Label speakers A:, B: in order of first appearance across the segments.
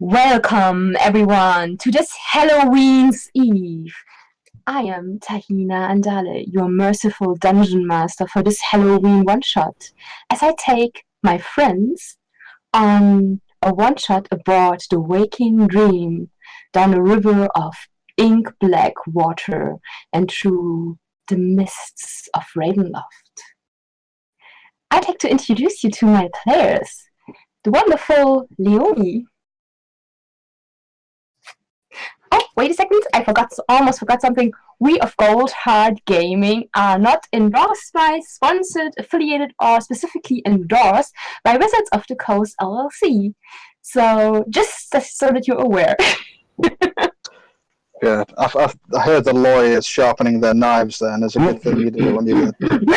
A: Welcome, everyone, to this Halloween's Eve. I am Tahina Andale, your merciful dungeon master for this Halloween one-shot, as I take my friends on a one-shot aboard the Waking Dream down a river of ink-black water and through the mists of Ravenloft. I'd like to introduce you to my players, the wonderful Leonie. Oh, wait a second, almost forgot something. We of Goldhart Gaming are not endorsed by, sponsored, affiliated, or specifically endorsed by Wizards of the Coast LLC. So, just so that you're aware.
B: Yeah, I heard the lawyers sharpening their knives then. It's a good thing you did it when you did.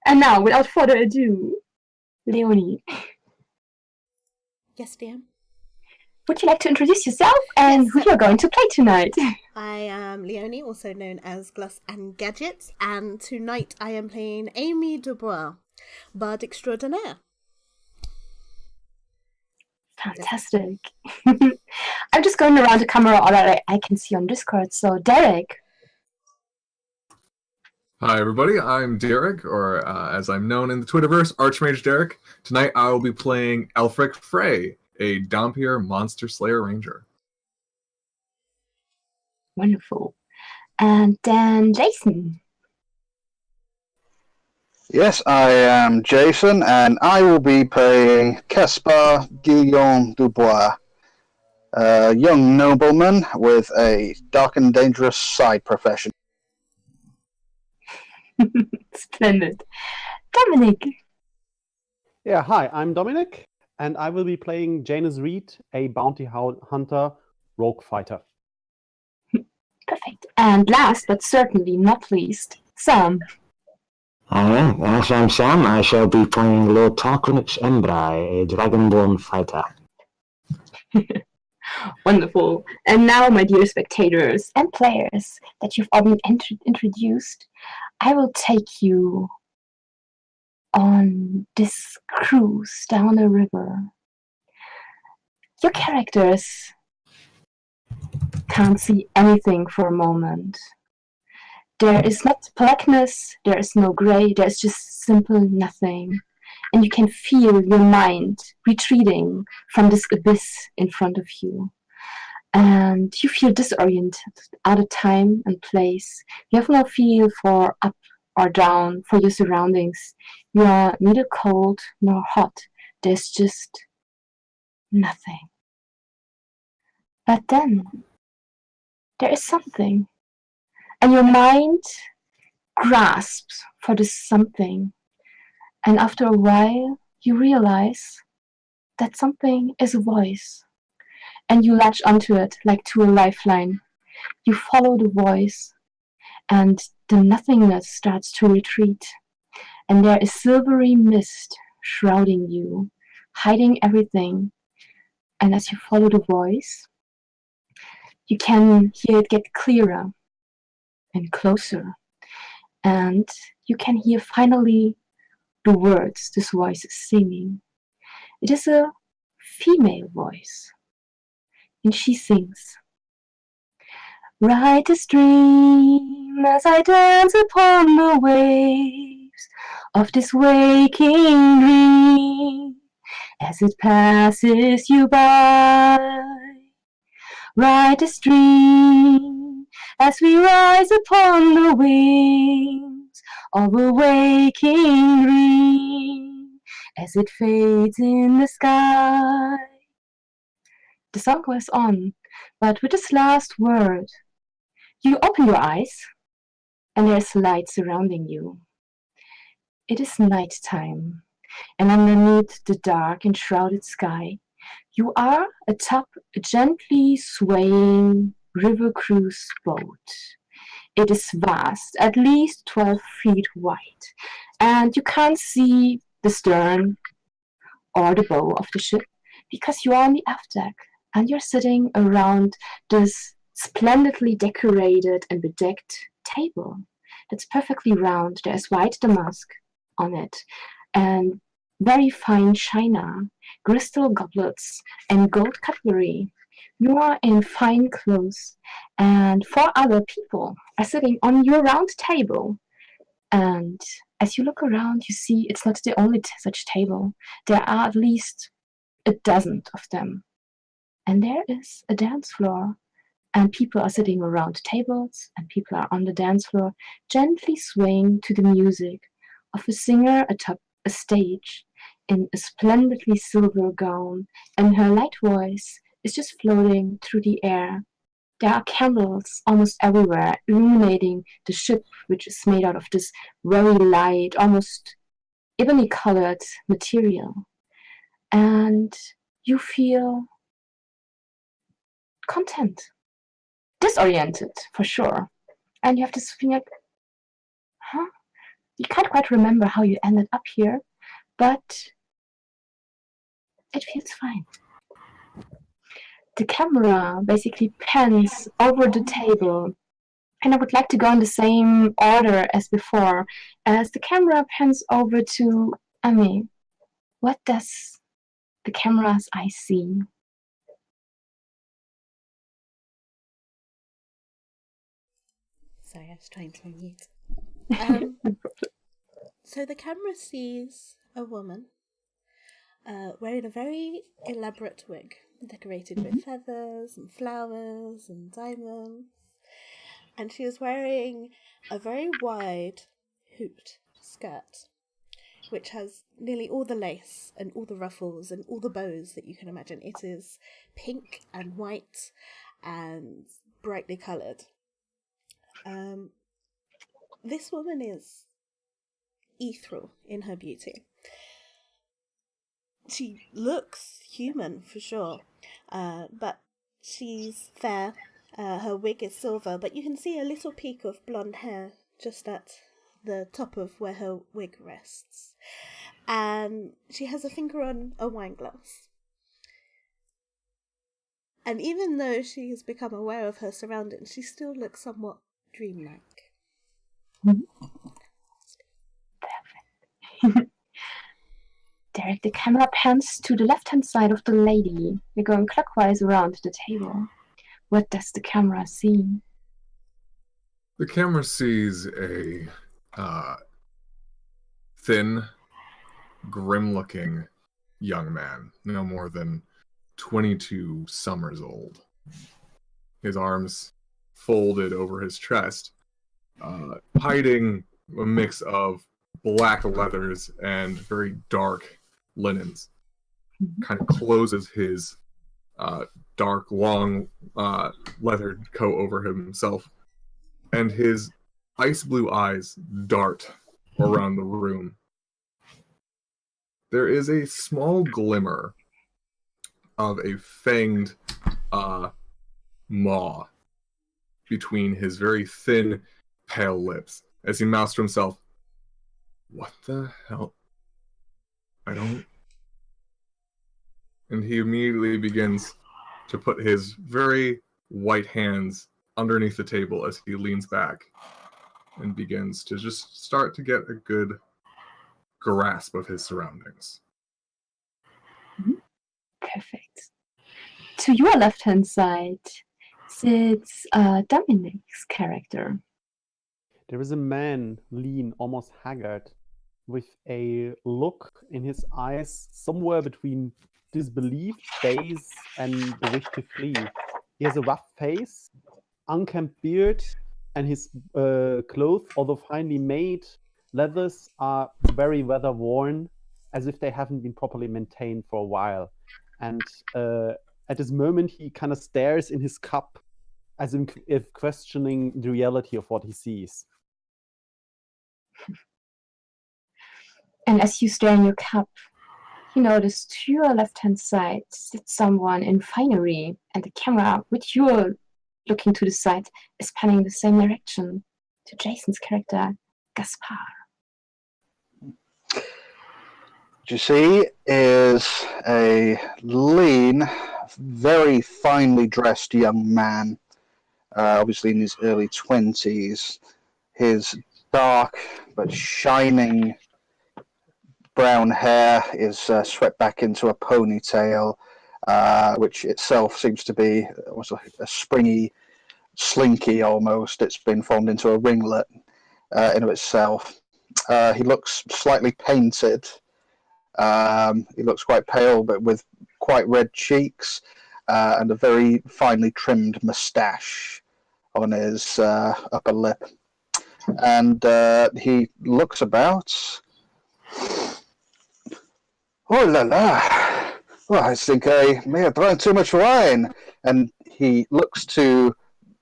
A: And now, without further ado, Leonie.
C: Yes, DM.
A: Would you like to introduce yourself and who you're going to play tonight?
C: I am Leonie, also known as Gloss and Gadgets, and tonight I am playing Amy Dubois, Bard Extraordinaire.
A: Fantastic. I'm just going around the camera all that I can see on Discord, so Derek.
D: Hi everybody, I'm Derek, or as I'm known in the Twitterverse, Archmage Derek. Tonight I will be playing Elfric Frey, a Dompier Monster Slayer Ranger.
A: Wonderful. And then Jason.
B: Yes, I am Jason, and I will be playing Caspar Guillaume Dubois, a young nobleman with a dark and dangerous side profession.
A: Splendid. Dominic.
E: Yeah, hi, I'm Dominic, and I will be playing Janus Reed, a bounty hunter rogue fighter.
A: Perfect. And last but certainly not least, Sam.
F: Hi, yes, I'm Sam. I shall be playing Lord Tarquinix Embrai, a dragonborn fighter.
A: Wonderful. And now, my dear spectators and players that you've all been introduced, I will take you on this cruise down the river. Your characters can't see anything for a moment. There is not blackness, there is no gray, there's just simple nothing. And you can feel your mind retreating from this abyss in front of you. And you feel disoriented out of time and place. You have no feel for up or down, for your surroundings. You are neither cold nor hot. There's just nothing. But then, there is something. And your mind grasps for this something. And after a while, you realize that something is a voice. And you latch onto it like to a lifeline. You follow the voice, and the nothingness starts to retreat. And there is silvery mist shrouding you, hiding everything. And as you follow the voice, you can hear it get clearer and closer. And you can hear finally the words this voice is singing. It is a female voice. And she sings, "Ride the stream as I dance upon the waves of this waking dream, as it passes you by. Ride the stream as we rise upon the wings of a waking dream, as it fades in the sky." The song goes on, but with this last word, you open your eyes, and there's light surrounding you. It is nighttime, and underneath the dark and shrouded sky, you are atop a gently swaying river cruise boat. It is vast, at least 12 feet wide, and you can't see the stern or the bow of the ship because you are on the aft deck. And you're sitting around this splendidly decorated and bedecked table that's perfectly round. There's white damask on it. And very fine china, crystal goblets, and gold cutlery. You are in fine clothes, and 4 other people are sitting on your round table. And as you look around, you see it's not the only such table. There are at least a dozen of them. And there is a dance floor, and people are sitting around tables, and people are on the dance floor, gently swaying to the music of a singer atop a stage in a splendidly silver gown, and her light voice is just floating through the air. There are candles almost everywhere, illuminating the ship, which is made out of this very light, almost ebony colored material. And you feel content, disoriented for sure. And you have this feeling like, huh? You can't quite remember how you ended up here, but it feels fine. The camera basically pans over the table, and I would like to go in the same order as before. As the camera pans over to Amy, what does the camera's eye see?
C: Sorry, I was trying to unmute. So the camera sees a woman wearing a very elaborate wig, decorated with feathers and flowers and diamonds. And she is wearing a very wide hooped skirt, which has nearly all the lace and all the ruffles and all the bows that you can imagine. It is pink and white and brightly coloured. This woman is ethereal in her beauty. She looks human for sure, but she's fair. Her wig is silver, but you can see a little peak of blonde hair just at the top of where her wig rests. And she has a finger on a wine glass. And even though she has become aware of her surroundings, she still looks somewhat dreamlike.
A: Derek, the camera pans to the left-hand side of the lady. We're going clockwise around the table. What does the camera see?
D: The camera sees a thin, grim-looking young man, no more than 22 summers old. His arms folded over his chest, hiding a mix of black leathers and very dark linens. Kind of closes his dark, long, leathered coat over himself, and his ice blue eyes dart around the room. There is a small glimmer of a fanged maw between his very thin, pale lips as he mouths to himself, "What the hell? I don't..." And he immediately begins to put his very white hands underneath the table as he leans back and begins to just start to get a good grasp of his surroundings.
A: Perfect. To your left-hand side sits Dominic's character.
E: There is a man, lean, almost haggard, with a look in his eyes somewhere between disbelief, daze, and the wish to flee. He has a rough face, unkempt beard, and his clothes, although finely made, leathers are very weather-worn, as if they haven't been properly maintained for a while. And at this moment, he kind of stares in his cup, as if questioning the reality of what he sees.
A: And as you stare in your cup, you notice to your left-hand side sits someone in finery, and the camera, which you're looking to the side, is panning the same direction to Jason's character, Gaspar.
B: What you see is a lean, very finely dressed young man, obviously in his early 20s. His dark but shining brown hair is swept back into a ponytail, which itself seems to be almost like a springy slinky almost. It's been formed into a ringlet in of itself. He looks slightly painted. He looks quite pale, but with quite red cheeks and a very finely trimmed moustache on his upper lip. And he looks about. Oh la la! Well, I think I may have drank too much wine. And he looks to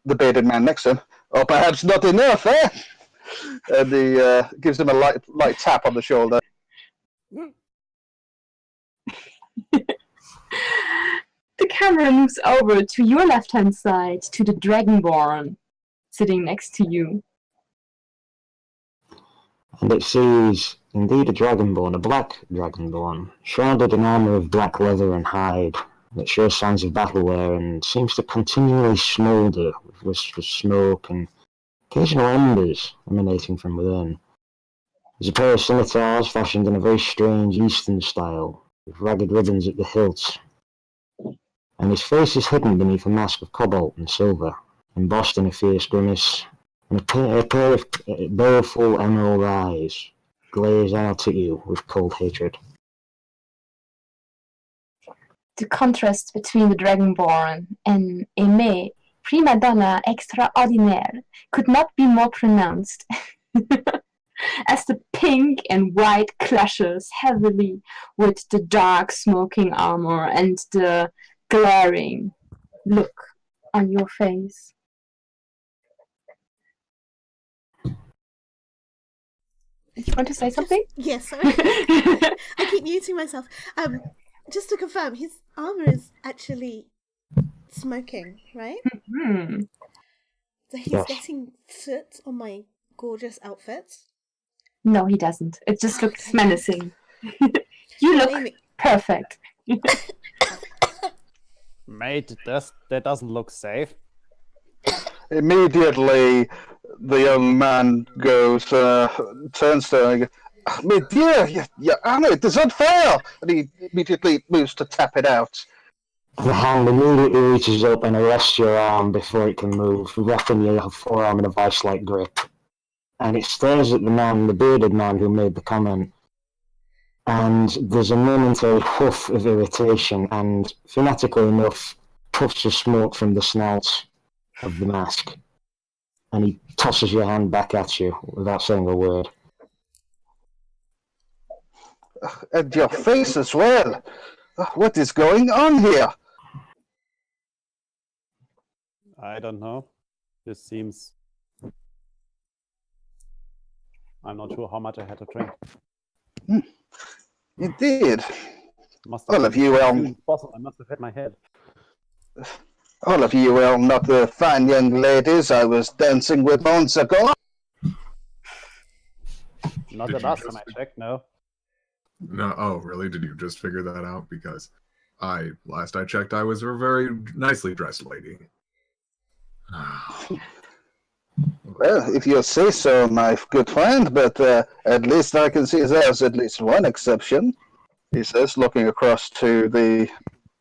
B: the bearded man next to him. Or perhaps not enough, eh? And he gives him a light tap on the shoulder.
A: The camera moves over to your left-hand side, to the Dragonborn sitting next to you.
F: And it sees indeed a dragonborn, a black dragonborn, shrouded in armour of black leather and hide that shows signs of battle wear and seems to continually smoulder with wisps of smoke and occasional embers emanating from within. There's a pair of scimitars fashioned in a very strange eastern style, with ragged ribbons at the hilts, and his face is hidden beneath a mask of cobalt and silver, embossed in a fierce grimace, and a pair of baleful emerald eyes glaze out at you with cold hatred.
A: The contrast between the Dragonborn and Aimée, prima donna extraordinaire, could not be more pronounced. As the pink and white clashes heavily with the dark smoking armor and the glaring look on your face. You want to say something?
C: Yes, sorry. I keep muting myself. Just to confirm, his armor is actually smoking, right?
A: Mm-hmm.
C: So he's getting soot on my gorgeous outfit?
A: No, he doesn't. It just looks menacing. You look perfect.
E: Mate, that doesn't look safe.
B: Immediately, the young man goes, turns to her and goes, "My dear, your armor, it is on fire!" And he immediately moves to tap it out.
F: The hand immediately reaches up and arrests your arm before it can move, wrapping your forearm in a vice-like grip. And it stares at the bearded man who made the comment. And there's a momentary huff of irritation and, thematically enough, puffs of smoke from the snout of the mask. And he tosses your hand back at you without saying a word.
B: And your face as well. What is going on here?
E: I don't know. This seems... I'm not sure how much I had to drink.
B: Indeed.
E: All
B: of you,
E: I must have hit my head.
B: All of you are not the fine young ladies I was dancing with months ago.
E: Not the last time I checked, no.
D: No, oh, really? Did you just figure that out? Because last I checked, I was a very nicely dressed lady.
B: Well, if you say so, my good friend, but at least I can see there's at least one exception, he says, looking across to the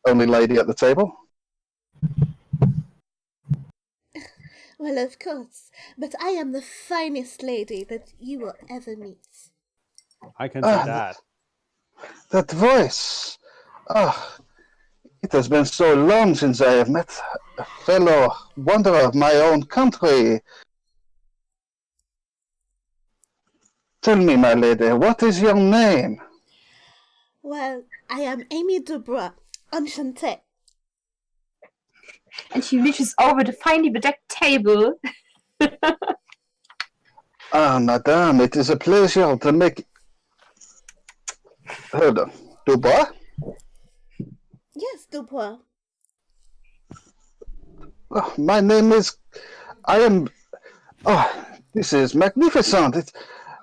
B: only lady at the table.
C: Well, of course, but I am the finest lady that you will ever meet.
E: I can see that.
B: That voice. It has been so long since I have met a fellow wanderer of my own country. Tell me, my lady, what is your name?
C: Well, I am Amy Dubois, enchantée.
A: And she reaches over the finely bedecked table.
B: Madame, it is a pleasure to make... Hold on. Dubois?
C: Yes, Dubois.
B: Oh, my name is... this is magnificent.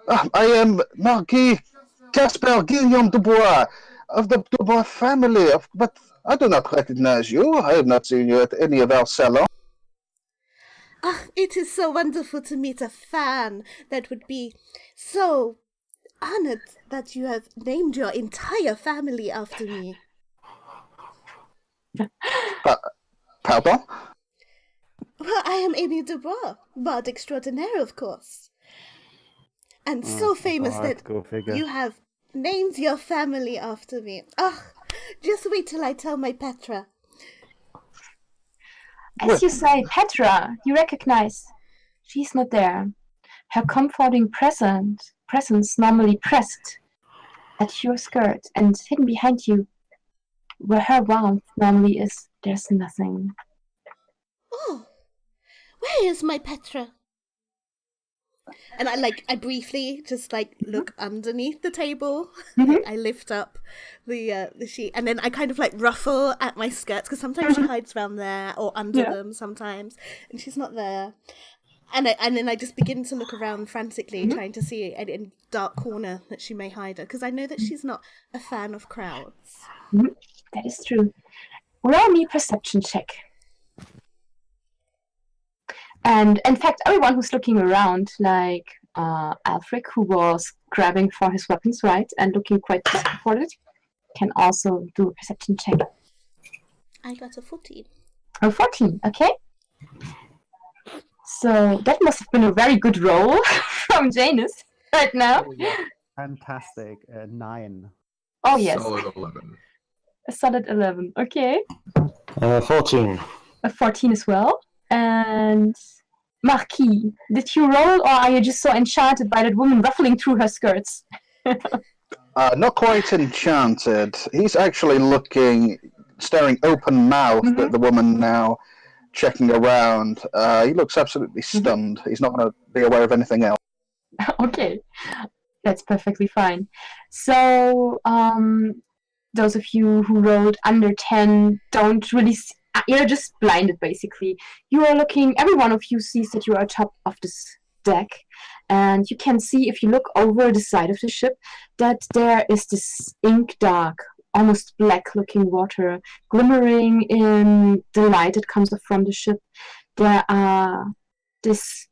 B: I am Marquis Casper Guillaume Dubois of the Dubois family. But I do not recognize you. I have not seen you at any of our salons.
C: It is so wonderful to meet a fan that would be so honored that you have named your entire family after me.
B: Pardon?
C: Well, I am Amy Dubois, bard extraordinaire, of course. And so famous that
E: Go figure.
C: you have named your family after me. Oh, just wait till I tell my Petra.
A: As you say, Petra, you recognize. She's not there. Her comforting presence normally pressed at your skirt and hidden behind you, where her warmth normally is, there's nothing.
C: Oh, where is my Petra? And I briefly just look underneath the table. I lift up the sheet, and then I kind of ruffle at my skirts because sometimes she hides around there or under them sometimes, and she's not there. And then I just begin to look around frantically, trying to see any dark corner that she may hide her, because I know that she's not a fan of crowds.
A: That is true. Roll me a perception check. And in fact, everyone who's looking around, like Alfric, who was grabbing for his weapons, right, and looking quite disappointed, can also do a perception check.
C: I got a 14.
A: Oh, 14, okay. So that must have been a very good roll from Janus right now.
E: Oh, yeah. Fantastic. 9.
A: Oh, yes.
D: Solid 11.
A: A solid 11, okay.
F: 14.
A: A 14 as well. And Marquis, did you roll, or are you just so enchanted by that woman ruffling through her skirts?
B: Not quite enchanted. He's actually staring open-mouthed at the woman now, checking around. He looks absolutely stunned. He's not going to be aware of anything else.
A: Okay, that's perfectly fine. So, those of you who rolled under 10 don't really see, you're just blinded, basically. You are looking, every one of you sees that you are atop of this deck, and you can see, if you look over the side of the ship, that there is this ink dark, almost black looking water glimmering in the light that comes up from the ship. There are this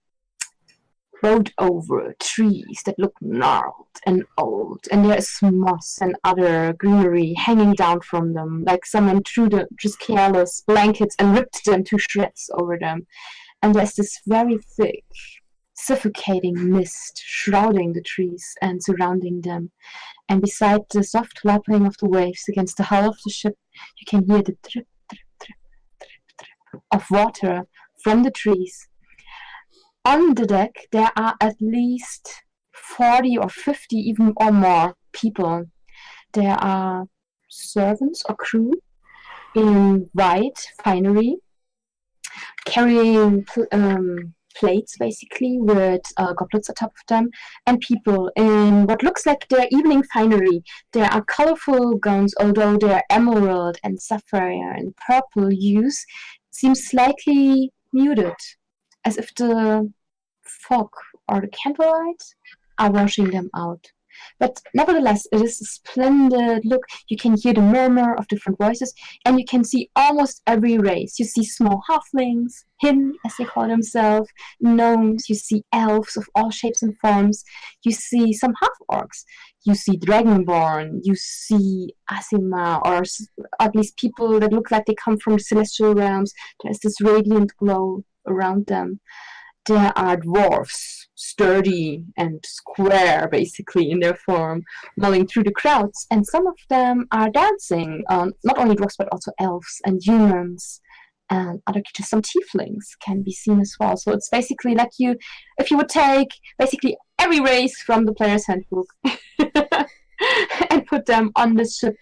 A: rode over trees that look gnarled and old, and there is moss and other greenery hanging down from them, like someone threw the just careless blankets and ripped them to shreds over them. And there's this very thick, suffocating mist shrouding the trees and surrounding them. And beside the soft lapping of the waves against the hull of the ship, you can hear the drip, drip, drip, drip, drip of water from the trees. On the deck, there are at least 40 or 50, even or more people. There are servants or crew in white finery, carrying plates, basically, with goblets atop of them, and people in what looks like their evening finery. There are colorful gowns, although their emerald and sapphire and purple hues seem slightly muted, as if the fog or the candlelight are washing them out. But nevertheless, it is a splendid look. You can hear the murmur of different voices, and you can see almost every race. You see small halflings, hin, as they call themselves, gnomes, you see elves of all shapes and forms, you see some half-orcs, you see dragonborn, you see Asima, or at least people that look like they come from the celestial realms. There's this radiant glow around them. There are dwarves, sturdy and square, basically, in their form, mulling through the crowds, and some of them are dancing, not only dwarves, but also elves and humans and other creatures. Some tieflings can be seen as well. So it's basically like if you would take basically every race from the player's handbook and put them on this ship.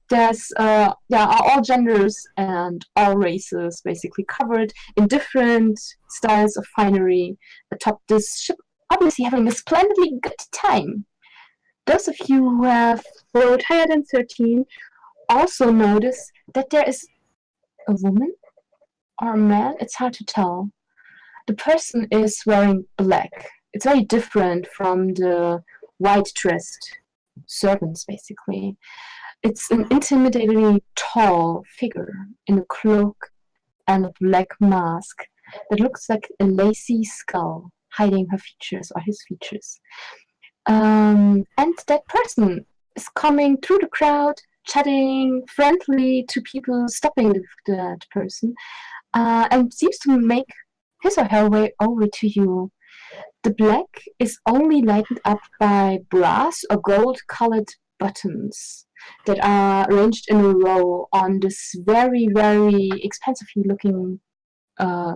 A: There are all genders and all races basically covered in different styles of finery atop this ship, obviously having a splendidly good time. Those of you who have rolled higher than 13 also notice that there is a woman or a man, it's hard to tell. The person is wearing black. It's very different from the white-dressed servants, basically. It's an intimidatingly tall figure in a cloak and a black mask that looks like a lacy skull hiding her features or his features. And that person is coming through the crowd, chatting friendly to people, stopping that person, and seems to make his or her way over to you. The black is only lighted up by brass or gold-colored buttons that are arranged in a row on this very, very expensively looking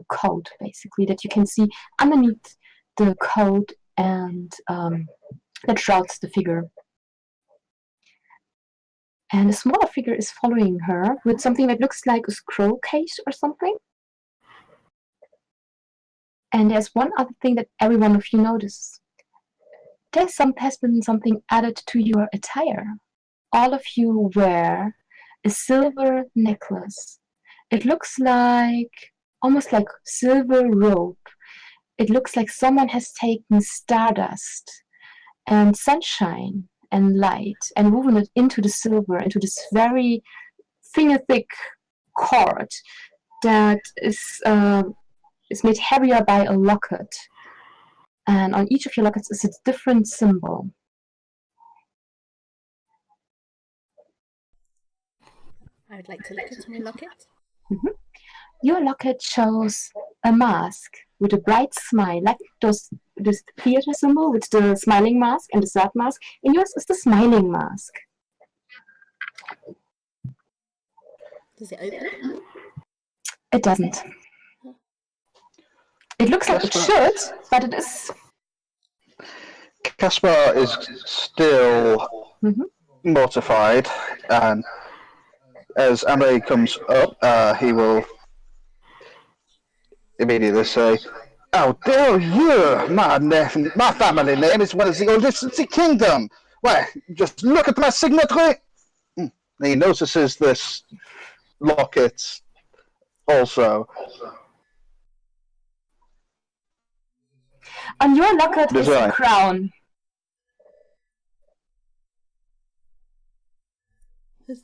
A: coat, basically, that you can see underneath the coat and that shrouds the figure. And a smaller figure is following her with something that looks like a scroll case or something. And there's one other thing that every one of you notices. Has been something added to your attire. All of you wear a silver necklace. It looks like, almost like silver rope. It looks like someone has taken stardust and sunshine and light and woven it into the silver, into this very finger-thick cord that is made heavier by a locket. And on each of your lockets is a different symbol.
C: I would like to look at my locket.
A: Mm-hmm. Your locket shows a mask with a bright smile, like this theater symbol with the smiling mask and the sad mask. And yours is the smiling mask.
C: Does it open?
A: It doesn't. It looks like it should, but it is.
B: Caspar is still mortified, and as Amé comes up, he will immediately say, "How dare you! My family name is one of the oldest in the kingdom. Why, just look at my signature." He notices this locket also.
A: On your locket is a crown.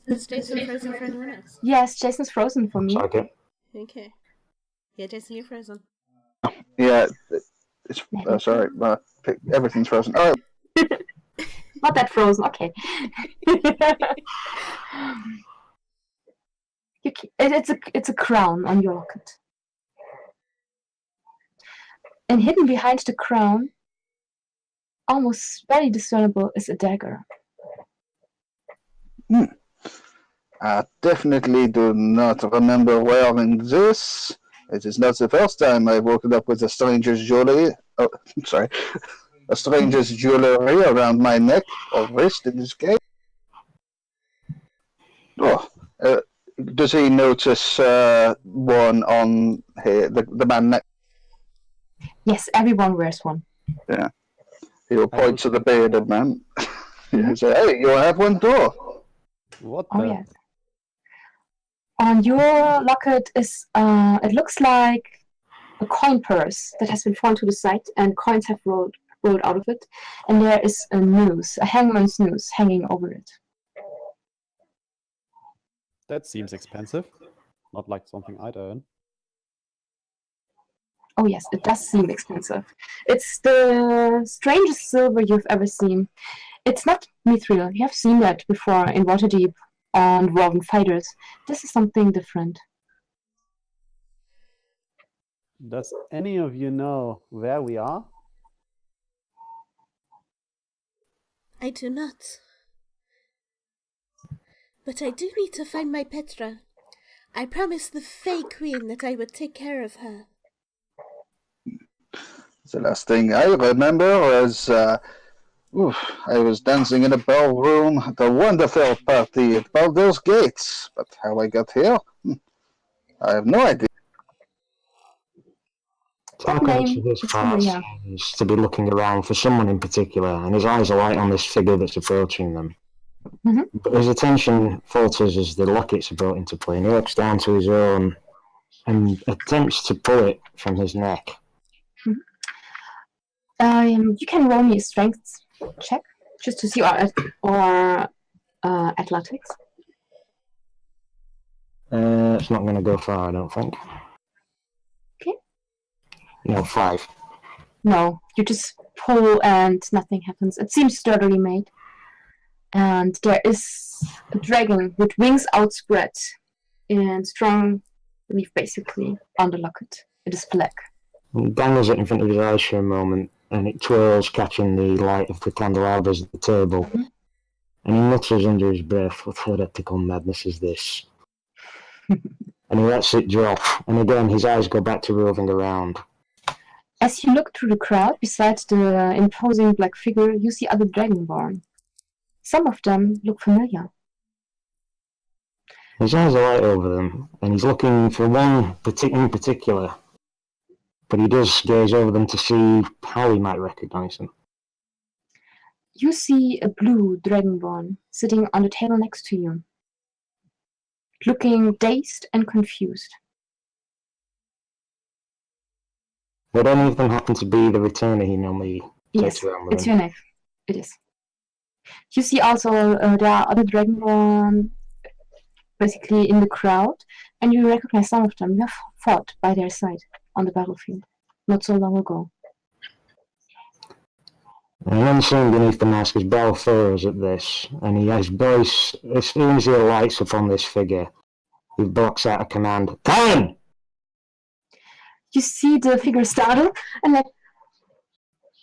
C: Is Jason frozen for anyone else?
A: Yes, Jason's frozen for me.
C: Okay. Yeah, Jason, you're frozen.
B: Yeah, it's sorry, everything's frozen. Oh,
A: not that frozen. Okay. It's a crown on your locket, and hidden behind the crown, almost very discernible, is a dagger.
B: I definitely do not remember wearing this. It is not the first time I've woken up with a stranger's jewelry. Oh, sorry. A stranger's jewelry around my neck or wrist in this case. Oh, does he notice one on here, the man next?
A: Yes, everyone wears one.
B: Yeah. He'll point to the bearded man. He'll say, "Hey, you have one too."
E: What?
A: Oh, yes. On your locket is, it looks like a coin purse that has been fallen to the side, and coins have rolled out of it. And there is a noose, a hangman's noose, hanging over it.
E: That seems expensive. Not like something I'd earn.
A: Oh yes, it does seem expensive. It's the strangest silver you've ever seen. It's not mithril. You have seen that before in Waterdeep on Dwarven Fighters. This is something different.
E: Does any of you know where we are?
C: I do not. But I do need to find my Petra. I promised the Fey Queen that I would take care of her.
B: The last thing I remember was I was dancing in a ballroom at a wonderful party at Baldur's Gates. But how I got here, I have no idea.
F: Tarkin, for this part, seems to be looking around for someone in particular, and his eyes are light on this figure that's approaching them. But his attention falters as the lockets are brought into play, and he looks down to his own and attempts to pull it from his neck.
A: You can roll me a strength check just to see or athletics.
F: It's not going to go far, I don't think.
A: Okay.
F: No, 5.
A: No, you just pull and nothing happens. It seems sturdily made. And there is a dragon with wings outspread and strong relief basically on the locket. It is black.
F: He dangles it in front of his eyes for a moment, and it twirls, catching the light of the candelabras at the table.
A: Mm-hmm.
F: And he mutters under his breath, "What heretical madness is this?" And he lets it drop, and again his eyes go back to roving around.
A: As you look through the crowd, besides the imposing black figure, you see other dragonborn. Some of them look familiar.
F: His eyes are light over them, and he's looking for one in particular. But he does gaze over them to see how he might recognise them.
A: You see a blue dragonborn sitting on the table next to you, looking dazed and confused.
F: Would any of them happen to be the returner he normally takes
A: Yes,
F: around with
A: it's
F: him?
A: your knife. It is. You see also there are other dragonborn basically in the crowd, and you recognize some of them. You have fought by their side on the battlefield not so long ago.
F: And unseen beneath the mask, his brow furrows at this, and his voice, as soon as he alights upon this figure, he blocks out a command, "Talon!"
A: You see the figure startle and like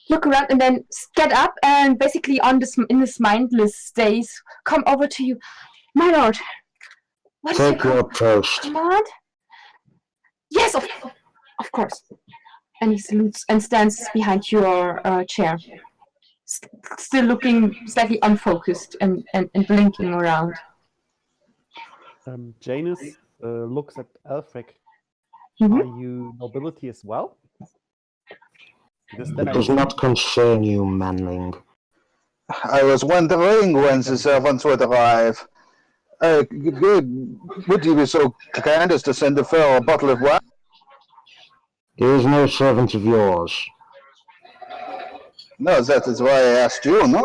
A: look around and then get up and basically in this mindless daze come over to you. My lord, what is
F: Take
A: your
F: your post.
A: command? Yes, of course. And he salutes and stands behind your chair, still looking slightly unfocused and blinking around.
E: Janus looks at Elfric.
A: Mhm.
E: Are you nobility as well? Because then
F: It does not concern you, manling.
B: I was wondering when the servants would arrive. Would you be so kind as to send a fair bottle of wine?
F: He is no servant of yours.
B: No, that is why I asked you, no?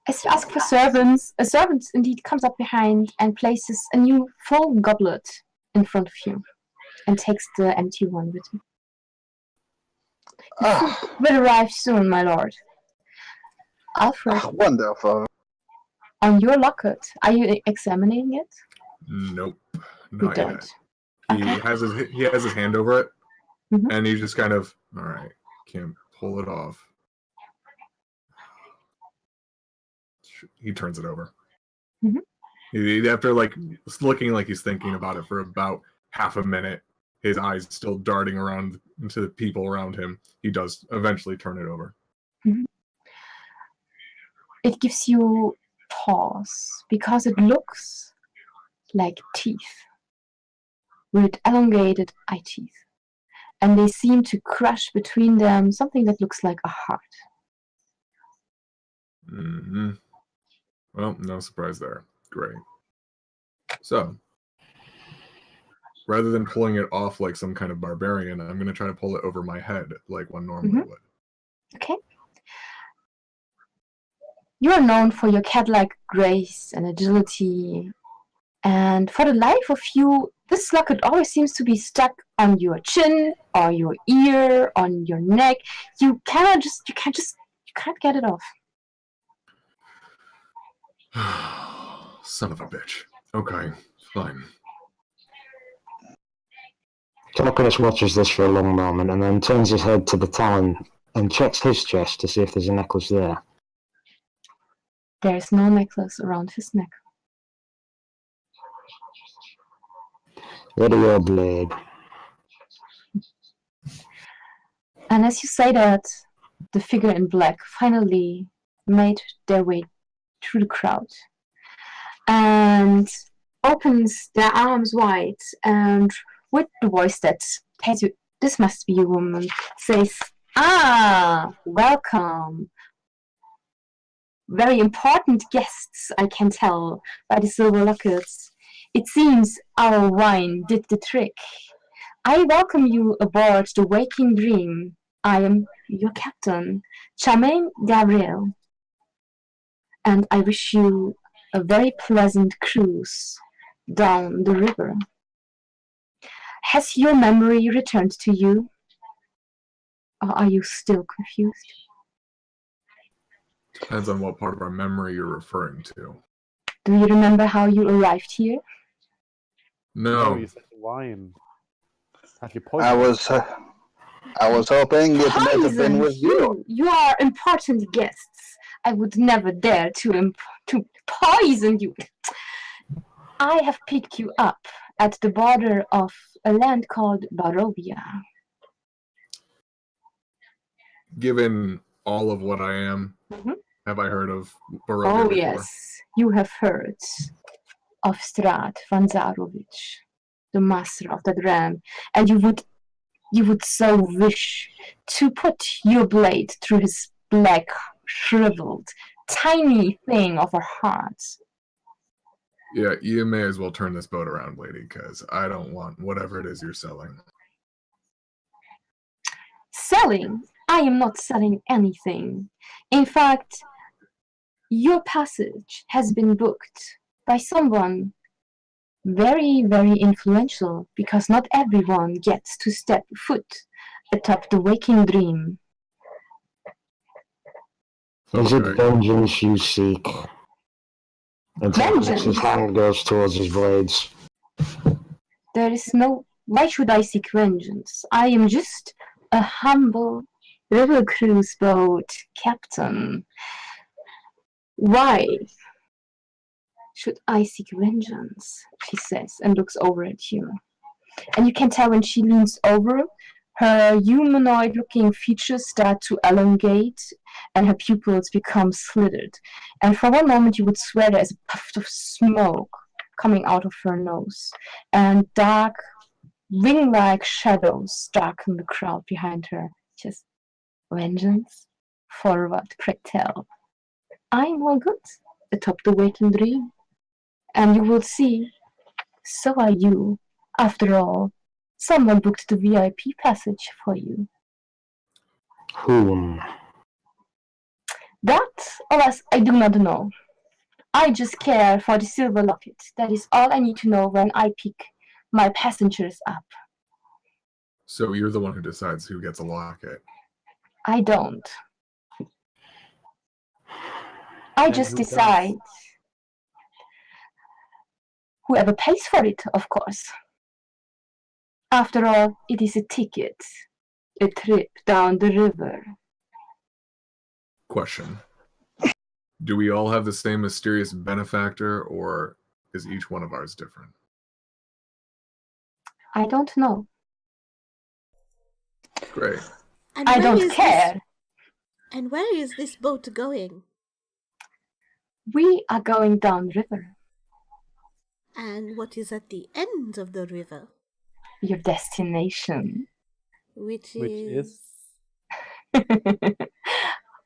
A: As you ask for servants, a servant indeed comes up behind and places a new full goblet in front of you and takes the empty one with him. The food will arrive soon, my lord. Alfred,
B: Wonderful.
A: on your locket, are you examining it?
D: Nope,
A: You
D: not
A: don't.
D: yet. He has his hand over it, and he just kind of, all right, can't pull it off. He turns it over. After looking like he's thinking about it for about half a minute, his eyes still darting around into the people around him, he does eventually turn it over.
A: It gives you pause because it looks like teeth with elongated eye teeth, and they seem to crush between them something that looks like a heart.
D: Well, no surprise there. Great. So, rather than pulling it off like some kind of barbarian, I'm going to try to pull it over my head like one normally would.
A: Okay. You are known for your cat-like grace and agility, and for the life of you, this locket always seems to be stuck on your chin, or your ear, on your neck. You can't get it off.
D: Son of a bitch. Okay, fine.
F: Telekinesis watches this for a long moment and then turns his head to the Talon and checks his chest to see if there's a necklace there.
A: There is no necklace around his neck.
F: Ready your blade.
A: And as you say that, the figure in black finally made their way through the crowd and opens their arms wide, and with the voice that tells you this must be a woman, says, welcome. Very important guests, I can tell by the silver lockets. It seems our wine did the trick. I welcome you aboard the Waking Dream. I am your captain, Charmaine Gabriel, and I wish you a very pleasant cruise down the river. Has your memory returned to you? Or are you still confused?
D: Depends on what part of our memory you're referring to.
A: Do you remember how you arrived here?
D: No.
E: You said wine. Have you
B: I
E: poisoned?
B: was hoping it might have been with you.
A: You are important guests. I would never dare to poison you. I have picked you up at the border of a land called Barovia.
D: Given all of what I am, have I heard of Barovia before?
A: Yes, you have heard of Strad Vanzarovich, the master of that realm, and you would so wish to put your blade through his black, shriveled, tiny thing of a heart.
D: Yeah, you may as well turn this boat around, lady, because I don't want whatever it is you're selling.
A: Selling? I am not selling anything. In fact, your passage has been booked by someone very, very influential, because not everyone gets to step foot atop the waking dream.
F: Is it vengeance you seek? And his hand goes towards his blades.
A: There is no... Why should I seek vengeance? I am just a humble river cruise boat captain. Why should I seek vengeance? She says, and looks over at you. And you can tell when she leans over, her humanoid-looking features start to elongate, and her pupils become slitted. And for one moment, you would swear there's a puff of smoke coming out of her nose, and dark, wing-like shadows darken the crowd behind her. Just vengeance, forward, pray tell. I'm all good atop the waking dream, and you will see. So are you. After all, someone booked the VIP passage for you.
F: Whom?
A: That, alas, I do not know. I just care for the silver locket. That is all I need to know when I pick my passengers up.
D: So you're the one who decides who gets a locket?
A: I don't. I just decide. Whoever pays for it, of course. After all, it is a ticket, a trip down the river.
D: Question. Do we all have the same mysterious benefactor, or is each one of ours different?
A: I don't know.
D: Great.
C: And
A: I
C: where
A: don't
C: is
A: care.
C: And where is this boat going?
A: We are going downriver.
C: And what is at the end of the river?
A: Your destination.
C: Which
E: is?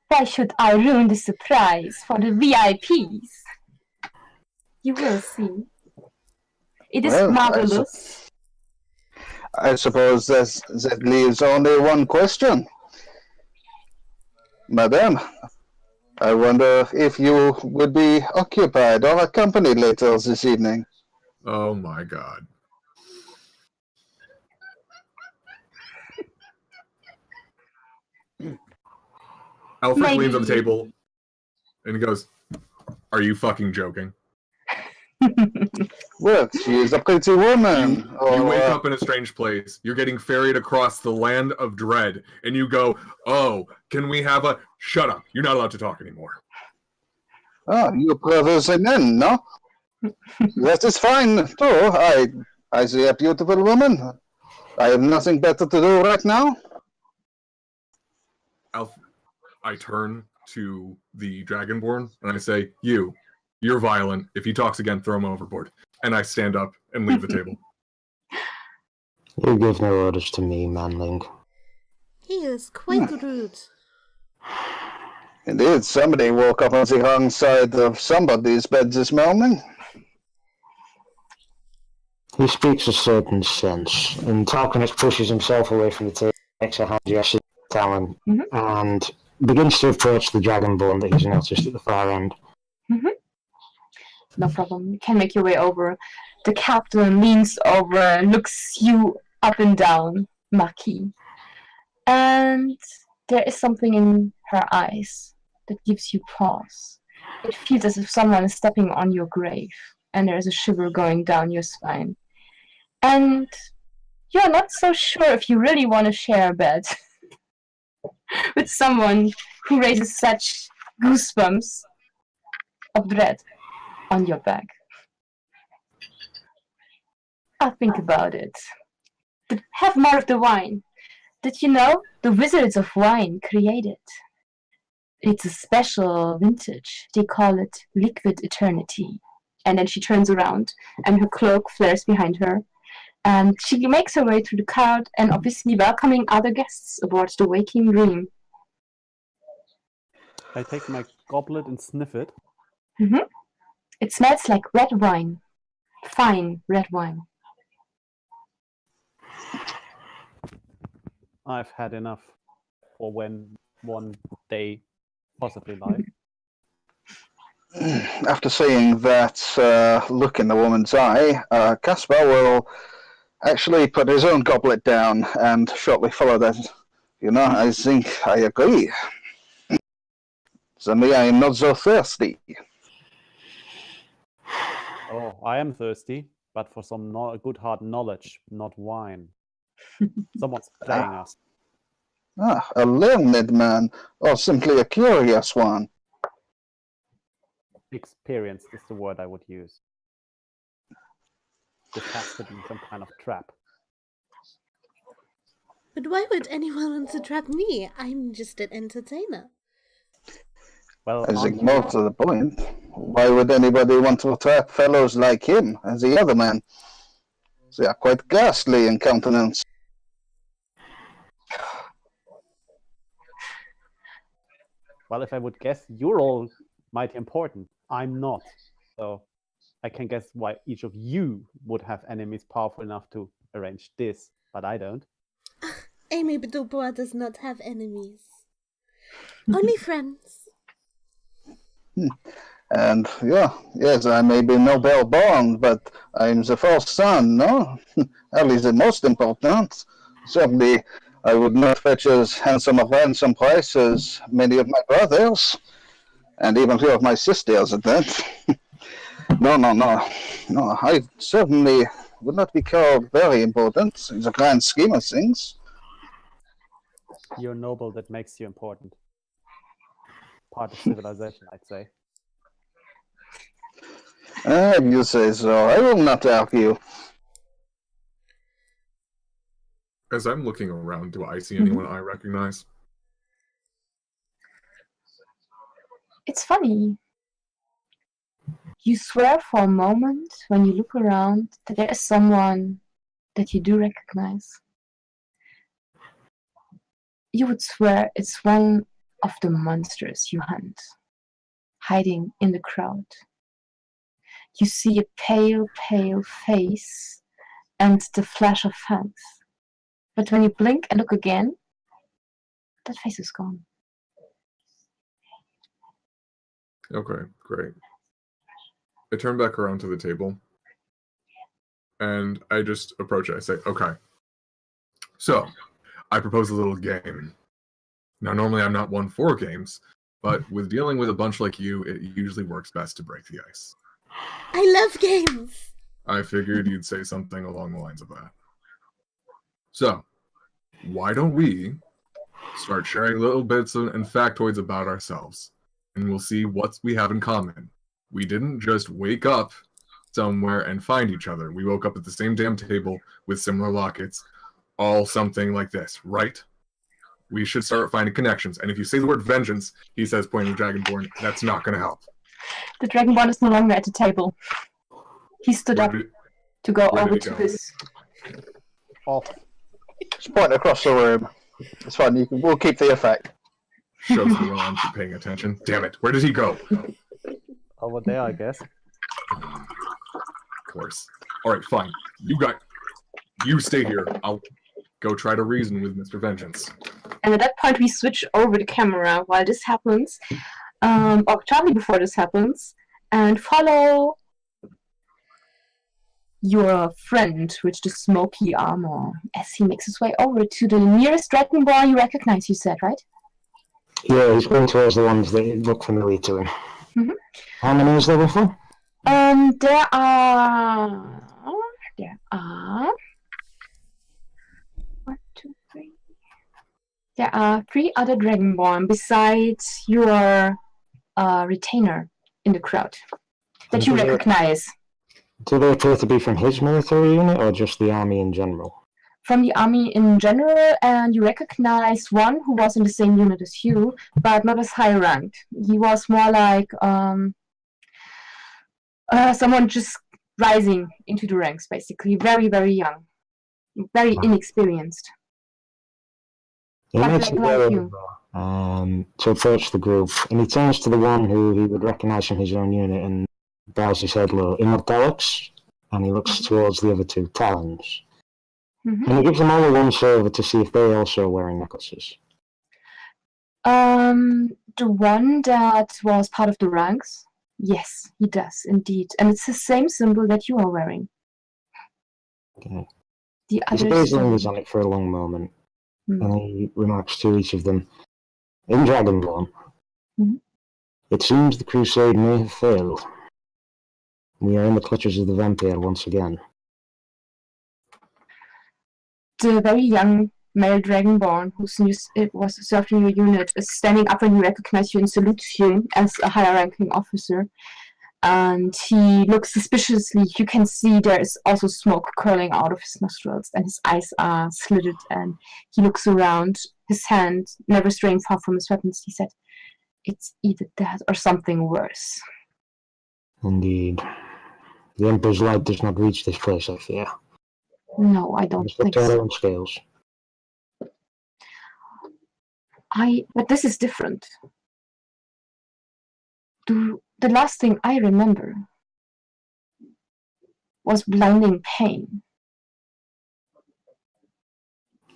A: Why should I ruin the surprise for the VIPs? You will see. It is marvelous.
B: I suppose that leaves only one question. Madame, I wonder if you would be occupied or accompanied later this evening.
D: Oh my god. Alfred leans on the table and he goes, "Are you fucking joking?"
B: Well, she is a pretty woman.
D: You wake up in a strange place. You're getting ferried across the land of dread, and you go, "Oh, can we have a..." Shut up. You're not allowed to talk anymore.
B: Oh, you brothers and men, no? That is fine, too. I see a beautiful woman. I have nothing better to do right now.
D: I turn to the Dragonborn, and I say, You're violent. If he talks again, throw him overboard. And I stand up and leave the table.
F: You give no orders to me, manling.
C: He is quite rude.
B: Indeed, somebody woke up on the wrong side of somebody's bed this morning.
F: He speaks a certain sense, and Tarquinius pushes himself away from the table, makes a hand gesture to Talon, and begins to approach the Dragonborn that he's noticed at the far end.
A: No problem. You can make your way over. The captain leans over, looks you up and down, Marquis. And there is something in her eyes that gives you pause. It feels as if someone is stepping on your grave, and there is a shiver going down your spine. And you're not so sure if you really want to share a bed with someone who raises such goosebumps of dread on your back. I'll think about it. But have more of the wine. Did you know the Wizards of Wine created? It's a special vintage. They call it Liquid Eternity. And then she turns around and her cloak flares behind her. And she makes her way through the crowd and obviously welcoming other guests aboard the Waking Dream.
E: I take my goblet and sniff it.
A: Mm-hmm. It smells like red wine. Fine red wine.
E: I've had enough for one day, possibly life.
B: After seeing that look in the woman's eye, Caspar will actually put his own goblet down and shortly follow that. I think I agree. Suddenly I am not so thirsty.
E: Oh, I am thirsty, but for some good hard knowledge, not wine. Someone's playing us.
B: A learned man, or simply a curious one.
E: Experienced is the word I would use. This has to be some kind of trap.
C: But why would anyone want to trap me? I'm just an entertainer.
E: Well,
B: I think more to the point. Why would anybody want to trap fellows like him and the other man? They are quite ghastly in countenance.
E: Well, if I would guess, you're all mighty important. I'm not. So I can guess why each of you would have enemies powerful enough to arrange this, but I don't.
C: Amy Dubois does not have enemies. Only friends.
B: And yes, I may be Nobel born, but I'm the first son, no? At least the most important. Certainly, I would not fetch as handsome a ransom price as many of my brothers, and even few of my sisters at that. No, I certainly would not be called very important in the grand scheme of things.
E: You're noble, that makes you important. Part of civilization, I'd say.
B: You say so. I will not argue.
D: As I'm looking around, do I see anyone I recognize?
A: It's funny. You swear for a moment when you look around that there is someone that you do recognize. You would swear it's one of the monsters you hunt, hiding in the crowd. You see a pale face and the flash of fangs. But when you blink and look again, that face is gone.
D: Okay, great. I turn back around to the table, and I just approach it. I say, okay, so I propose a little game. Now, normally I'm not one for games, but with dealing with a bunch like you, it usually works best to break the ice.
C: I love games!
D: I figured you'd say something along the lines of that. So, why don't we start sharing little bits and factoids about ourselves, and we'll see what we have in common. We didn't just wake up somewhere and find each other. We woke up at the same damn table with similar lockets, all something like this, right? We should start finding connections. And if you say the word vengeance, he says, pointing to Dragonborn, that's not going to help.
A: The Dragonborn is no longer at the table. He stood up to go over to his...
E: Off.
B: Just point across the room. It's fine, we'll keep the effect.
D: Shows me while I'm paying attention. Damn it, where did he go?
E: Over there, I guess.
D: Of course. Alright, fine. You stay here. I'll go try to reason with Mr. Vengeance.
A: And at that point, we switch over the camera while this happens, or shortly before this happens, and follow your friend with the smoky armor as he makes his way over to the nearest dragonborn you recognize, you said, right?
F: Yeah, he's going towards the ones that look familiar to him.
A: Mm-hmm.
F: How many is there before?
A: There are 1, 2, 3. There are 3 other dragonborn besides your retainer in the crowd that you recognize.
F: Do they appear to be from his military unit or just the army in general?
A: From the army in general, and you recognize one who was in the same unit as you, but not as high ranked. He was more like someone just rising into the ranks, basically. Very, very young. Very inexperienced.
F: He
A: But
F: makes
A: like
F: it
A: you.
F: to approach the group, and he turns to the one who he would recognize from his own unit and bows his head low. Immortalix, and he looks towards the other 2, Talons.
A: Mm-hmm.
F: And he gives them all a once over to see if they also are wearing necklaces.
A: The one that was part of the ranks? Yes, he does, indeed. And it's the same symbol that you are wearing.
F: Okay.
A: The
F: His
A: others
F: gaze
A: don't.
F: lingers on it for a long moment, and he remarks to each of them, in Dragonborn, it seems the crusade may have failed. We are in the clutches of the vampire once again.
A: The very young male dragonborn who was served in your unit is standing up when he recognizes you and salutes you as a higher ranking officer. And he looks suspiciously. You can see there is also smoke curling out of his nostrils, and his eyes are slitted, and he looks around, his hand never straying far from his weapons. He said, "It's either that or something worse."
F: Indeed. The Emperor's light does not reach this place, I fear.
A: No, I don't think so.
F: On scales.
A: But this is different. The last thing I remember was blinding pain.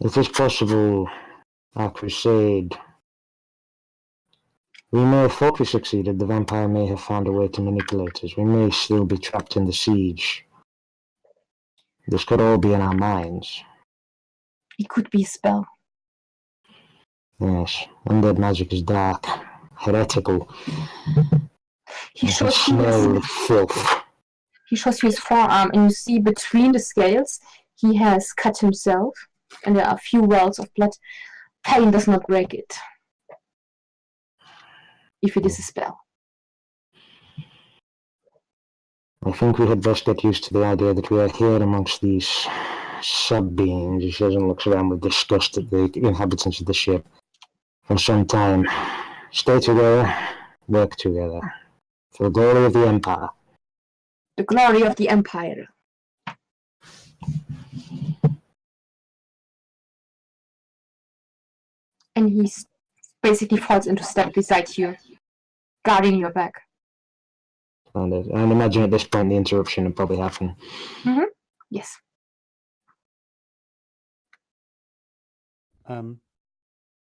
F: It is possible our crusade. We may have thought we succeeded. The vampire may have found a way to manipulate us. We may still be trapped in the siege. This could all be in our minds.
A: It could be a spell.
F: Yes, undead magic is dark, heretical.
A: He shows you his forearm, and you see between the scales he has cut himself, and there are a few wells of blood. Pain does not break it, if it is a spell.
F: I think we had best get used to the idea that we are here amongst these sub-beings. He says and looks around with disgust at the inhabitants of the ship. For some time, stay together, work together, for the glory of the Empire.
A: The glory of the Empire. And he basically falls into step beside you, guarding your back.
F: And I imagine at this point the interruption would probably happen.
A: Mm-hmm. Yes.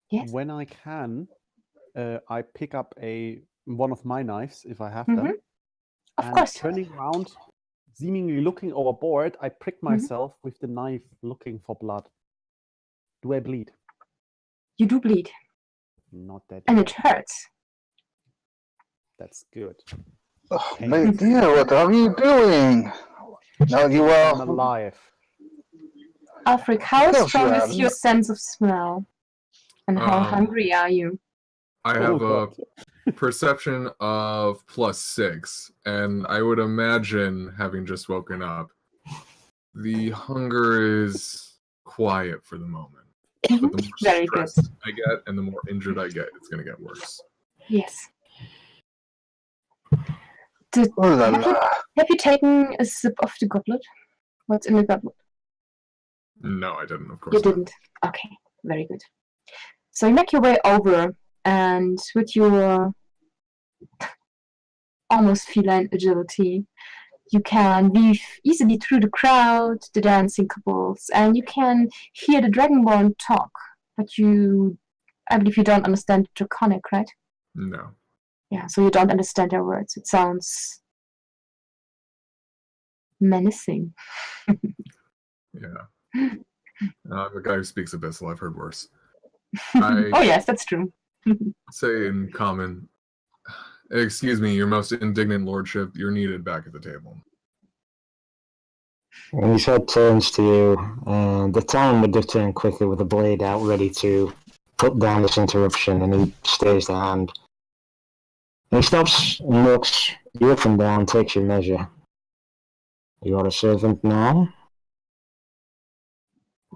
A: Yes.
E: When I can, I pick up one of my knives if I have them.
A: Of course.
E: Turning around, seemingly looking overboard, I prick myself with the knife, looking for blood. Do I bleed?
A: You do bleed.
E: Not that.
A: And it hurts.
E: That's good.
B: Oh, my dear, what are you doing? Now you are...
E: I'm alive.
A: Alfred, how strong is your sense of smell? And how hungry are you?
D: I have a perception of +6, and I would imagine, having just woken up, the hunger is quiet for the moment. But the more
A: Very
D: stressed
A: good.
D: I get, and the more injured I get, it's going to get worse.
A: Yes. Have you taken a sip of the goblet? What's in the goblet?
D: No, I didn't, of course.
A: You didn't? Okay, very good. So you make your way over, and with your almost feline agility, you can weave easily through the crowd, the dancing couples, and you can hear the Dragonborn talk. But I believe you don't understand Draconic, right?
D: No.
A: Yeah, so you don't understand their words. It sounds menacing.
D: Yeah. The guy who speaks Abyssal, I've heard worse. I
A: Oh yes, that's true.
D: say in common, excuse me, your most indignant lordship, you're needed back at the table.
F: And his head turns to you, and the time would have turned quickly with the blade out, ready to put down this interruption, and he stays the hand. And he stops and looks you up and down, takes your measure. You are a servant now?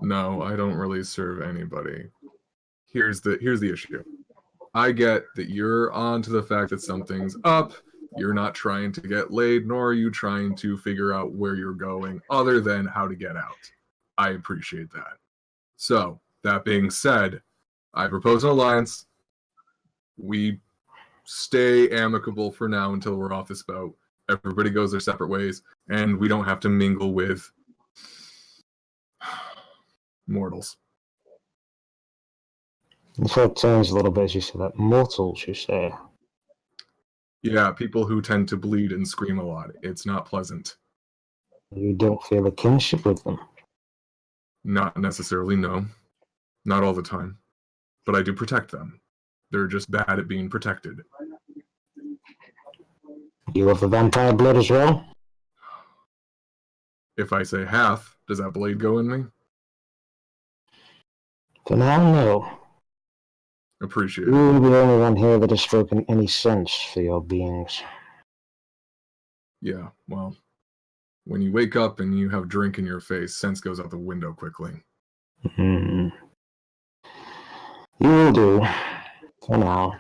D: No, I don't really serve anybody. Here's the issue. I get that you're on to the fact that something's up. You're not trying to get laid, nor are you trying to figure out where you're going, other than how to get out. I appreciate that. So, that being said, I propose an alliance. We stay amicable for now until we're off this boat. Everybody goes their separate ways, and we don't have to mingle with mortals.
F: His head turns a little bit as you say that. Mortals, you say?
D: Yeah, people who tend to bleed and scream a lot. It's not pleasant.
F: You don't feel a kinship with them?
D: Not necessarily, no. Not all the time. But I do protect them. They're just bad at being protected.
F: You have the vampire blood as well?
D: If I say half, does that blade go in me?
F: For now, no.
D: Appreciate it.
F: You're the only one here that has spoken any sense for your beings.
D: Yeah, well, when you wake up and you have drink in your face, sense goes out the window quickly.
F: You will do. For now.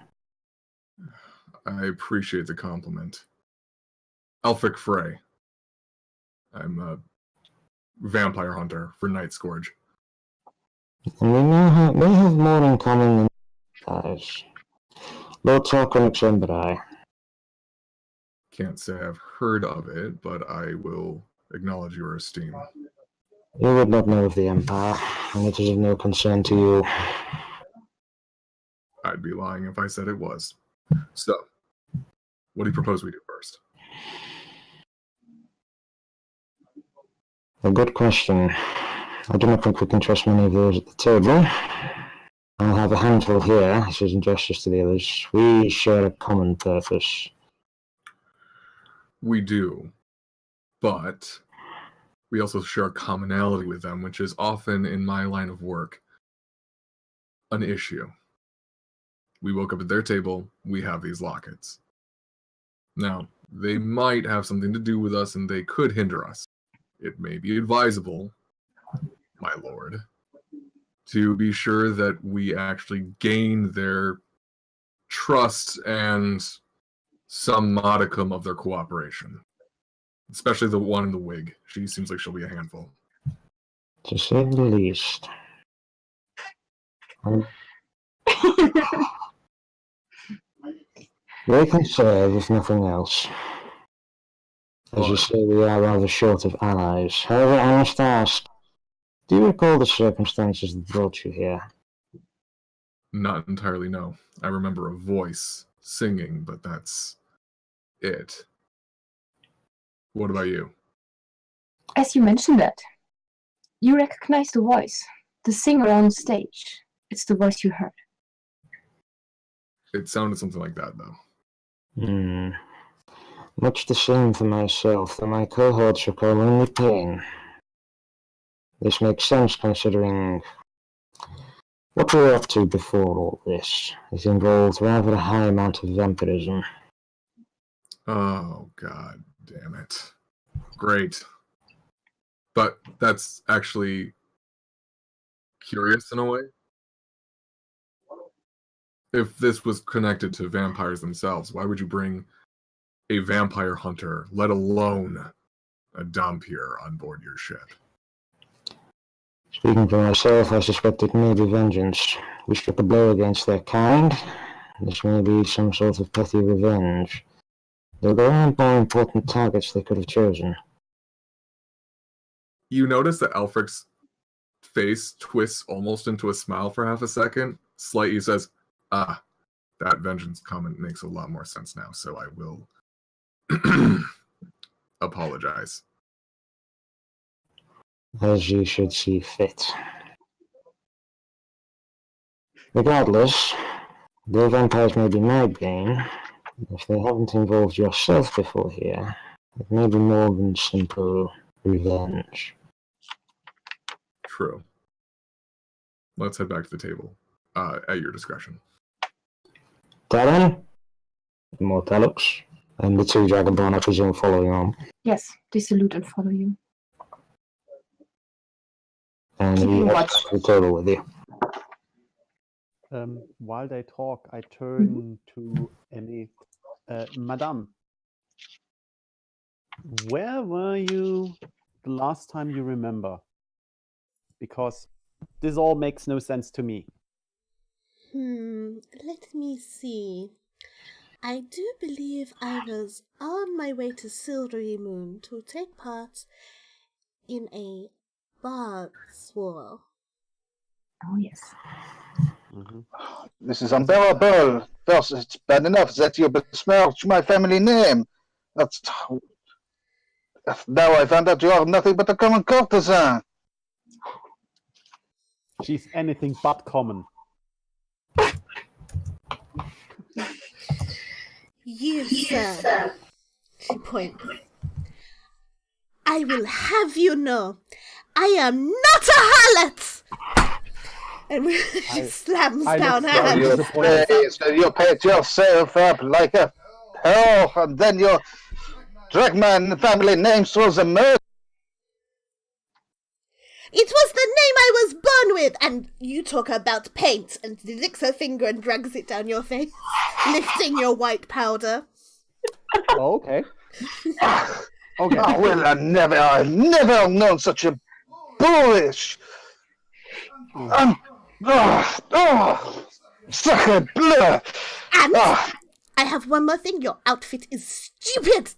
D: I appreciate the compliment. Elphic Frey. I'm a vampire hunter for Night Scourge.
F: And we may have more in common than eyes. Lord Tarquin Exembrai.
D: Can't say I've heard of it, but I will acknowledge your esteem.
F: You would not know of the Empire, and it is of no concern to you.
D: I'd be lying if I said it was. So, what do you propose we do first?
F: A good question. I do not think we can trust many of those at the table. I have a handful here, this is in justice to the others. We share a common purpose.
D: We do, but we also share a commonality with them, which is often, in my line of work, an issue. We woke up at their table, we have these lockets. Now, they might have something to do with us and they could hinder us. It may be advisable, my lord, to be sure that we actually gain their trust and some modicum of their cooperation. Especially the one in the wig. She seems like she'll be a handful.
F: To say the least. They can serve, if nothing else. As you say, we are rather short of allies. However, I must ask, do you recall the circumstances that brought you here?
D: Not entirely, no. I remember a voice singing, but that's it. What about you?
A: As you mentioned that, you recognize the voice, the singer on stage. It's the voice you heard.
D: It sounded something like that, though.
F: Much the same for myself, though my cohorts recall only pain. This makes sense considering what we were up to before all this. It involved rather a high amount of vampirism.
D: Oh, god damn it. Great. But that's actually curious in a way. If this was connected to vampires themselves, why would you bring a vampire hunter, let alone a Dhampir, on board your ship?
F: Speaking for myself, I suspect it may be vengeance. We struck a blow against their kind. This may be some sort of petty revenge. Though there aren't more important targets they could have chosen.
D: You notice that Alfric's face twists almost into a smile for half a second. Slightly says, that vengeance comment makes a lot more sense now, so I will apologize.
F: as you should see fit. Regardless, though vampires may be my bane, if they haven't involved yourself before here, it may be more than simple revenge.
D: True. Let's head back to the table. At your discretion.
F: Talon, Mortalux, and the two Dragonborn, I presume, follow you on.
A: Yes, they salute and follow you.
F: And
A: Keeping
F: you
A: watch.
F: have the table with you.
E: While they talk, I turn to Emmy. Madame, where were you the last time you remember? Because this all makes no sense to me.
C: Let me see. I do believe I was on my way to Silvery Moon to take part in a bard's war.
A: Oh, yes.
B: This is unbearable. First, it's bad enough that you besmirch my family name. That's... Now I found out you are nothing but a common courtesan.
E: She's anything but common.
C: You, sir, she points. I will have you know, I am not a harlot! And she slams down her hand.
B: You paid yourself up like a hell, and then your Dragman family name was a murder.
C: It was the name I was born with, and you talk about paint, and she licks her finger and drags it down your face, lifting your white powder.
E: Oh, okay.
B: Okay. Oh, well, I've never known such a bullish. Sucker blur.
C: And I have one more thing. Your outfit is stupid.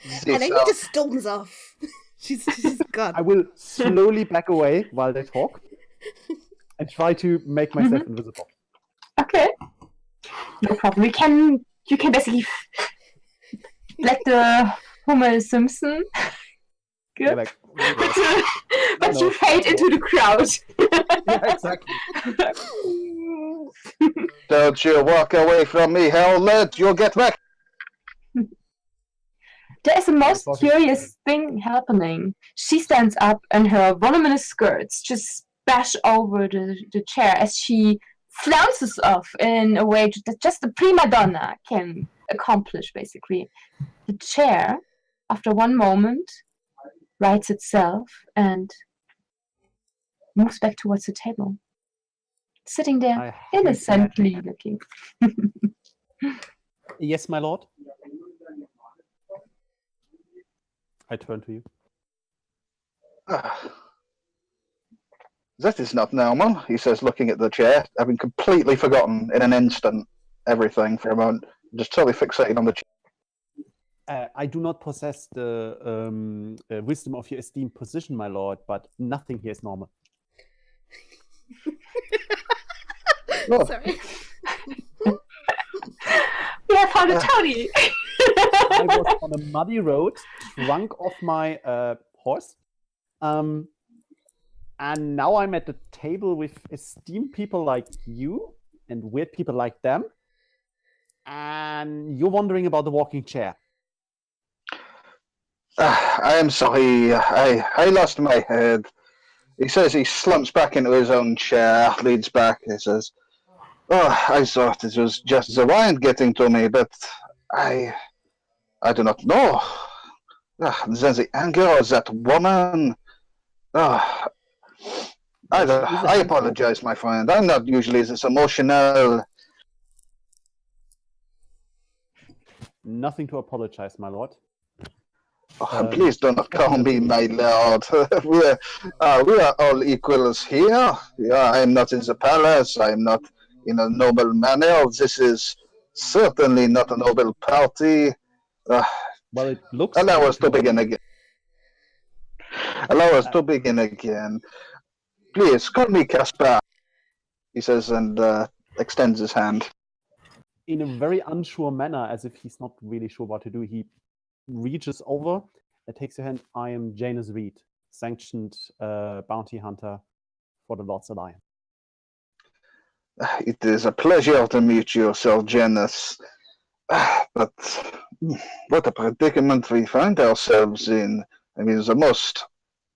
C: And then he just storms off. She's gone.
E: I will slowly back away while they talk and try to make myself invisible.
A: Okay. No problem. You can basically like the Homer Simpson. Good.
E: Yeah, like,
A: but you fade into the crowd.
E: yeah, exactly.
B: Don't you walk away from me, Howlet. You'll get back.
A: There is a most curious thing happening. She stands up and her voluminous skirts just bash over the chair as she flounces off in a way that just a prima donna can accomplish, basically. The chair, after one moment, rights itself and moves back towards the table. Sitting there, innocently looking.
E: Yes, my lord? I turn to you.
B: That is not normal, he says, looking at the chair, having completely forgotten in an instant everything for a moment, just totally fixated on the chair.
E: I do not possess the wisdom of your esteemed position, my lord, but nothing here is normal.
B: Oh.
C: Sorry.
A: We have found a toady.
E: I was on a muddy road, drunk off my horse, and now I'm at the table with esteemed people like you and weird people like them, and you're wondering about the walking chair.
B: I am sorry, I lost my head. He says he slumps back into his own chair, leans back, he says, I thought it was just the wine getting to me, but I do not know. Then the anger of that woman. I apologize, my friend. I'm not usually this emotional.
E: Nothing to apologize, my lord.
B: Please do not call me my lord. we are all equals here. I am not in the palace. I am not in a noble manner. This is certainly not a noble party.
E: Well, it looks.
B: Allow us to begin again. Please call me Caspar, he says, and extends his hand.
E: In a very unsure manner, as if he's not really sure what to do, he reaches over It takes your hand. I am Janus Reed, sanctioned bounty hunter for the Lord's Alliance.
B: It is a pleasure to meet you, Sir Janus. But what a predicament we find ourselves in. I mean, the most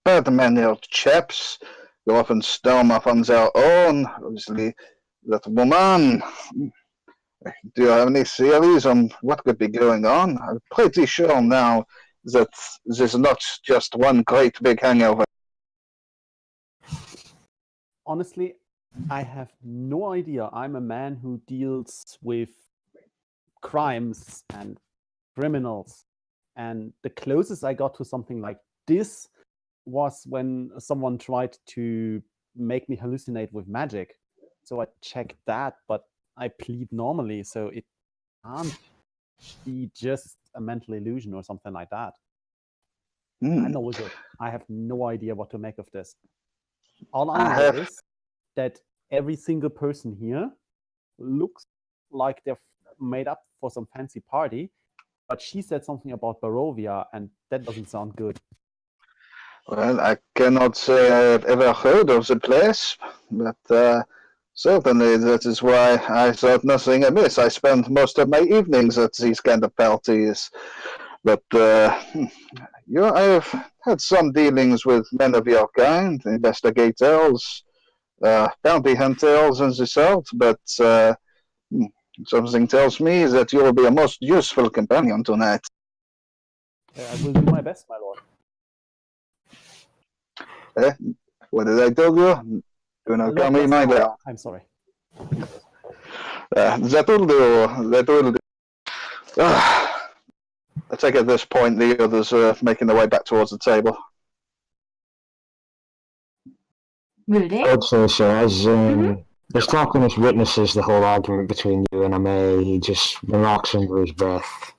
B: bad-mannered chaps who often storm off on their own. Obviously, that woman. Do you have any theories on what could be going on? I'm pretty sure now that there's not just one great big hangover.
E: Honestly, I have no idea. I'm a man who deals with crimes and criminals. And the closest I got to something like this was when someone tried to make me hallucinate with magic. So I checked that, but I plead normally, so it can't be just a mental illusion or something like that. I'm a wizard. I have no idea what to make of this. All I know is that every single person here looks like they're made up for some fancy party, but she said something about Barovia, and that doesn't sound good.
B: Well, I cannot say I have ever heard of the place, but certainly that is why I thought nothing amiss. I spend most of my evenings at these kind of parties. But I have had some dealings with men of your kind, investigators, bounty hunters, and the sort, but something tells me that you will be a most useful companion tonight.
E: I will do my best, my lord.
B: What did I tell you? Do not call me my lord.
E: I'm sorry.
B: That will do. That will do. I take at this point the others are making their way back towards the table.
A: Will they?
F: I'd say so. As Tarquinius witnesses the whole argument between you and Ame, he just remarks under his breath,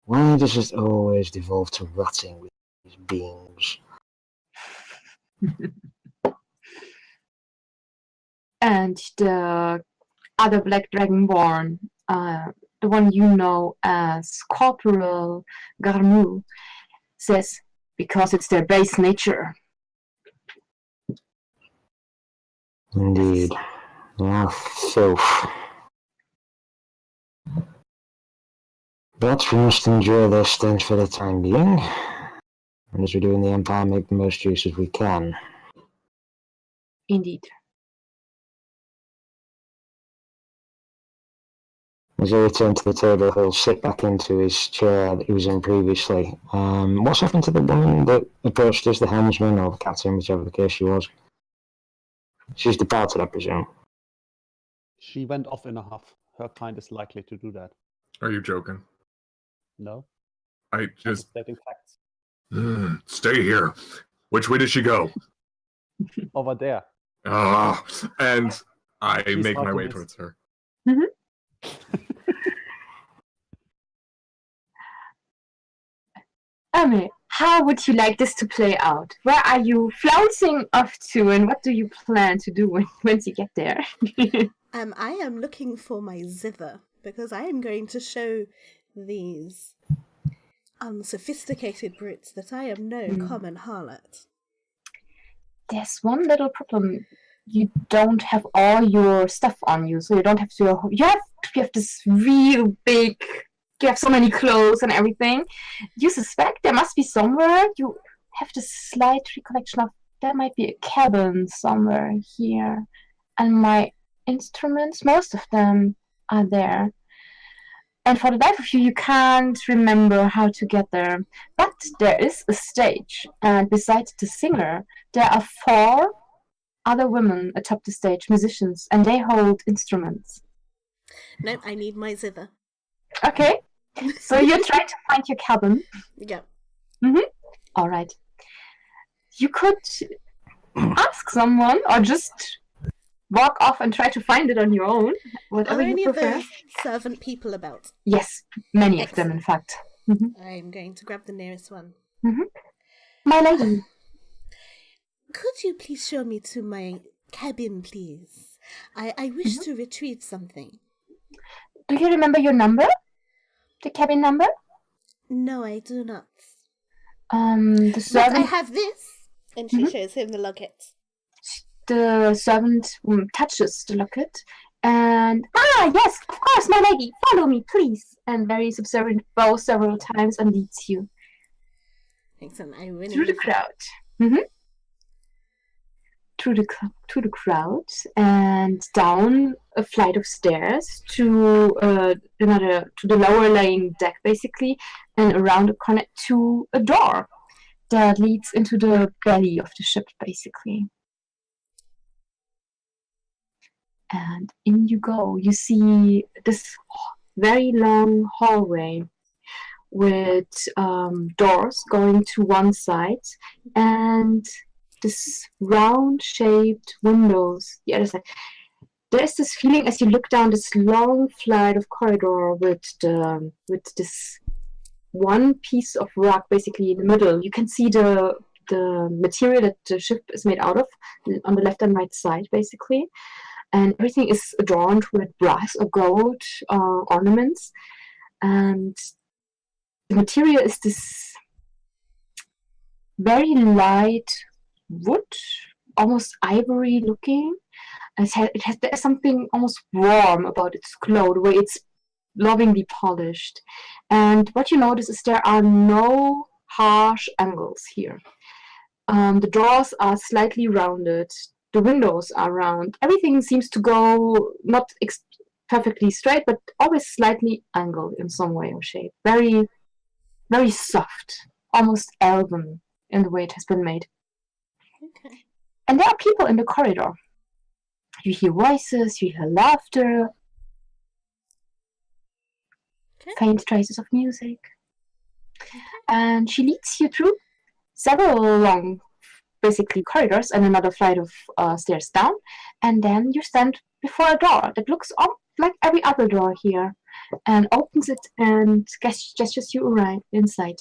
F: "Why does it always devolve to rotting with these beings?"
A: And the other Black Dragonborn, the one you know as Corporal Garmu, says, because it's their base nature.
F: Indeed. Ah, filth. But we must endure their stench for the time being. And as we do in the Empire, make the most use as we can.
A: Indeed.
F: As I return to the table, he'll sit back into his chair that he was in previously. What's happened to the woman that approached us, the helmsman or the captain, whichever the case she was? She's departed, I presume.
E: She went off in a huff. Her kind is likely to do that.
D: Are you joking?
E: No?
D: I
E: I'm
D: just
E: stating facts.
D: stay here. Which way did she go?
E: Over there.
D: And I
E: She's
D: make my way
E: Tarquinius.
D: towards her.
A: Ame, how would you like this to play out? Where are you flouncing off to, and what do you plan to do once you get there?
C: I am looking for my zither, because I am going to show these unsophisticated brutes that I am no common harlot.
A: There's one little problem. You don't have all your stuff on you, so you don't have to. You have this real big. You have so many clothes and everything. You suspect there must be somewhere. You have this slight recollection of there might be a cabin somewhere here, and my instruments, most of them are there. And for the life of you, you can't remember how to get there. But there is a stage, and besides the singer, there are 4 other women atop the stage, musicians, and they hold instruments.
C: No, I need my zither.
A: Okay, so you're trying to find your cabin.
C: Yeah.
A: All right. You could ask someone, or just walk off and try to find it on your own. Whatever
C: Are there
A: you
C: any of
A: prefer.
C: those servant people about?
A: Yes, many of them, in fact.
C: I'm going to grab the nearest one.
A: My lady.
C: Could you please show me to my cabin, please? I wish to retrieve something.
A: Do you remember your number? The cabin number?
C: No, I do not.
A: The
C: But I
A: servant,
C: have this, and she shows him the locket.
A: touches the locket, and yes, of course, my lady, follow me, please. And very subservient bows several times and leads you
C: Excellent. I win
A: through the crowd. Through the crowd and down a flight of stairs to the lower laying deck, basically, and around the corner to a door that leads into the belly of the ship, basically. And in you go. You see this very long hallway with doors going to one side and this round-shaped windows the other side. There's this feeling as you look down this long flight of corridor with this one piece of rock basically in the middle. You can see the material that the ship is made out of on the left and right side, basically. And everything is adorned with brass or gold ornaments. And the material is this very light wood, almost ivory looking. There's something almost warm about its glow, the way it's lovingly polished. And what you notice is there are no harsh angles here. The doors are slightly rounded. The windows are round. Everything seems to go not perfectly straight, but always slightly angled in some way or shape. Very, very soft, almost elven in the way it has been made.
C: Okay.
A: And there are people in the corridor. You hear voices, you hear laughter, faint traces of music. And she leads you through several long, basically, corridors and another flight of stairs down. And then you stand before a door that looks like every other door here, and opens it and gestures you right inside.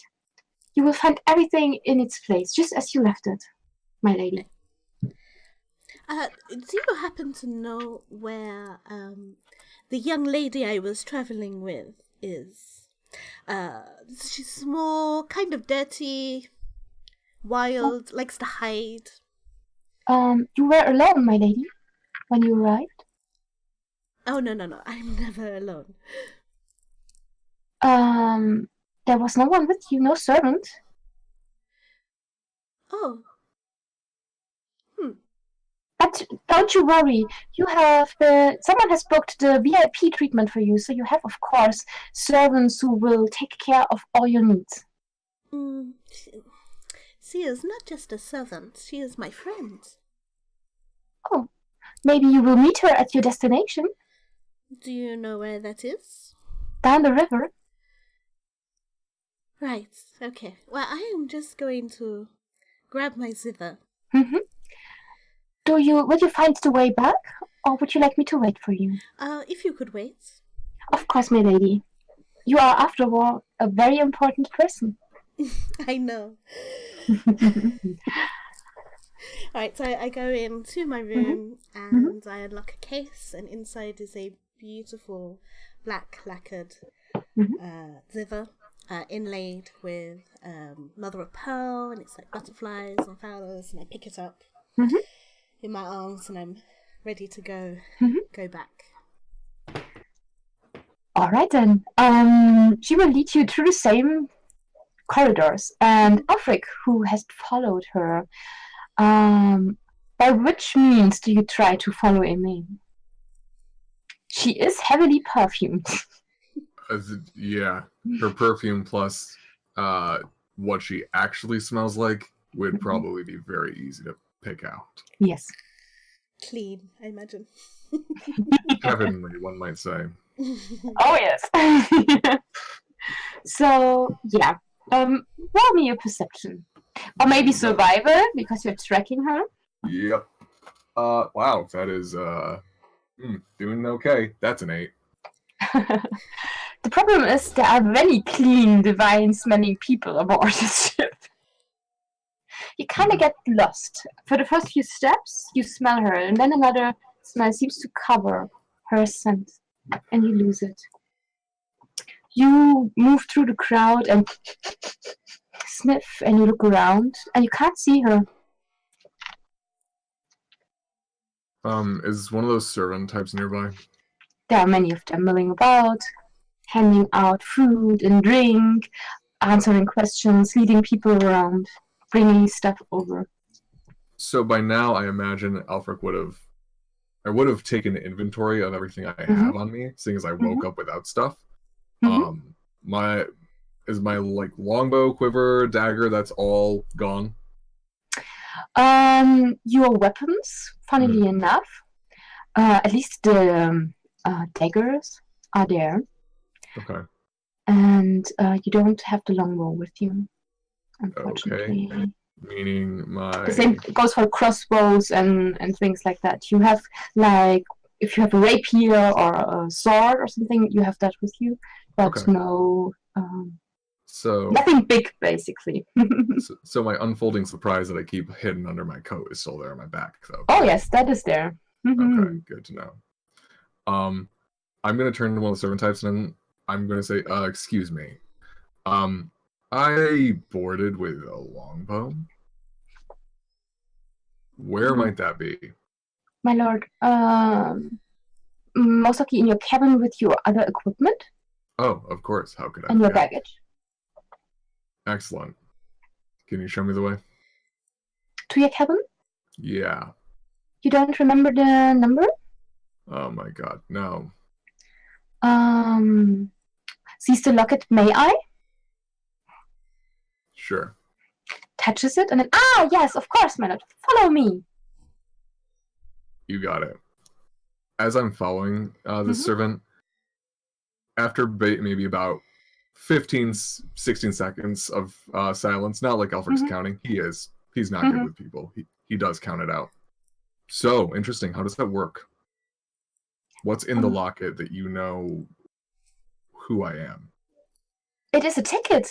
A: You will find everything in its place, just as you left it, my lady.
C: Do you happen to know where the young lady I was traveling with is? She's small, kind of dirty, wild, likes to hide.
A: You were alone, my lady, when you arrived?
C: Oh, no, I'm never alone.
A: There was no one with you, no servant.
C: Oh.
A: But don't you worry, someone has booked the VIP treatment for you, so you have, of course, servants who will take care of all your needs.
C: She is not just a servant, she is my friend.
A: Oh, maybe you will meet her at your destination.
C: Do you know where that is?
A: Down the river.
C: Right, okay. Well, I am just going to grab my zither.
A: Will you find the way back, or would you like me to wait for you?
C: If you could wait.
A: Of course, my lady. You are, after all, a very important person.
C: I know. Alright, so I go into my room and I unlock a case, and inside is a beautiful black lacquered zither inlaid with mother of pearl, and it's like butterflies and flowers, and I pick it up in my arms and I'm ready to go back.
A: Alright then. She will lead you through the same corridors, and Alfric, who has followed her, by which means do you try to follow Amy? She is heavily perfumed.
D: Yeah, her perfume plus what she actually smells like would probably be very easy to pick out.
A: Yes.
C: Clean, I imagine.
D: Heavenly, one might say.
A: Oh yes. So yeah, roll me a perception, or maybe survival because you're tracking her.
D: Yep. Wow, that is doing okay. That's an 8.
A: The problem is there are very clean, divine-smelling people aboard this ship. You kind of get lost. For the first few steps, you smell her, and then another smell seems to cover her scent, and you lose it. You move through the crowd, and sniff and you look around and you can't see her.
D: Is one of those servant types nearby?
A: There are many of them milling about, handing out food and drink, answering questions, leading people around, bringing stuff over.
D: So by now, I imagine Alfred would have taken inventory of everything I have on me, seeing as I woke up without stuff. My like longbow, quiver, dagger, that's all gone.
A: Your weapons, funnily enough, at least the daggers are there.
D: Okay.
A: And you don't have the longbow with you, unfortunately.
D: Okay. Meaning my...
A: The same goes for crossbows and things like that. You have, like, if you have a rapier or a sword or something, you have that with you, but no... nothing big, basically.
D: so my unfolding surprise that I keep hidden under my coat is still there on my back, though.
A: Oh, yes, that is there.
D: Okay, good to know. I'm going to turn to one of the servant types and I'm going to say, excuse me. I boarded with a longbow. Where might that be?
A: My lord, most likely in your cabin with your other equipment.
D: Oh, of course. How could I?
A: And your baggage.
D: Excellent. Can you show me the way?
A: To your cabin?
D: Yeah.
A: You don't remember the number?
D: Oh my god, no.
A: Sees the locket, may I?
D: Sure.
A: Touches it and then, yes, of course, my lord. Follow me.
D: You got it. As I'm following this servant, after maybe about 15, 16 seconds of silence, not like Alfred's counting, he's not good with people. He does count it out. So, interesting. How does that work? What's in the locket that you know who I am?
A: It is a ticket.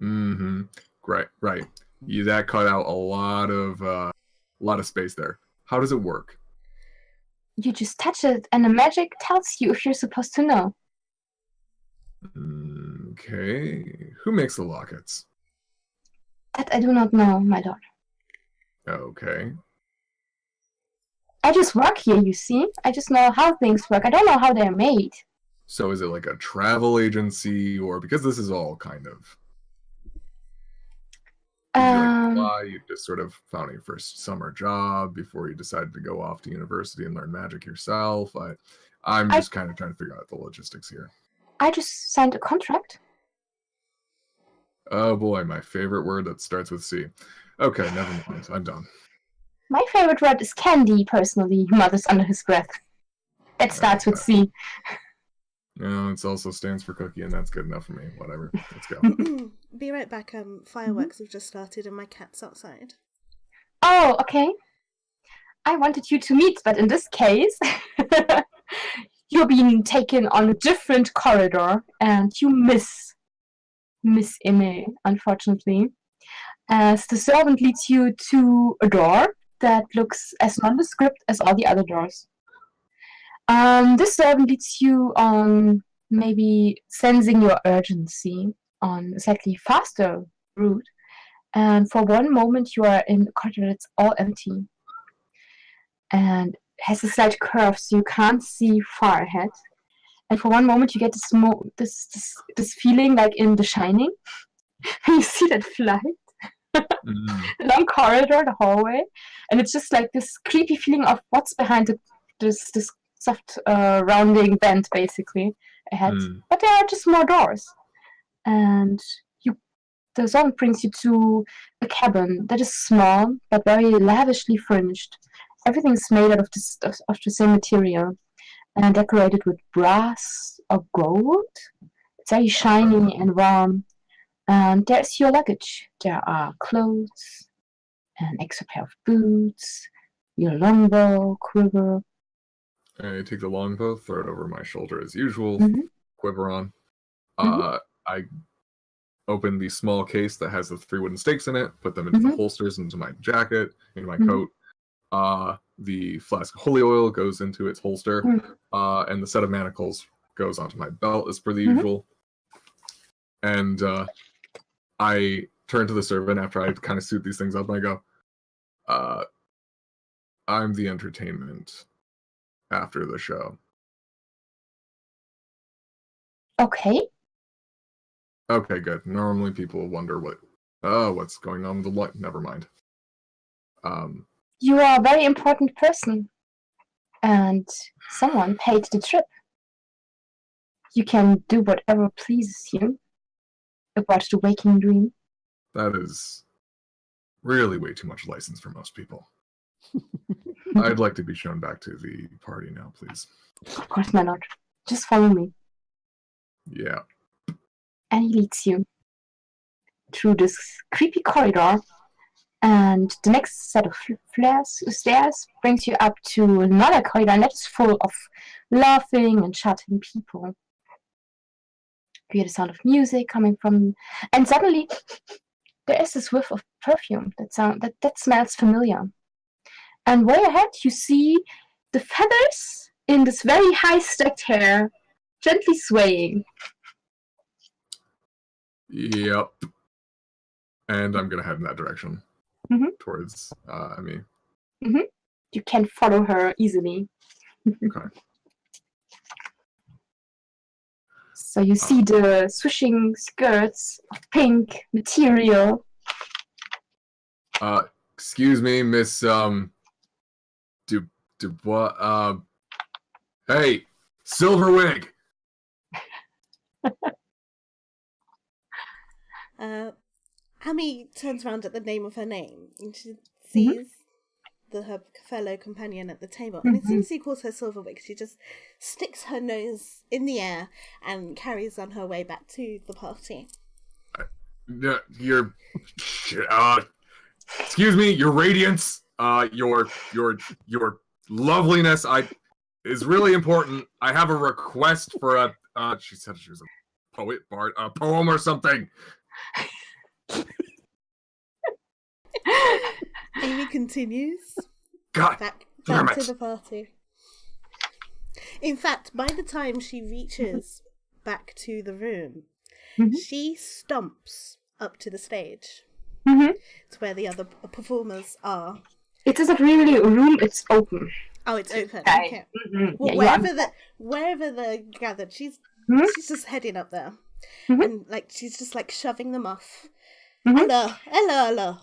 D: Right. That cut out a lot of space there. How does it work?
A: You just touch it, and the magic tells you if you're supposed to know.
D: Okay. Who makes the lockets?
A: That I do not know, my lord.
D: Okay.
A: I just work here, you see. I just know how things work. I don't know how they're made.
D: So is it like a travel agency, or because this is all kind of... you just sort of found your first summer job before you decided to go off to university and learn magic yourself. I'm just kind of trying to figure out the logistics here.
A: I just signed a contract.
D: Oh boy, my favorite word that starts with C. Okay, never mind. I'm done.
A: My favorite word is candy, personally, he mutters under his breath. That starts with C.
D: No, it also stands for cookie, and that's good enough for me. Whatever. Let's go.
C: Be right back. Fireworks have just started and my cat's outside.
A: Oh, okay. I wanted you to meet, but in this case, you're being taken on a different corridor, and you miss Ine, unfortunately, as the servant leads you to a door that looks as nondescript as all the other doors. This servant leads you on maybe sensing your urgency on a slightly faster route, and for one moment you are in a corridor that's all empty and has a slight curve so you can't see far ahead. And for one moment you get this feeling like in The Shining. You see that flight, long corridor, the hallway, and it's just like this creepy feeling of what's behind this soft rounding bend basically ahead. But there are just more doors, and the song brings you to a cabin that is small but very lavishly furnished. Everything's made out of the same material and decorated with brass or gold. It's very shiny and warm. And there's your luggage. There are clothes, an extra pair of boots, your longbow, quiver.
D: I take the longbow, throw it over my shoulder as usual, quiver on. I open the small case that has the 3 wooden stakes in it, put them into the holsters, into my jacket, into my coat. The flask of holy oil goes into its holster, and the set of manacles goes onto my belt as per the usual. And I turn to the servant after I kind of suit these things up, and I go, I'm the entertainment after the show.
A: Okay.
D: Okay, good. Normally people wonder what's going on with the light. Never mind.
A: You are a very important person, and someone paid the trip. You can do whatever pleases you about the waking dream.
D: That is really way too much license for most people. I'd like to be shown back to the party now, please.
A: Of course, my lord. Just follow me.
D: Yeah.
A: And he leads you through this creepy corridor, and the next set of stairs brings you up to another corridor, and that is full of laughing and chatting people. You hear the sound of music coming from, and suddenly there is this whiff of perfume that smells familiar. And way ahead, you see the feathers in this very high stacked hair gently swaying.
D: Yep. And I'm gonna head in that direction towards Emmy.
A: You can follow her easily.
D: Okay.
A: So you see the swishing skirts of pink material.
D: Excuse me, Miss Dubois. Hey, Silverwig.
C: Amy turns around at the name of her name, and she sees her fellow companion at the table. And as soon as he calls her Silverwig, she just sticks her nose in the air and carries on her way back to the party.
D: Excuse me, your radiance, your loveliness, is really important. I have a request for she said she was a poet, bard, a poem or something.
C: Amy continues
D: God
C: back
D: damn
C: to
D: it.
C: the party. In fact, by the time she reaches back to the room, she stomps up to the stage. It's where the other performers are.
A: It isn't really a room, it's open.
C: Oh, it's open. Okay. Well, wherever they're gathered, she's just heading up there. And she's just shoving them off. Hello,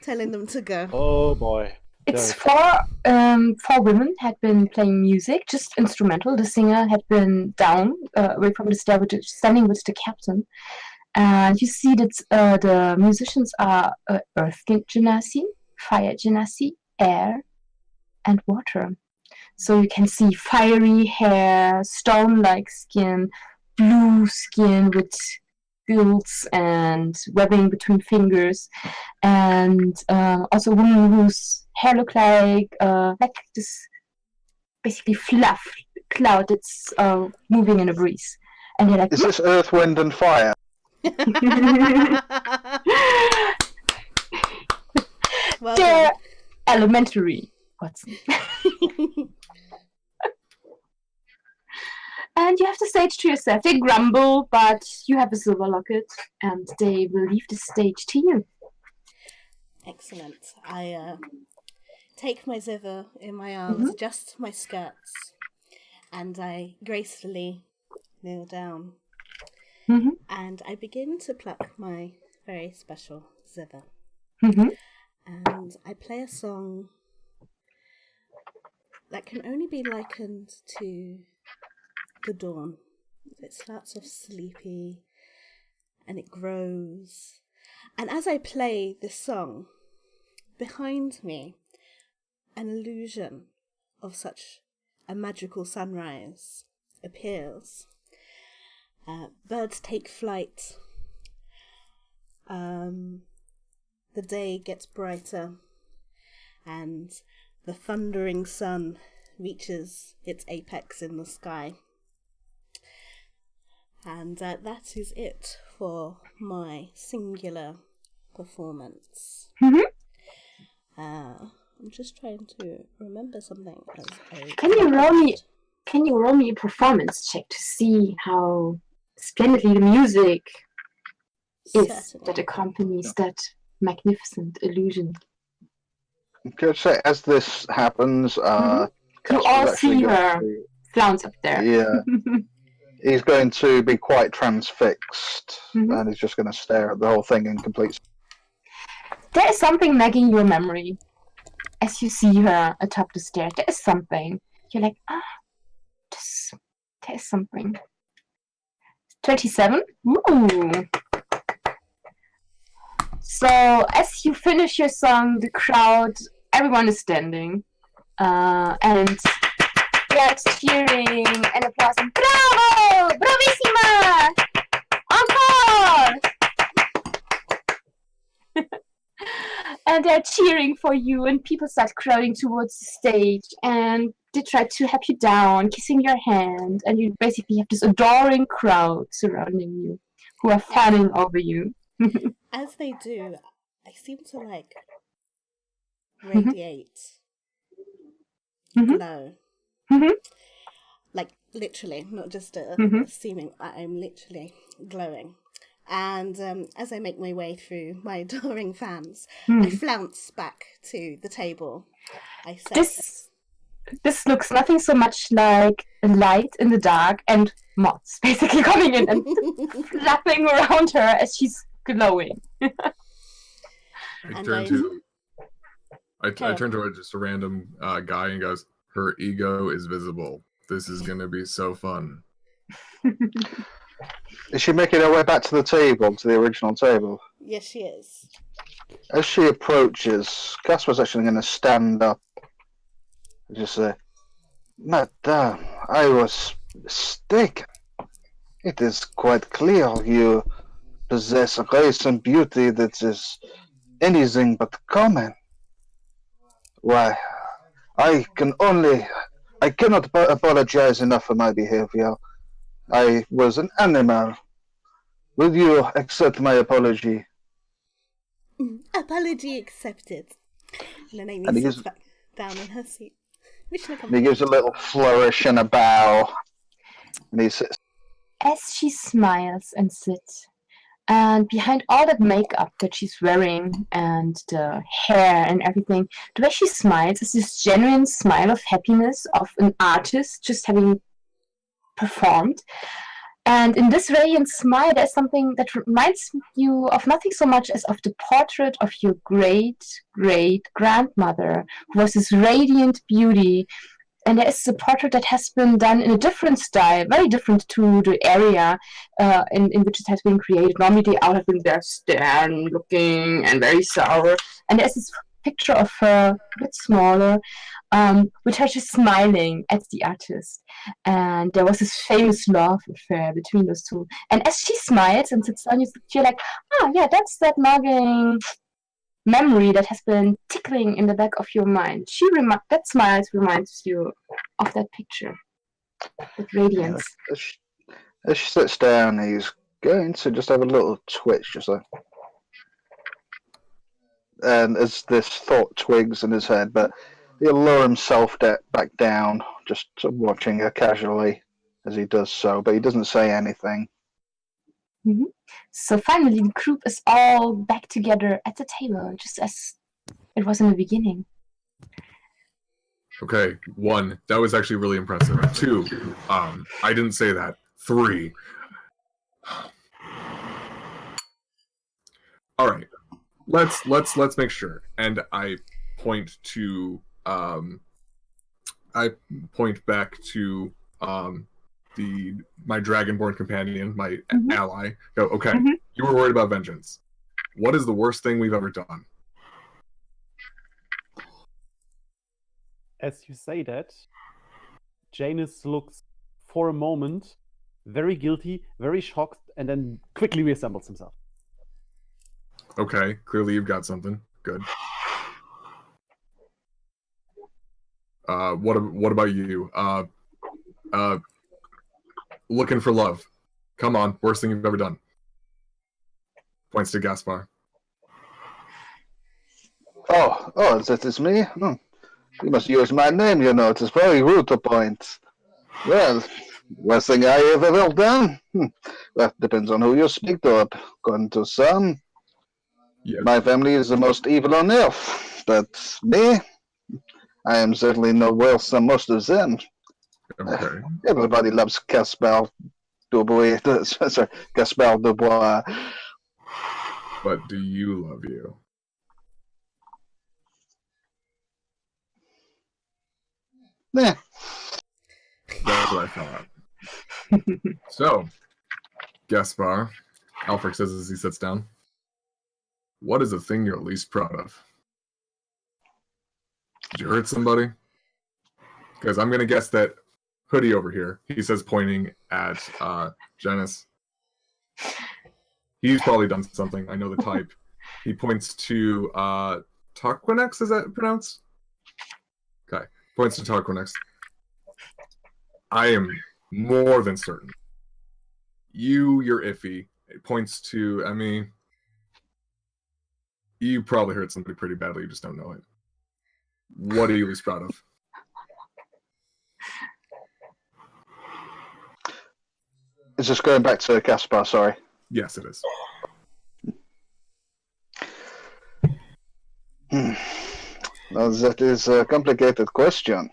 C: telling them to go.
E: Oh boy.
A: It's four women had been playing music, just instrumental. The singer had been down, away from the stair, standing with the captain. And you see that the musicians are earth genasi, fire genasi, air, and water. So you can see fiery hair, stone-like skin, blue skin with gills and webbing between fingers, and also a woman whose hair look like this basically fluff cloud that's moving in a breeze. And they're like,
B: Is this Earth, Wind, and Fire?
C: Well
A: they're elementary, Watson. And you have the stage to yourself. They grumble, but you have a silver locket, and they will leave the stage to you.
C: Excellent. I take my zither in my arms, adjust my skirts, and I gracefully kneel down. And I begin to pluck my very special zither. And I play a song that can only be likened to the dawn. It starts off sleepy and it grows. And as I play this song, behind me, an illusion of such a magical sunrise appears. Birds take flight. The day gets brighter, and the thundering sun reaches its apex in the sky. And that is it for my singular performance. I'm just trying to remember something.
A: Can you roll me a performance check to see how splendidly the music is
C: Certainly.
A: that accompanies that magnificent illusion.
B: Could I say, as this happens,
A: You
B: Casper's
A: all
B: actually
A: see
B: going
A: her
B: to,
A: flounce up there.
B: yeah, he's going to be quite transfixed,
A: Mhm.
B: and he's just going to stare at the whole thing in complete.
A: There is something nagging your memory as you see her atop the stairs. There is something. You're like, there is something. 27? Ooh. So as you finish your song, the crowd, everyone is standing. And they're cheering and applauding. Bravo! Bravissima! Encore! And they're cheering for you, and people start crowding towards the stage, and they try to help you down, kissing your hand, and you basically have this adoring crowd surrounding you, who are fanning over you.
C: As they do, I seem to like radiate
A: Mhm.
C: glow.
A: Mhm.
C: Like literally, not just
A: Mhm.
C: seeming. I'm literally glowing. And as I make my way through my adoring fans, I flounce back to the table. I say,
A: This looks nothing so much like a light in the dark and moths basically coming in and flapping around her as she's glowing.
C: And
D: I turn to just a random guy and goes, "Her ego is visible. This is gonna be so fun."
B: Is she making her way back to the table, to the original table?
C: Yes, she is.
B: As she approaches, Casper's actually going to stand up and just say, "Madame, I was mistaken. It is quite clear you possess a grace and beauty that is anything but common. Why, I cannot apologize enough for my behavior. I was an animal. Will you accept my apology?"
C: Apology accepted. And then Amy
B: And he
C: sits
B: gives-
C: back down in her seat.
B: And he gives a little flourish and a bow. And he sits.
A: As she smiles and sits, and behind all that makeup that she's wearing and the hair and everything, the way she smiles is this genuine smile of happiness of an artist just having performed. And in this radiant smile, there's something that reminds you of nothing so much as of the portrait of your great-great-grandmother, who was this radiant beauty. And there is a portrait that has been done in a different style, very different to the area in which it has been created. Normally they all have been there stern looking and very sour. And there's this picture of her, a bit smaller, with her just smiling at the artist. And there was this famous love affair between those two. And as she smiles and sits down, you're like, oh yeah, that's that nagging memory that has been tickling in the back of your mind. That smile reminds you of that picture, that radiance.
B: As she sits down, he's going to just have a little twitch, just like. And as this thought twigs in his head, but he'll lower himself back down, just sort of watching her casually as he does so, but he doesn't say anything.
A: Mm-hmm. So finally, the group is all back together at the table, just as it was in the beginning.
D: Okay, 1, that was actually really impressive. 2, I didn't say that. 3. All right, let's make sure. And I point to back to my dragonborn companion, my ally. Go, okay, you were worried about vengeance. What is the worst thing we've ever done?
E: As you say that, Janus looks for a moment very guilty, very shocked, and then quickly reassembles himself.
D: Okay, clearly you've got something. Good. What about you? Looking for love. Come on, worst thing you've ever done. Points to Gaspar.
B: Oh, that is me? You must use my name, you know. It is very rude to point. Well, Worst thing I ever will done? That depends on who you speak to. According to some,
D: Yes.
B: my family is the most evil on earth. But me, I am certainly no worse than most of them.
D: Okay.
B: Everybody loves Caspar Dubois. Sorry, Caspar Dubois.
D: But do you love you?
B: Yeah.
D: That's what I thought. So, Gaspar, Alfred says as he sits down, what is the thing you're least proud of? Did you hurt somebody? Because I'm going to guess that Hoodie over here, he says pointing at Janice. He's probably done something. I know the type. He points to Tarquinex, is that pronounced? Okay. Points to Tarquinex. I am more than certain. You're iffy. It points to, I mean, you probably hurt somebody pretty badly, you just don't know it. What are you least proud of?
B: It's just going back to Caspar, sorry.
D: Yes, it is.
B: Well, that is a complicated question.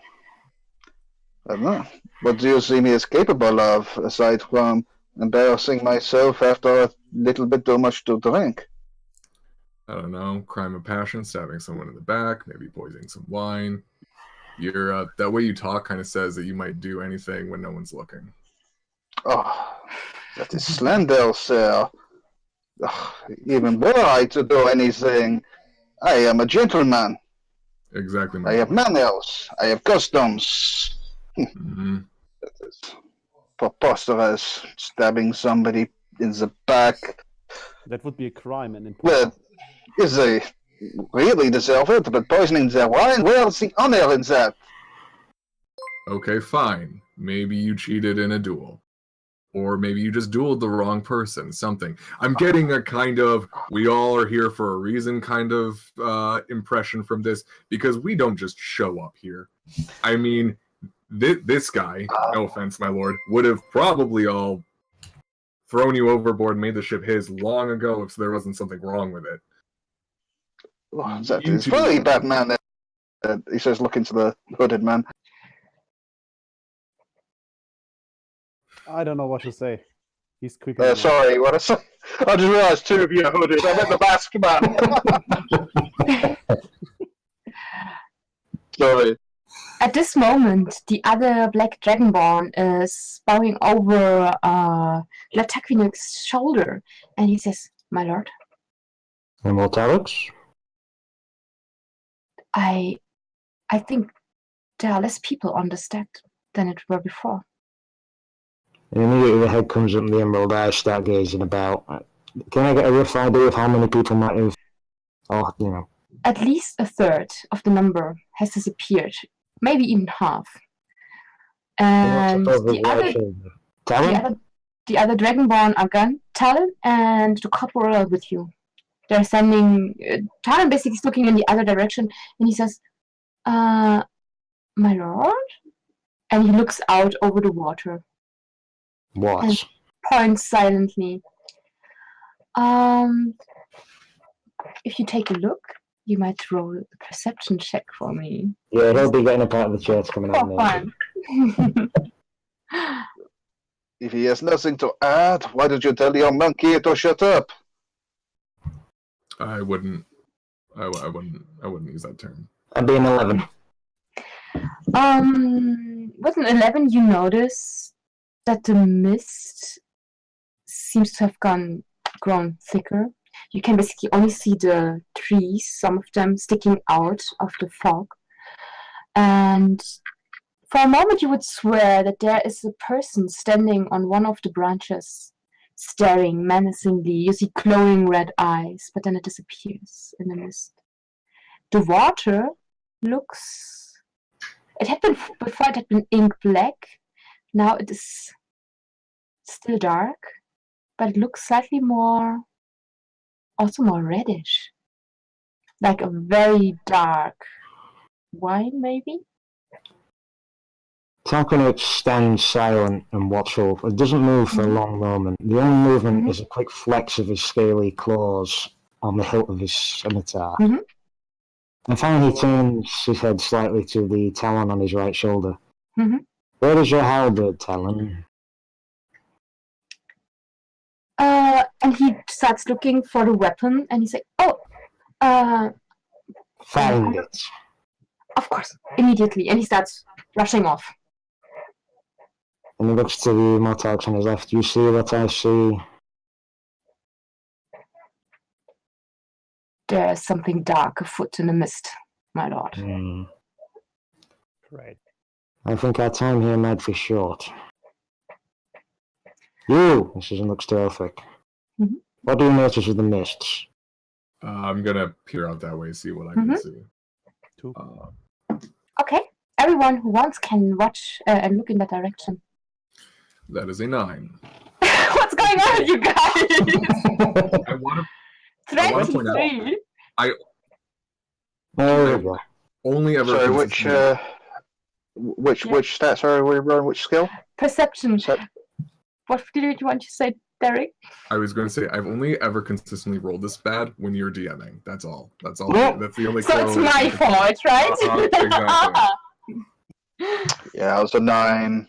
B: I don't know. What do you see me as capable of, aside from embarrassing myself after a little bit too much to drink?
D: I don't know, crime of passion, stabbing someone in the back, maybe poisoning some wine. You're that way you talk kind of says that you might do anything when no one's looking.
B: Oh, that is slander, sir. Oh, even were I to do anything, I am a gentleman.
D: Exactly.
B: I have manners. I have customs.
D: Mm-hmm.
B: That is preposterous. Stabbing somebody in the back.
E: That would be a crime, and
B: Well, is they really deserve it, but poisoning their wine? Where's the honor in that?
D: Okay, fine. Maybe you cheated in a duel. Or maybe you just dueled the wrong person, something. I'm getting a kind of, we all are here for a reason kind of impression from this, because we don't just show up here. I mean, this guy, no offense, my lord, would have probably all thrown you overboard, made the ship his long ago if there wasn't something wrong with it.
B: Oh, that is very bad, man. He says, looking to the hooded man.
E: I don't know what to say. He's creeping me out.
B: Sorry, what I said. I just realised two of you are hooded. I meant the mask man. Sorry.
A: At this moment, the other black dragonborn is bowing over Lataquinex's shoulder, and he says, "My lord,
F: Immortalix?
A: I think there are less people on the stack than it were before."
F: And immediately the head comes up and the emerald eyes start gazing about. Can I get a rough idea of how many people might have, or, you know?
A: At least a third of the number has disappeared, maybe even half. And the other dragonborn are gone. Talon and the corporal are with you. They're standing. Talon basically is looking in the other direction, and he says, "My lord," and he looks out over the water.
F: What?
A: And points silently. If you take a look, you might roll a perception check for me.
F: Yeah, he'll be getting a part of the church coming out.
A: Fun.
B: If he has nothing to add, why did you tell your monkey to shut up?
D: I wouldn't use that term.
F: I'd be an 11.
A: With an 11, you notice that the mist seems to have grown thicker. You can basically only see the trees, some of them sticking out of the fog. And for a moment you would swear that there is a person standing on one of the branches, staring menacingly. You see glowing red eyes, but then it disappears in the mist. The water looks... Before it had been ink black. Now it is still dark, but it looks slightly more... also more reddish. Like a very dark wine, maybe?
F: Talconic stands silent and watchful. It doesn't move for a long moment. The only movement is a quick flex of his scaly claws on the hilt of his scimitar. And finally he turns his head slightly to the talon on his right shoulder. Where is your halberd, Talon?
A: And he starts looking for the weapon, and he's like,
F: Find it.
A: of course, immediately. And he starts rushing off.
F: And he looks to the Mortarks on his left. You see what I see?
A: There's something dark afoot in the mist, my lord.
E: Great.
F: I think our time here might be short. You, Mrs. looks to Elphick. What do you notice with the mists?
D: I'm gonna peer out that way, see what I can see.
A: Okay, everyone who wants can watch and look in that direction.
D: That is a 9.
A: What's going on, you guys?
D: I want to
A: 23.
F: There we go.
D: only ever.
B: Sorry, which stats are we running? Which skill?
A: Perception. What did you want to say, Derek?
D: I was going to say I've only ever consistently rolled this bad when you're DMing. That's all. That's all.
A: Well,
D: That's the only.
A: So it's my fault, right?
D: Exactly.
B: Yeah, I was a 9.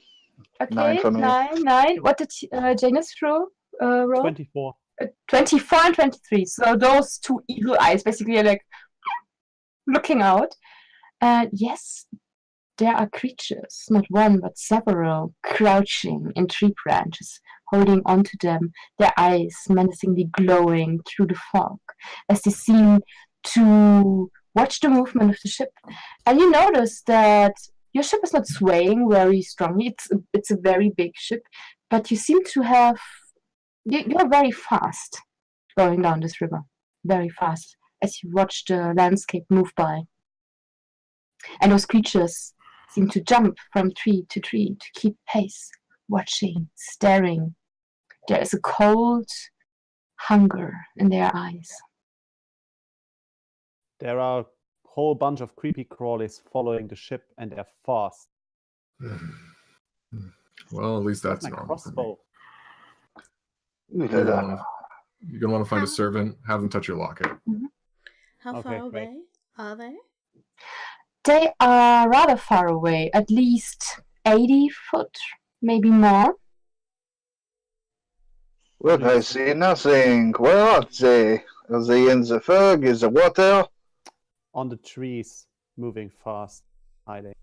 A: Okay,
B: 9 for me.
A: 9. What did Janus roll?
E: 24.
A: 24 and 23. So those two eagle eyes basically are like looking out. And yes, there are creatures, not one but several, crouching in tree branches, holding onto them, their eyes menacingly glowing through the fog as they seem to watch the movement of the ship. And you notice that your ship is not swaying very strongly. It's a very big ship, but you seem to have... You're very fast going down this river. Very fast as you watch the landscape move by. And those creatures seem to jump from tree to tree to keep pace, watching, staring. There is a cold hunger in their eyes.
E: There are a whole bunch of creepy crawlies following the ship, and they're fast.
D: Well, at least that's
E: my
D: normal.
E: crossbow.
D: You're gonna want to find a servant, have them touch your locket.
C: How far away are they?
A: They are rather far away, at least 80 foot, maybe more.
B: Look, I see nothing. Where are they? Are they in the fog? Is the water?
E: On the trees, moving fast, hiding.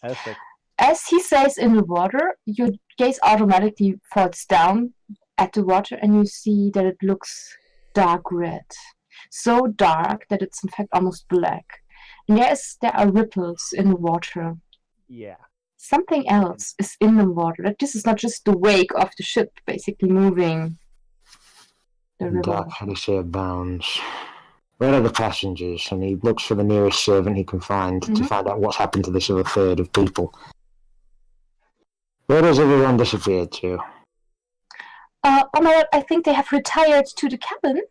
E: Elphick.
A: As he says in the water, your gaze automatically falls down at the water and you see that it looks dark red. So dark that it's in fact almost black. And there are ripples in the water.
E: Yeah.
A: Something else is in the water. That this is not just the wake of the ship basically moving the river.
F: Dark Hemisphere bounds. Where are the passengers? And he looks for the nearest servant he can find to find out what's happened to this other third of people. Where has everyone disappeared to?
A: Oh my god, I think they have retired to the cabin.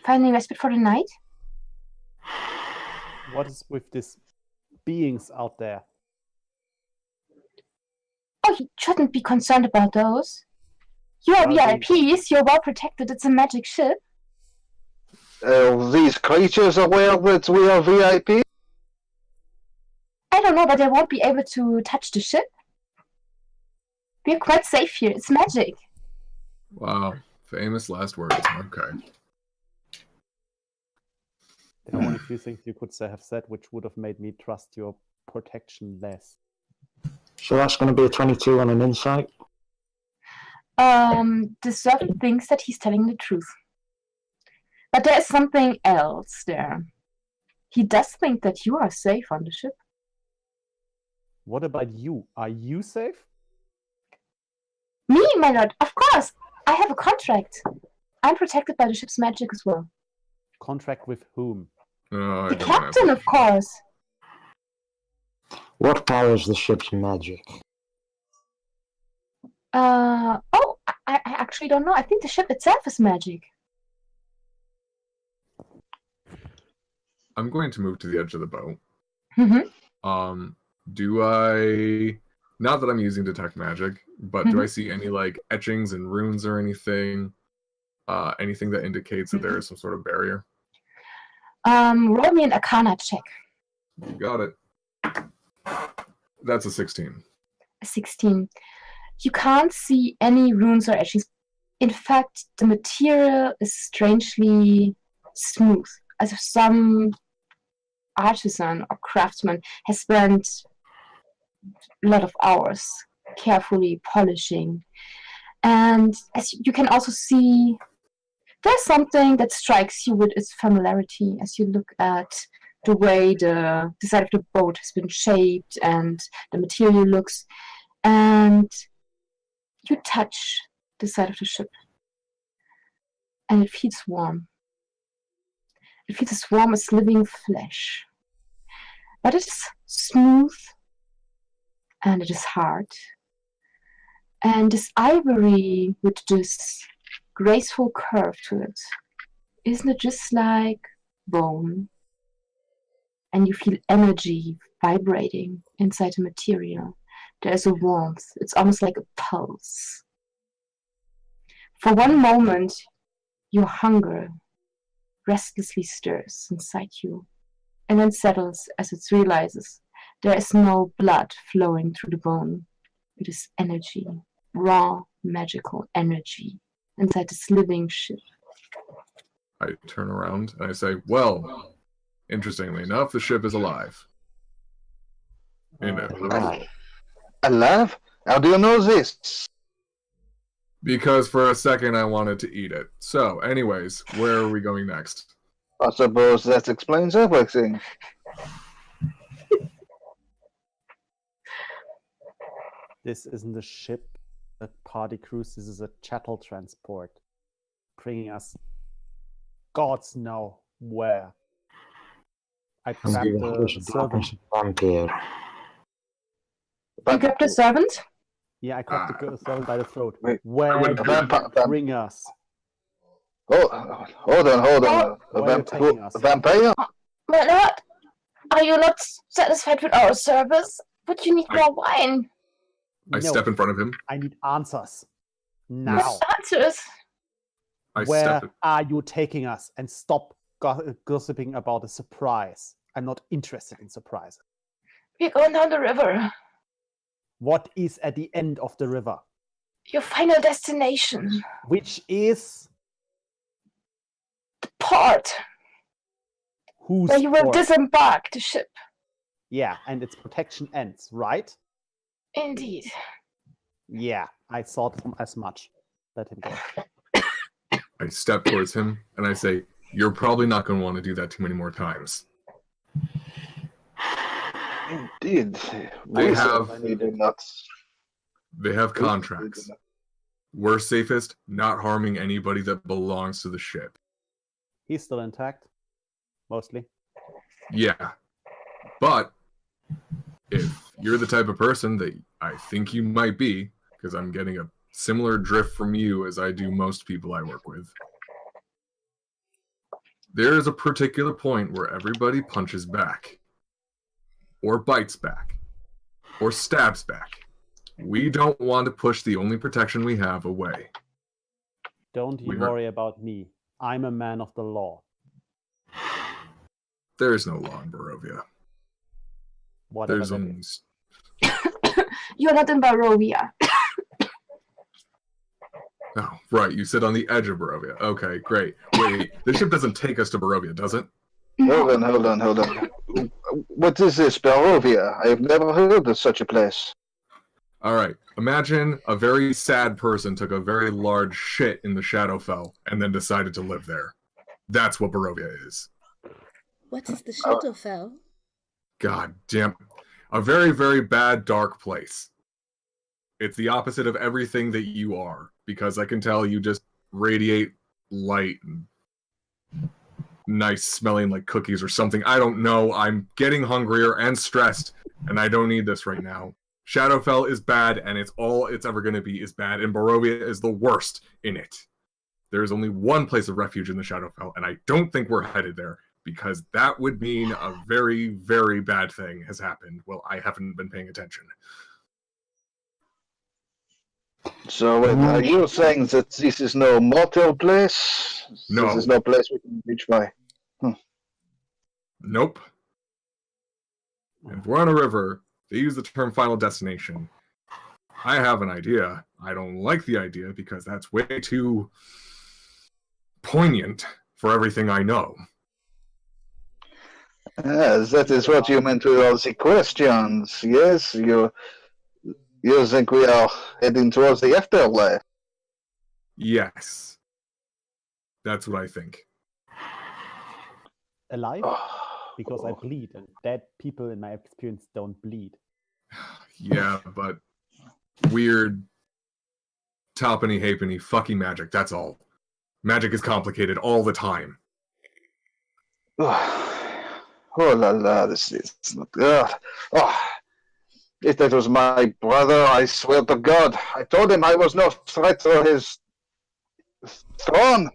A: Finding respite for the night.
E: What is with these beings out there?
A: Oh, you shouldn't be concerned about those. You are VIPs, you're well protected, it's a magic ship.
B: These creatures aware that we are VIP?
A: I don't know, but they won't be able to touch the ship. We're quite safe here, it's magic.
D: Wow, famous last words. Okay.
E: There are only a few things you could have said which would have made me trust your protection less.
F: So that's going to be a 22 on an insight?
A: The servant thinks that he's telling the truth. But there is something else there. He does think that you are safe on the ship.
E: What about you? Are you safe?
A: Me, my lord, of course. I have a contract. I'm protected by the ship's magic as well.
E: Contract with whom?
A: The captain, of course.
F: What powers the ship's magic?
A: I actually don't know. I think the ship itself is magic.
D: I'm going to move to the edge of the boat.
A: Mm-hmm.
D: Do I... Not that I'm using detect magic, but do I
A: Mhm.
D: see any, like, etchings and runes or anything? Anything that indicates that there is some sort of barrier?
A: Roll me an Arcana check.
D: You got it. That's a 16.
A: 16. You can't see any runes or etchings. In fact, the material is strangely smooth, as if some artisan or craftsman has spent a lot of hours carefully polishing. And as you can also see, there's something that strikes you with its familiarity as you look at the way the side of the boat has been shaped and the material looks. And you touch the side of the ship. And it feels warm. It feels as warm as living flesh. But it is smooth and it is hard. And this ivory with this graceful curve to it, isn't it just like bone? And you feel energy vibrating inside the material. There's a warmth. It's almost like a pulse. For one moment, your hunger restlessly stirs inside you and then settles as it realizes there is no blood flowing through the bone. It is energy, raw, magical energy inside this living ship.
D: I turn around and I say, well, interestingly enough, the ship is alive.
B: Alive? How do you know this?
D: Because for a second I wanted to eat it. So, anyways, where are we going next?
B: I suppose that explains everything.
E: This isn't a ship, a party cruise. This is a chattel transport, bringing us gods know where. I grabbed the servant.
F: Vampire.
A: You grabbed the servant?
E: Yeah, I grabbed the servant by the throat.
B: Wait,
E: Where
D: would-
E: did you bring us?
B: Oh, hold on.
E: Where are you taking us?
B: A vampire?
A: My lord, are you not satisfied with our service? But you need more wine.
D: I step in front of him.
E: I need answers. Now.
A: What answers?
D: I
E: Where
D: step in.
E: are you taking us? And stop gossiping about a surprise. I'm not interested in surprises.
A: We're going down the river.
E: What is at the end of the river?
A: Your final destination.
E: Which is
A: The port.
E: whose
A: Where you will
E: port?
A: disembark the ship.
E: Yeah, and its protection ends, right?
A: Indeed.
E: Yeah, I thought as much. Let him go.
D: I step towards him and I say, you're probably not going to want to do that too many more times.
B: Indeed.
D: They have-
B: certainly do not.
D: They have contracts. We're safest not harming anybody that belongs to the ship.
E: He's still intact, mostly.
D: Yeah. But if you're the type of person that I think you might be, because I'm getting a similar drift from you as I do most people I work with, there is a particular point where everybody punches back, or bites back, or stabs back. We don't want to push the only protection we have away.
E: Don't you
D: We are-
E: worry about me. I'm a man of the law.
D: There is no law in Barovia.
E: Whatever
D: There's
E: that
D: only...
E: is.
A: You're not in Barovia.
D: Oh, right, you sit on the edge of Barovia. Okay, great. Wait, this ship doesn't take us to Barovia, does it?
B: Hold on. What is this, Barovia? I have never heard of such a place.
D: Alright, imagine a very sad person took a very large shit in the Shadowfell and then decided to live there. That's what Barovia is.
C: What is the Shadowfell?
D: God damn. A very, very bad, dark place. It's the opposite of everything that you are, because I can tell you just radiate light and nice smelling like cookies or something. I don't know. I'm getting hungrier and stressed, and I don't need this right now. Shadowfell is bad, and it's all it's ever going to be is bad, and Barovia is the worst in it. There is only one place of refuge in the Shadowfell, and I don't think we're headed there. because that would mean a very, very bad thing has happened. Well, I haven't been paying attention.
B: So, are you saying that this is no mortal place?
D: No.
B: This is no place we can reach by?
D: Nope. If we're on a river, they use the term final destination. I have an idea. I don't like the idea because that's way too poignant for everything I know.
B: Yes, that is what you meant with all the questions. Yes, you think we are heading towards the afterlife?
D: Yes. That's what I think.
E: Alive?
B: Oh,
E: Because I bleed, and dead people, in my experience, don't bleed.
D: Yeah, but weird, toppenny, halfpenny, fucking magic, that's all. Magic is complicated all the time.
B: Oh la la, this is not good. Oh, if that was my brother, I swear to God, I told him I was no threat to his throne.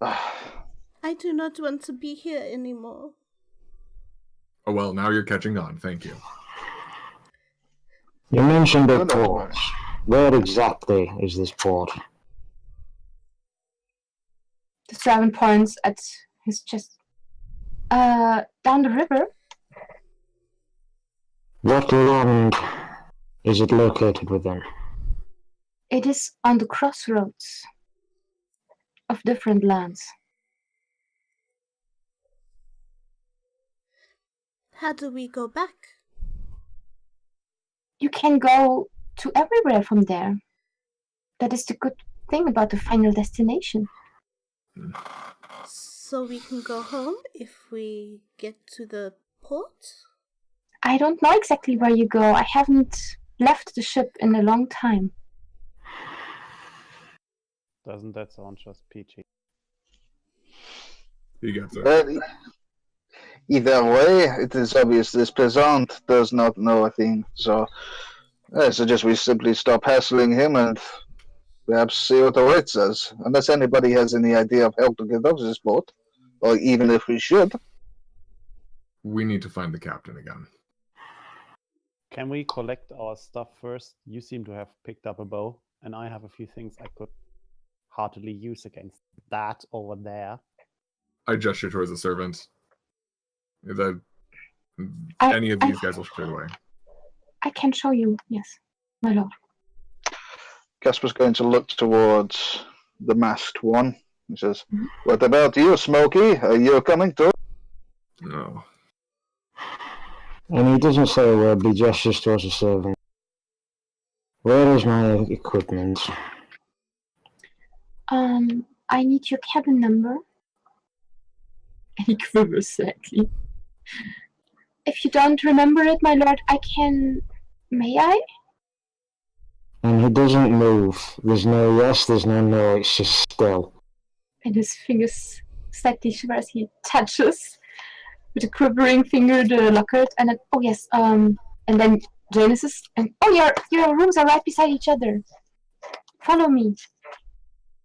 C: I do not want to be here anymore.
D: Oh well, now you're catching on, thank you.
F: You mentioned a
B: Good of
F: port. Where exactly is this port?
A: The Straven points at his chest. Down the river.
F: What land is it located within?
A: It is on the crossroads of different lands.
C: How do we go back?
A: You can go to everywhere from there. That is the good thing about the final destination.
C: So we can go home if we get to the port?
A: I don't know exactly where you go. I haven't left the ship in a long time.
E: Doesn't that sound just peachy?
D: You gets it.
B: Well, either way, it is obvious this peasant does not know a thing. So I suggest we simply stop hassling him and perhaps see what awaits us. Unless anybody has any idea of how to get off this boat, or even if we should.
D: We need to find the captain again.
E: Can we collect our stuff first? You seem to have picked up a bow, and I have a few things I could heartily use against that over there.
D: I gesture towards the servant. Any of these guys will straight away.
A: I can show you, yes, my lord.
B: Casper's going to look towards the masked one. He says, "What about you, Smokey? Are you coming too?"
D: No.
F: And he doesn't say a word, but he gestures towards the servant. Where is my equipment?
A: I need your cabin number. And he quivers slightly. If you don't remember it, my lord, I can... May I?
F: And he doesn't move. There's no yes, there's no, it's just still.
A: And his fingers slightly shiver as he touches with a quivering finger the locket, and then, oh yes, and then Genesis, and oh, your rooms are right beside each other. Follow me.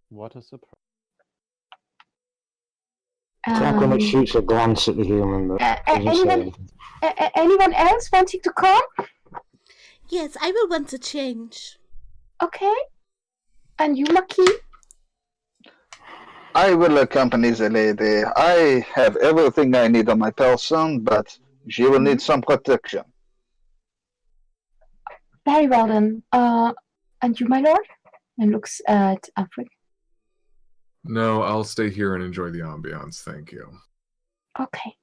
E: What a surprise.
F: Tackle shoots a glance at the human, but doesn't say anything.
A: Anyone else wanting to come?
C: Yes, I will want to change.
A: Okay. And you, Maki?
B: I will accompany the lady. I have everything I need on my person, but she will need some protection.
A: Very well then. And you, my lord? And looks at Alfred.
D: No, I'll stay here and enjoy the ambiance, thank you.
A: Okay.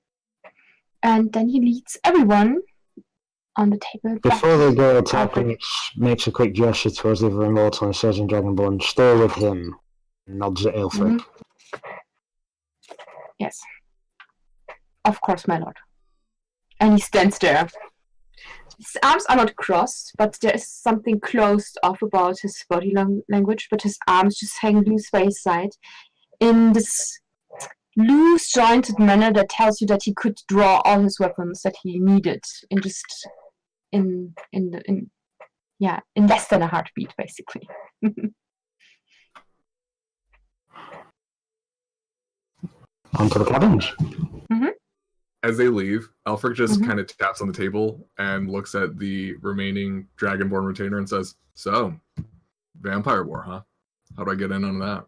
A: And then he leads everyone on the table.
F: Before they go, Tackle makes a quick gesture towards the other immortal and says in Dragonborn, "Stay with him." Nods at Aelfric.
A: Yes. Of course, my lord. And he stands there. His arms are not crossed, but there is something closed off about his body language, but his arms just hang loose by his side in this loose jointed manner that tells you that he could draw all his weapons that he needed in less than a heartbeat, basically.
F: Onto the cabins.
D: As they leave, Alfred just kind of taps on the table and looks at the remaining Dragonborn retainer and says, "So, vampire war, huh? How do I get in on that?"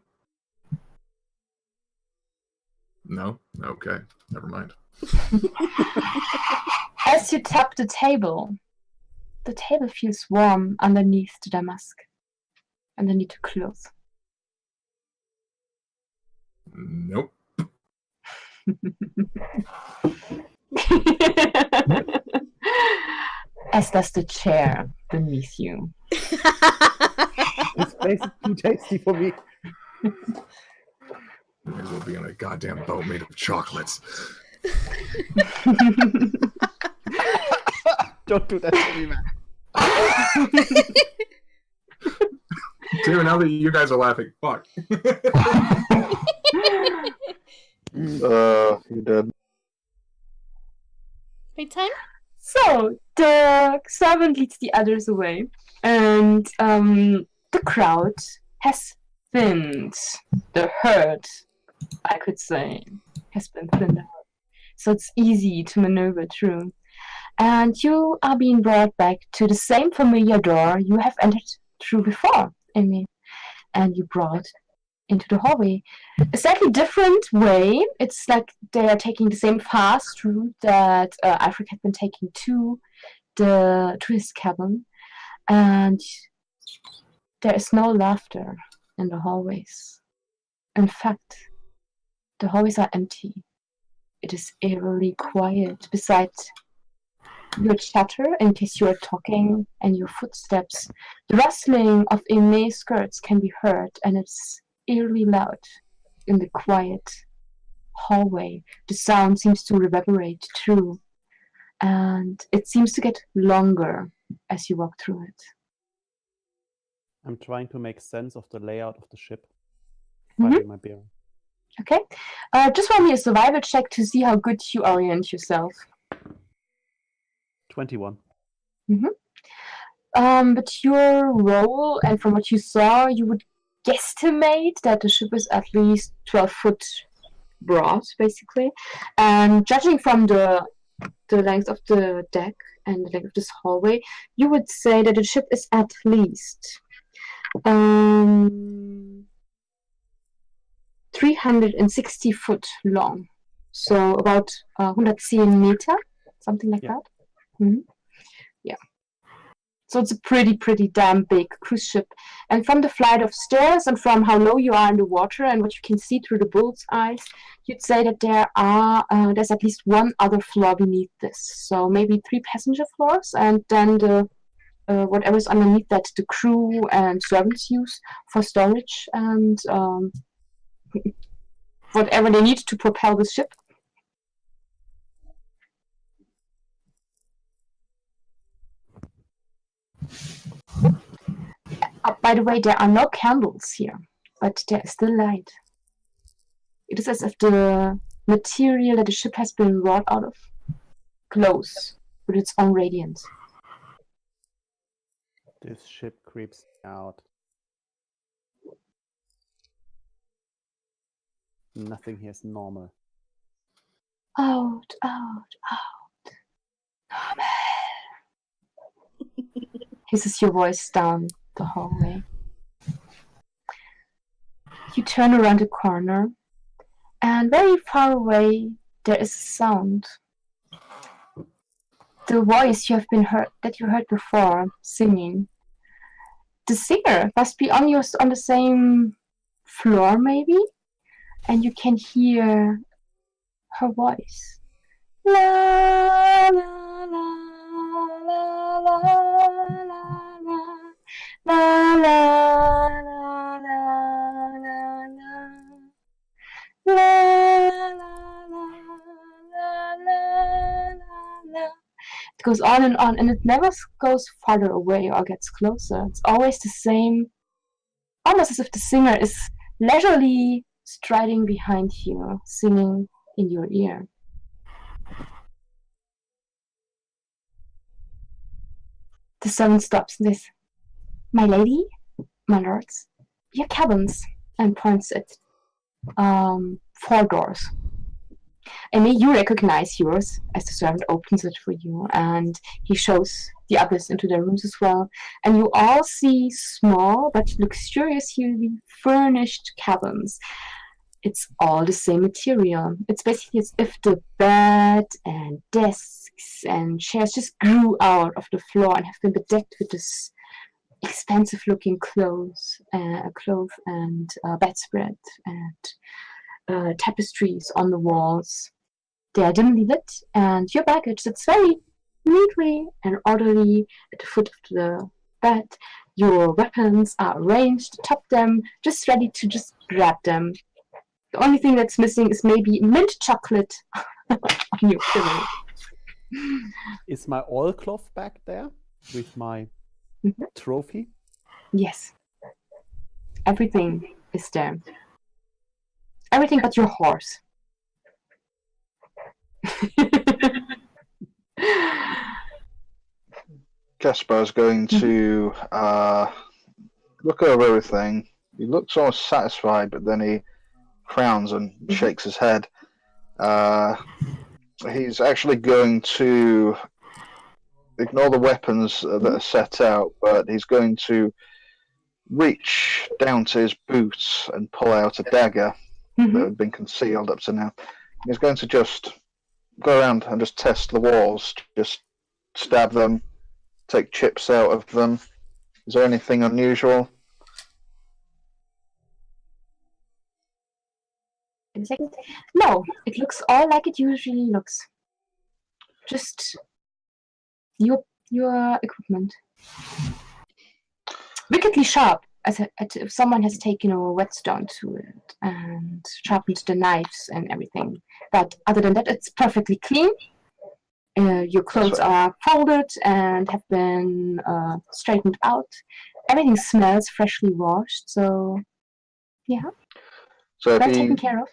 D: No? Okay. Never mind.
A: As you tap the table feels warm underneath the damask, underneath the clothes.
D: Nope.
A: As does the chair beneath you.
E: This place is too tasty for me.
D: May as well be on a goddamn boat made of chocolates.
E: Don't do that to me, man.
D: Too, now that you guys are laughing, fuck.
B: You did.
C: Wait, time?
A: So the servant leads the others away, and the crowd has thinned. The herd, I could say, has been thinned out. So it's easy to maneuver through. And you are being brought back to the same familiar door you have entered through before, Amy. And you brought into the hallway. A slightly different way. It's like they are taking the same fast route that Alfred had been taking to his cabin. And there is no laughter in the hallways. In fact, the hallways are empty. It is eerily quiet. Besides your chatter, in case you are talking, and your footsteps, the rustling of Aime's skirts can be heard, and it's eerily loud in the quiet hallway. The sound seems to reverberate through, and it seems to get longer as you walk through it.
E: I'm trying to make sense of the layout of the ship. Finding my bearing.
A: Okay. Just roll me a survival check to see how good you orient yourself.
E: 21.
A: But your roll, and from what you saw, you would guesstimate that the ship is at least 12 foot broad, basically. And judging from the length of the deck and the length of this hallway, you would say that the ship is at least 360 foot long. So about 110 meter, something like that. Yeah. So it's a pretty damn big cruise ship. And from the flight of stairs and from how low you are in the water and what you can see through the bull's eyes, you'd say that there's at least one other floor beneath this. So maybe 3 passenger floors, and then the whatever's underneath that the crew and servants use for storage and whatever they need to propel the ship. By the way, there are no candles here, but there is still light. It is as if the material that the ship has been wrought out of glows with its own radiance.
E: This ship creeps me out. Nothing here is normal.
A: Out. Normal. Hisses your voice down the hallway. You turn around the corner, and very far away there is a sound. The voice you heard before singing. The singer must be on the same floor, maybe, and you can hear her voice. La la la la la la la la la. It goes on, and it never goes farther away or gets closer. It's always the same, almost as if the singer is leisurely striding behind you, singing in your ear. The servant stops and says, "My lady, my lords, your cabins," and points at 4 doors Amy, you recognize yours as the servant opens it for you, and he shows the others into their rooms as well. And you all see small but luxuriously furnished cabins. It's all the same material. It's basically as if the bed and desks and chairs just grew out of the floor and have been bedecked with this expensive-looking cloth and bedspread and tapestries on the walls. They are dimly lit, and your baggage sits very neatly and orderly at the foot of the bed. Your weapons are arranged atop them, just ready to just grab them. The only thing that's missing is maybe mint chocolate on your pillow.
E: Is my oilcloth back there with my trophy?
A: Yes. Everything is there. Everything but your horse.
B: Casper's going to look over everything. He looks almost satisfied, but then he frowns and shakes his head. He's actually going to ignore the weapons that are set out, but he's going to reach down to his boots and pull out a dagger that had been concealed up to now. He's going to just go around and just test the walls, just stab them, take chips out of them. Is there anything unusual?
A: No, it looks all like it usually looks. Just your equipment. Wickedly sharp, as if someone has taken a whetstone to it and sharpened the knives and everything. But other than that, it's perfectly clean. Your clothes are folded and have been straightened out. Everything smells freshly washed, so yeah.
B: So
A: Well taken care of.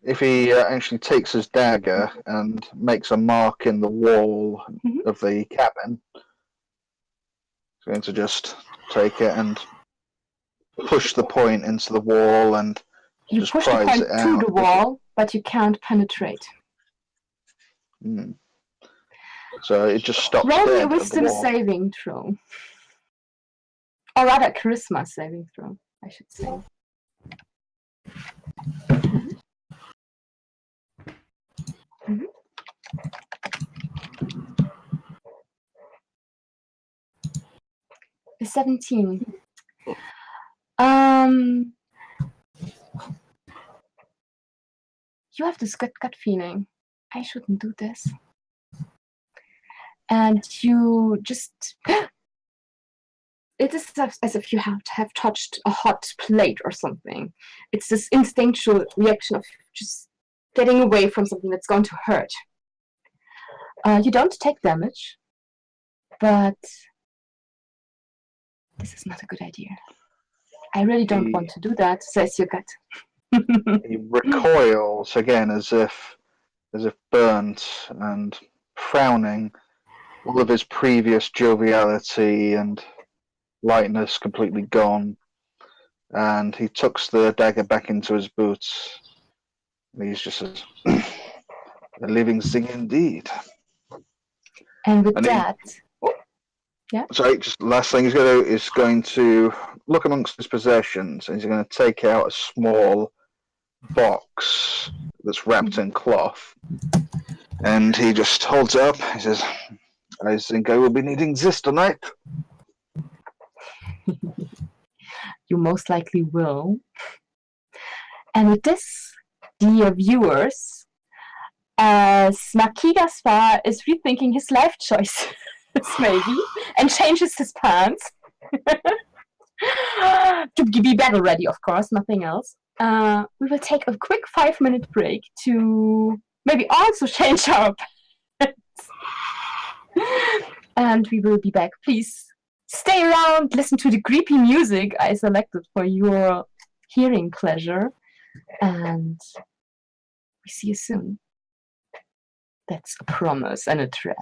B: if he actually takes his dagger and makes a mark in the wall of the cabin, he's going to just take it and push the point into the wall and
A: you
B: just
A: push the
B: prise
A: point
B: it
A: to
B: out.
A: the wall, but you can't penetrate.
B: So it just stops
A: Roll me a
B: dead at the
A: wisdom
B: wall.
A: saving throw. Or rather, a charisma saving throw, I should say. A 17. You have this gut feeling. I shouldn't do this. And you just... It is as if you have touched a hot plate or something. It's this instinctual reaction of just getting away from something that's going to hurt. You don't take damage, but this is not a good idea. I really don't want to do that, says your gut.
B: He recoils again as if burnt and frowning, all of his previous joviality and lightness completely gone, and he tucks the dagger back into his boots. And he's just says, "A living thing indeed."
A: And with that,
B: sorry, just last thing he's going to look amongst his possessions, and he's going to take out a small box that's wrapped in cloth, and he just holds it up. He says, "I think I will be needing this tonight."
A: You most likely will. And with this, dear viewers, as Marquis Gaspar is rethinking his life choices, maybe, and changes his pants to be battle ready, of course, nothing else. We will take a quick 5-minute break to maybe also change our pants. And we will be back. Please stay around, listen to the creepy music I selected for your hearing pleasure, and we see you soon. That's a promise and a threat.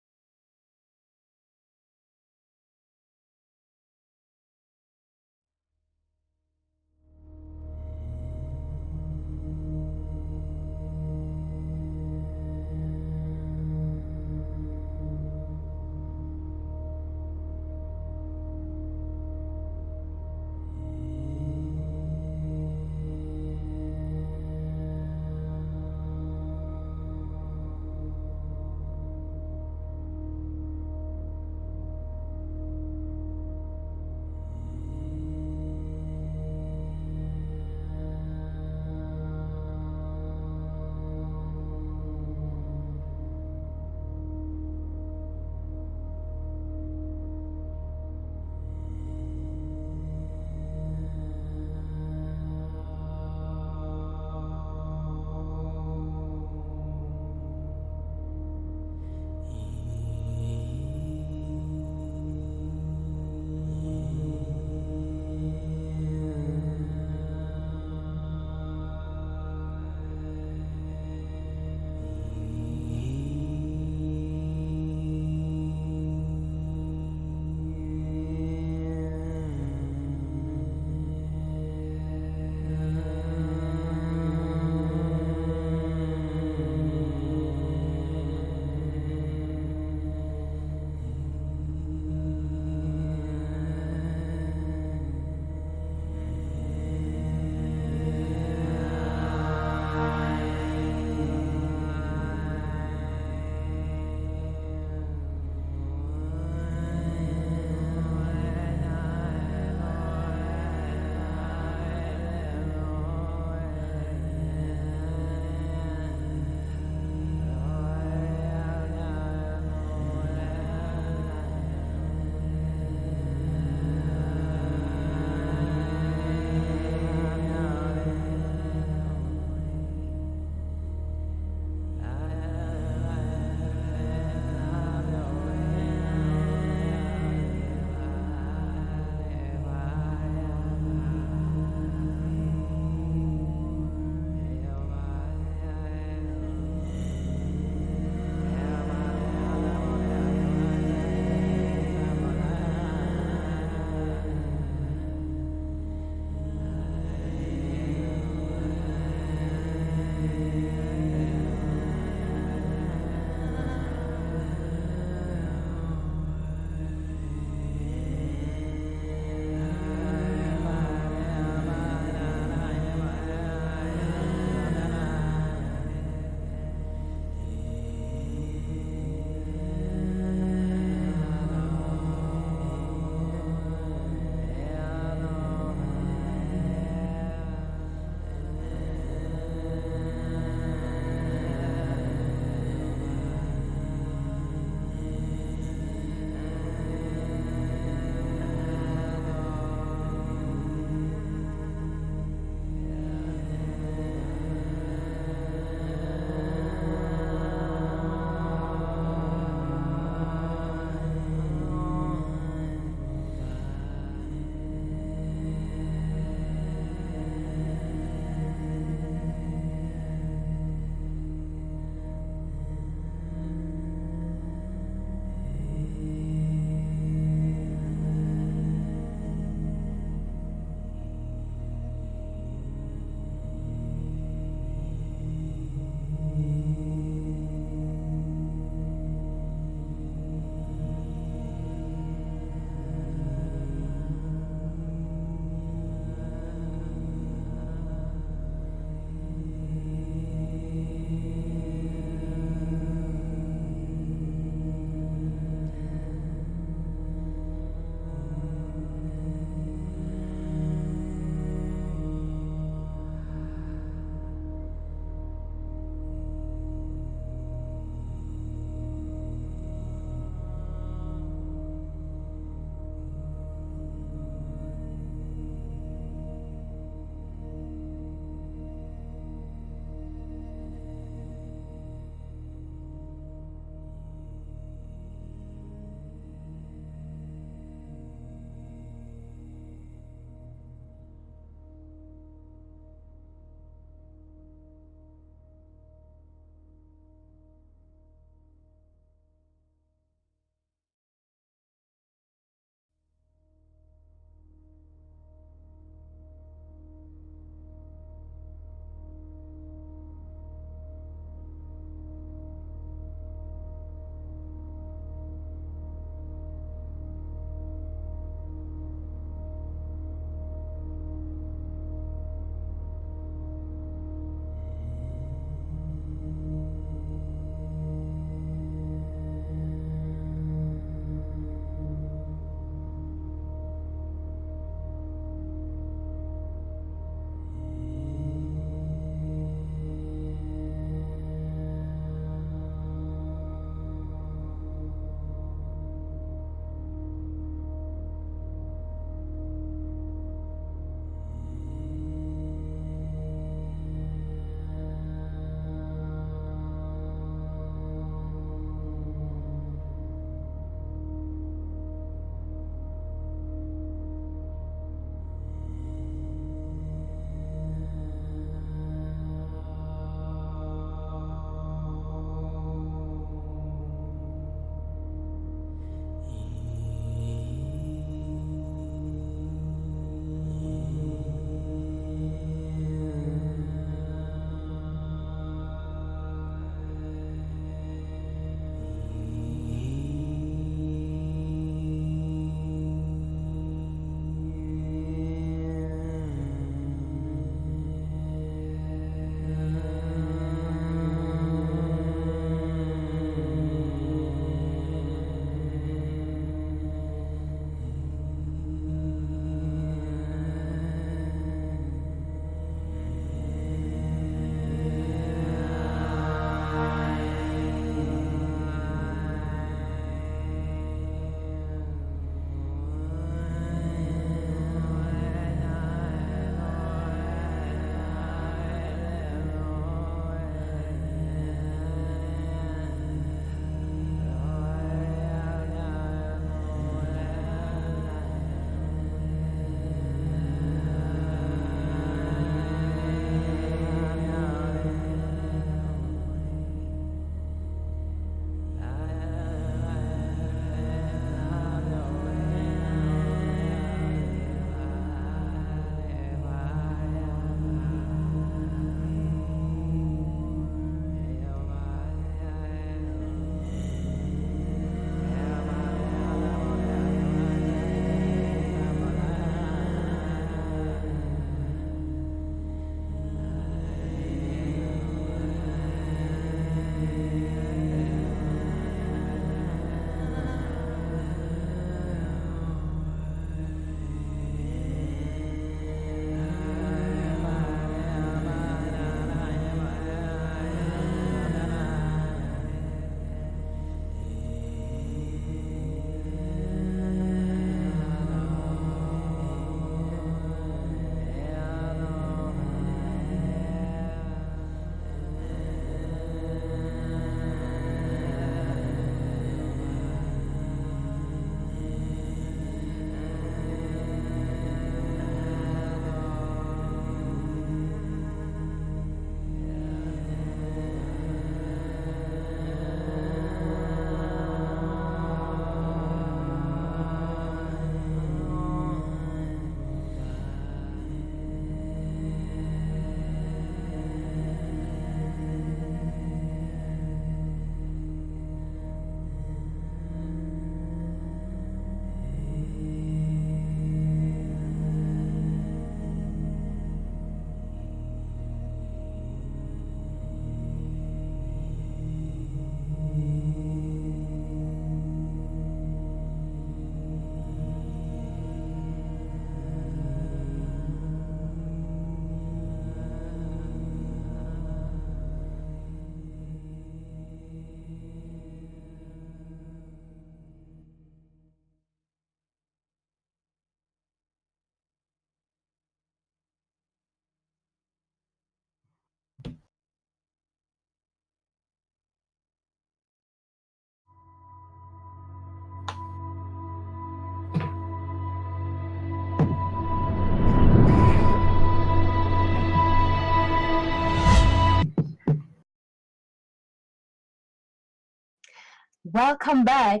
A: Welcome back,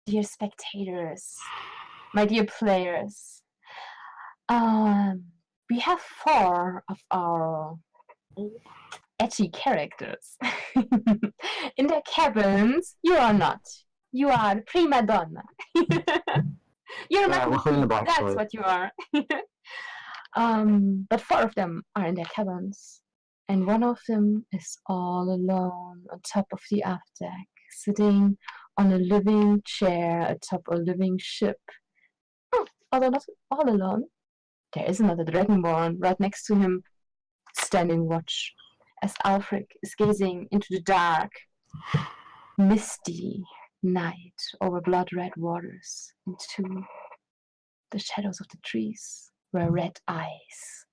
A: dear spectators, my dear players. We have 4 of our edgy characters. In their cabins, you are not. You are the prima donna. You're not.
F: We're in the black
A: That's
F: toilet.
A: what you are. But 4 of them are in their cabins, and one of them is all alone on top of the aft deck, sitting on a living chair atop a living ship. Although not all alone, there is another dragonborn right next to him, standing watch, as Alfred is gazing into the dark, misty night over blood-red waters, into the shadows of the trees, where red eyes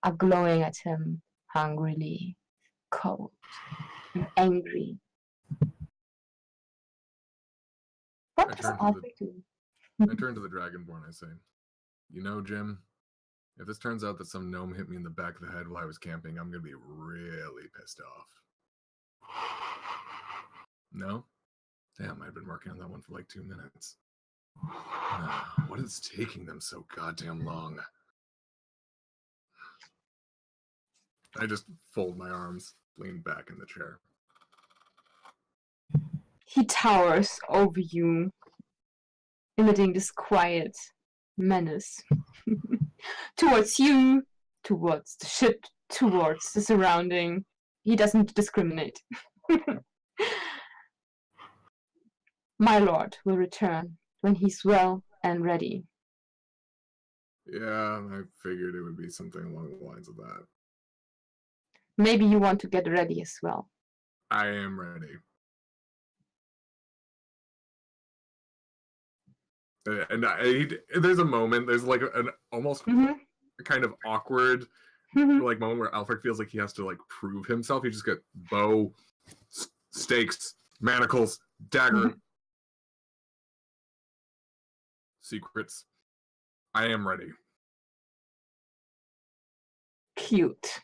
A: are glowing at him hungrily, cold, and angry. What
D: I
A: does
D: turn to
A: Alfred do?
D: I turn to the Dragonborn. I say, "You know, Jim, if this turns out that some gnome hit me in the back of the head while I was camping, I'm gonna be really pissed off." No? Damn, I've been working on that one for like 2 minutes. What is taking them so goddamn long? I just fold my arms, lean back in the chair.
A: He towers over you, emitting this quiet menace. Towards you, towards the ship, towards the surrounding. He doesn't discriminate. My lord will return when he's well and ready.
D: Yeah, I figured it would be something along the lines of that.
A: Maybe you want to get ready as well.
D: I am ready. And there's a moment, there's like an almost kind of awkward like moment where Alfred feels like he has to like prove himself. He just got bow, stakes, manacles, dagger, secrets. I am ready.
A: Cute.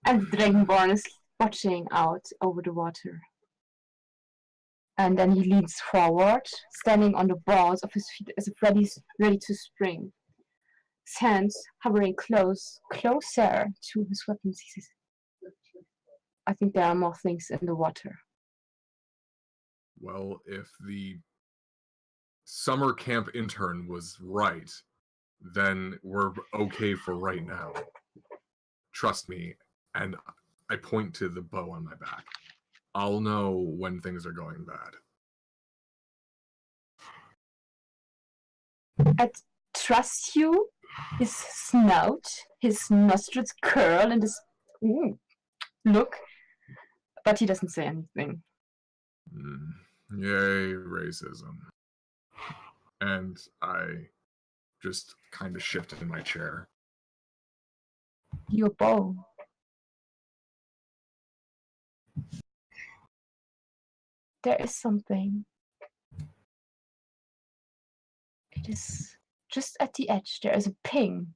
A: And the Dragonborn is watching out over the water. And then he leans forward, standing on the balls of his feet as if ready to spring. His hands hovering closer to his weapons. He says, I think there are more things in the water.
D: Well, if the summer camp intern was right, then we're okay for right now. Trust me. And I point to the bow on my back. I'll know when things are going bad.
A: I trust you. His snout, his nostrils curl and his look, but he doesn't say anything.
D: Yay, racism. And I just kind of shift in my chair.
A: Your bow. There is something. It is just at the edge. There is a ping,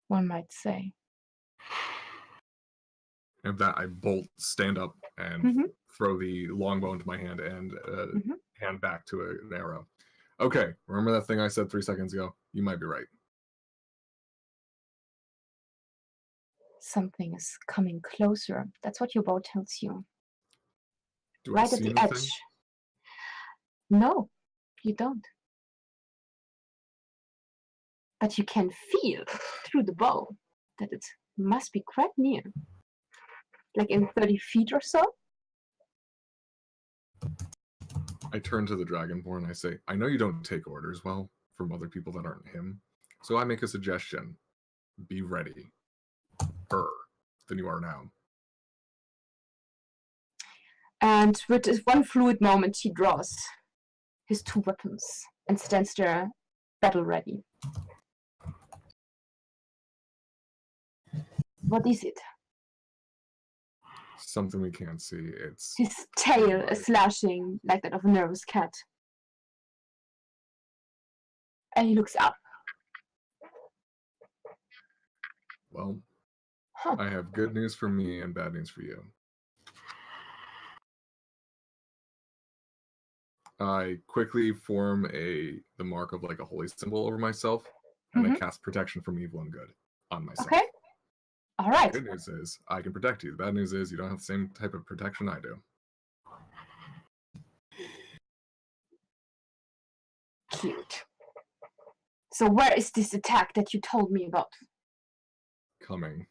A: one might say.
D: And that I stand up and throw the longbow into my hand and hand back to an arrow. Okay, remember that thing I said 3 seconds ago? You might be right.
A: Something is coming closer. That's what your bow tells you.
D: Do
A: right
D: I
A: at
D: see
A: the edge.
D: anything?
A: No, you don't. But you can feel through the bow that it must be quite near. Like in 30 feet or so.
D: I turn to the Dragonborn and I say, I know you don't take orders well from other people that aren't him. So I make a suggestion. Be ready. Than you are now.
A: And with this one fluid moment, he draws his 2 weapons and stands there battle ready. What is it?
D: Something we can't see. It's
A: his tail is slashing like that of a nervous cat. And he looks up.
D: Well,
A: Huh.
D: I have good news for me and bad news for you. I quickly form the mark of like a holy symbol over myself, and I cast protection from evil and good on myself.
A: Okay. All right.
D: The good news is I can protect you. The bad news is you don't have the same type of protection I do.
A: Cute. So where is this attack that you told me about?
D: Coming.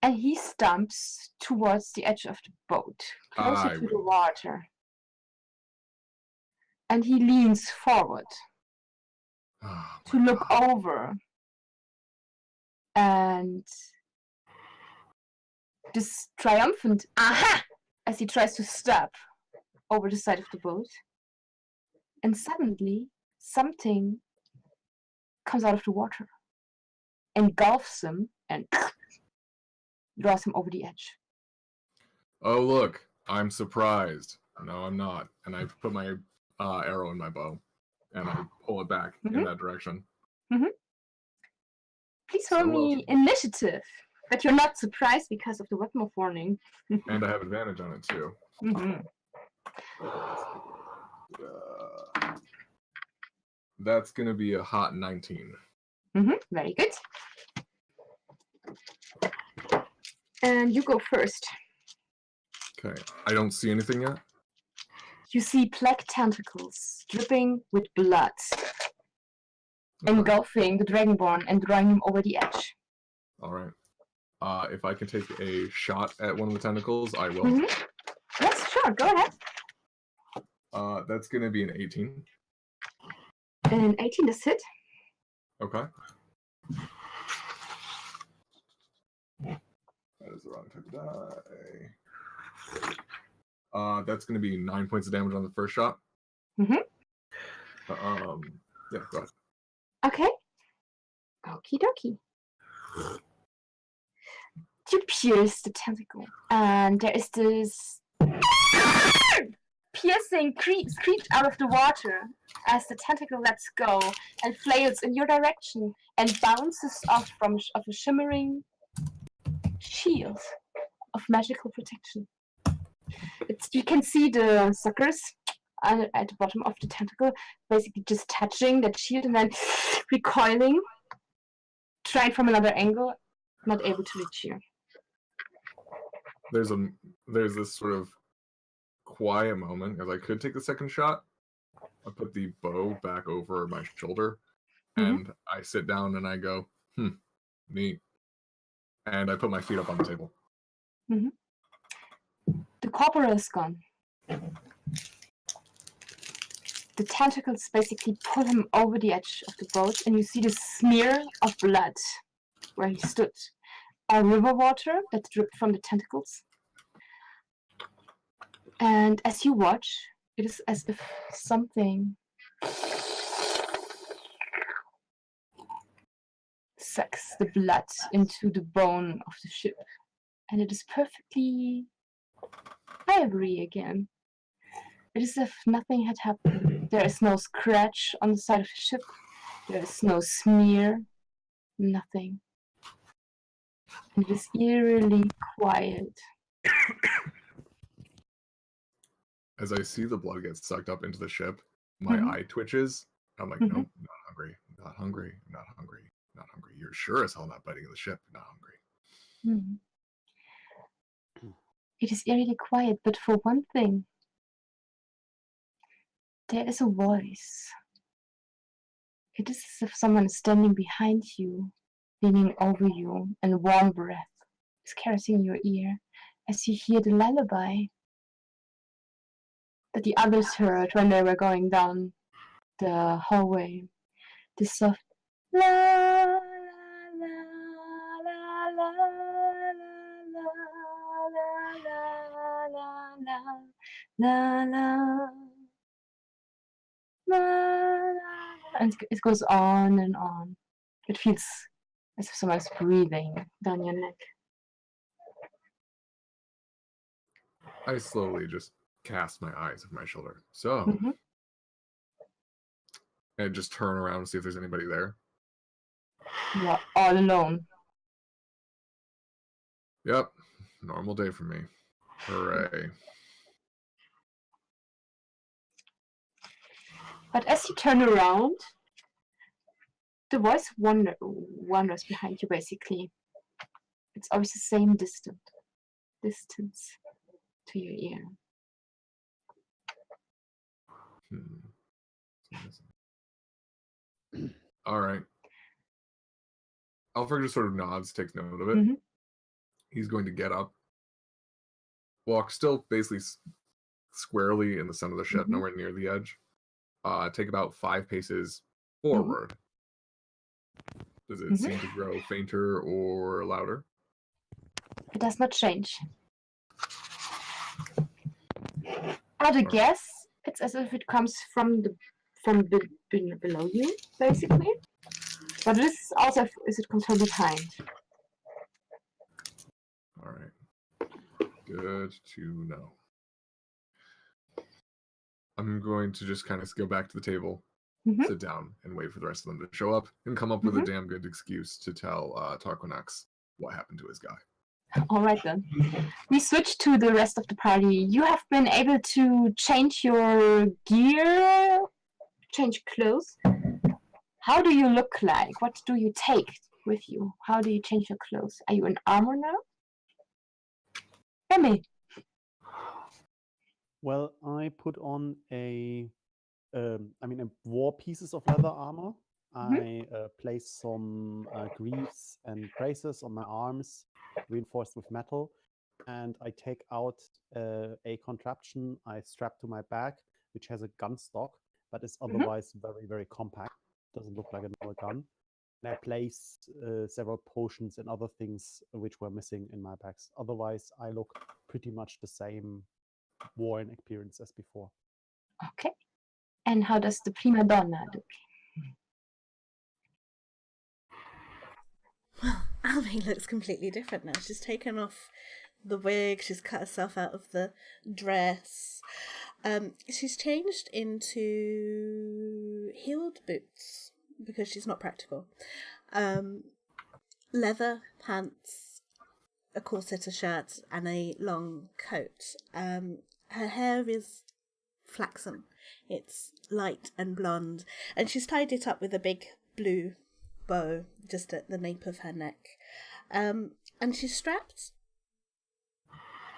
A: And he stumps towards the edge of the boat, closer to the water. And he leans forward to look over. And this triumphant aha as he tries to step over the side of the boat. And suddenly something comes out of the water, engulfs him, and draws him over the edge.
D: Oh, look, I'm surprised. No, I'm not. And I put my arrow in my bow, and I pull it back in that direction.
A: Please roll me initiative. But you're not surprised because of the weapon of warning.
D: And I have advantage on it, too. That's going to be a hot 19.
A: Very good. And you go first.
D: Okay, I don't see anything yet.
A: You see black tentacles dripping with blood, engulfing the Dragonborn and drawing him over the edge.
D: All right. If I can take a shot at one of the tentacles, I will.
A: Yes, sure. Go ahead.
D: That's going to be an 18.
A: An 18 is hit.
D: Okay. That is the wrong type of die. That's going to be 9 points of damage on the first shot. Yeah, go ahead.
A: Okay. Okie dokie. You pierce the tentacle, and there is this piercing screech out of the water as the tentacle lets go and flails in your direction and bounces off of a shimmering shield of magical protection. You can see the suckers at the bottom of the tentacle basically just touching that shield and then recoiling, trying from another angle, not able to reach you.
D: There's this sort of quiet moment as I could take the second shot. I put the bow back over my shoulder and I sit down and I go, neat. And I put my feet up on the table.
A: The corporal is gone. The tentacles basically pull him over the edge of the boat, and you see the smear of blood where he stood. River water that dripped from the tentacles. And as you watch, it is as if something sucks the blood into the bone of the ship. And it is perfectly ivory again. It is as if nothing had happened. There is no scratch on the side of the ship. There is no smear. Nothing. And it is eerily quiet.
D: As I see the blood get sucked up into the ship, my eye twitches. I'm like, nope, not hungry. Not hungry. Not hungry. Not hungry. You're sure as hell not biting the ship. Not hungry.
A: It is eerily quiet, but for one thing, there is a voice. It is as if someone is standing behind you, leaning over you, and a warm breath is caressing your ear as you hear the lullaby that the others heard when they were going down the hallway. This soft la la la la la la la la, and it goes on and on. It feels as if someone's breathing down your neck.
D: I slowly just cast my eyes over my shoulder. So, and just turn around and see if there's anybody there.
A: You are all alone.
D: Yep. Normal day for me. Hooray.
A: But as you turn around, the voice wanders behind you, basically. It's always the same distance to your ear.
D: All right. Alfred just sort of nods, takes note of it.
A: Mhm.
D: He's going to get up, walk still basically squarely in the center of the shed,
A: Mhm.
D: nowhere near the edge. Take about 5 paces forward. Does it seem to grow fainter or louder?
A: It does not change. At a guess, it's as if it comes from below you, basically. But this is also as it comes from behind.
D: All right. Good to know. I'm going to just kind of go back to the table, sit down, and wait for the rest of them to show up and come up with a damn good excuse to tell Tarquinax what happened to his guy.
A: All right then. We switch to the rest of the party. You have been able to change your gear, change clothes. How do you look like? What do you take with you? How do you change your clothes? Are you in armor now? Remy.
E: Well, I put on a war pieces of leather armor. I place some greaves and braces on my arms, reinforced with metal, and I take out a contraption I strap to my back, which has a gun stock, but is otherwise very, very compact. Doesn't look like a normal gun. And I place several potions and other things which were missing in my bags. Otherwise, I look pretty much the same worn appearance as before.
A: Okay. And how does the prima donna look?
C: Well, Alvin looks completely different now. She's taken off the wig, she's cut herself out of the dress. She's changed into heeled boots because she's not practical. Leather pants, a corset, a shirt, and a long coat. Her hair is flaxen. It's light and blonde, and she's tied it up with a big blue bow just at the nape of her neck. And she's strapped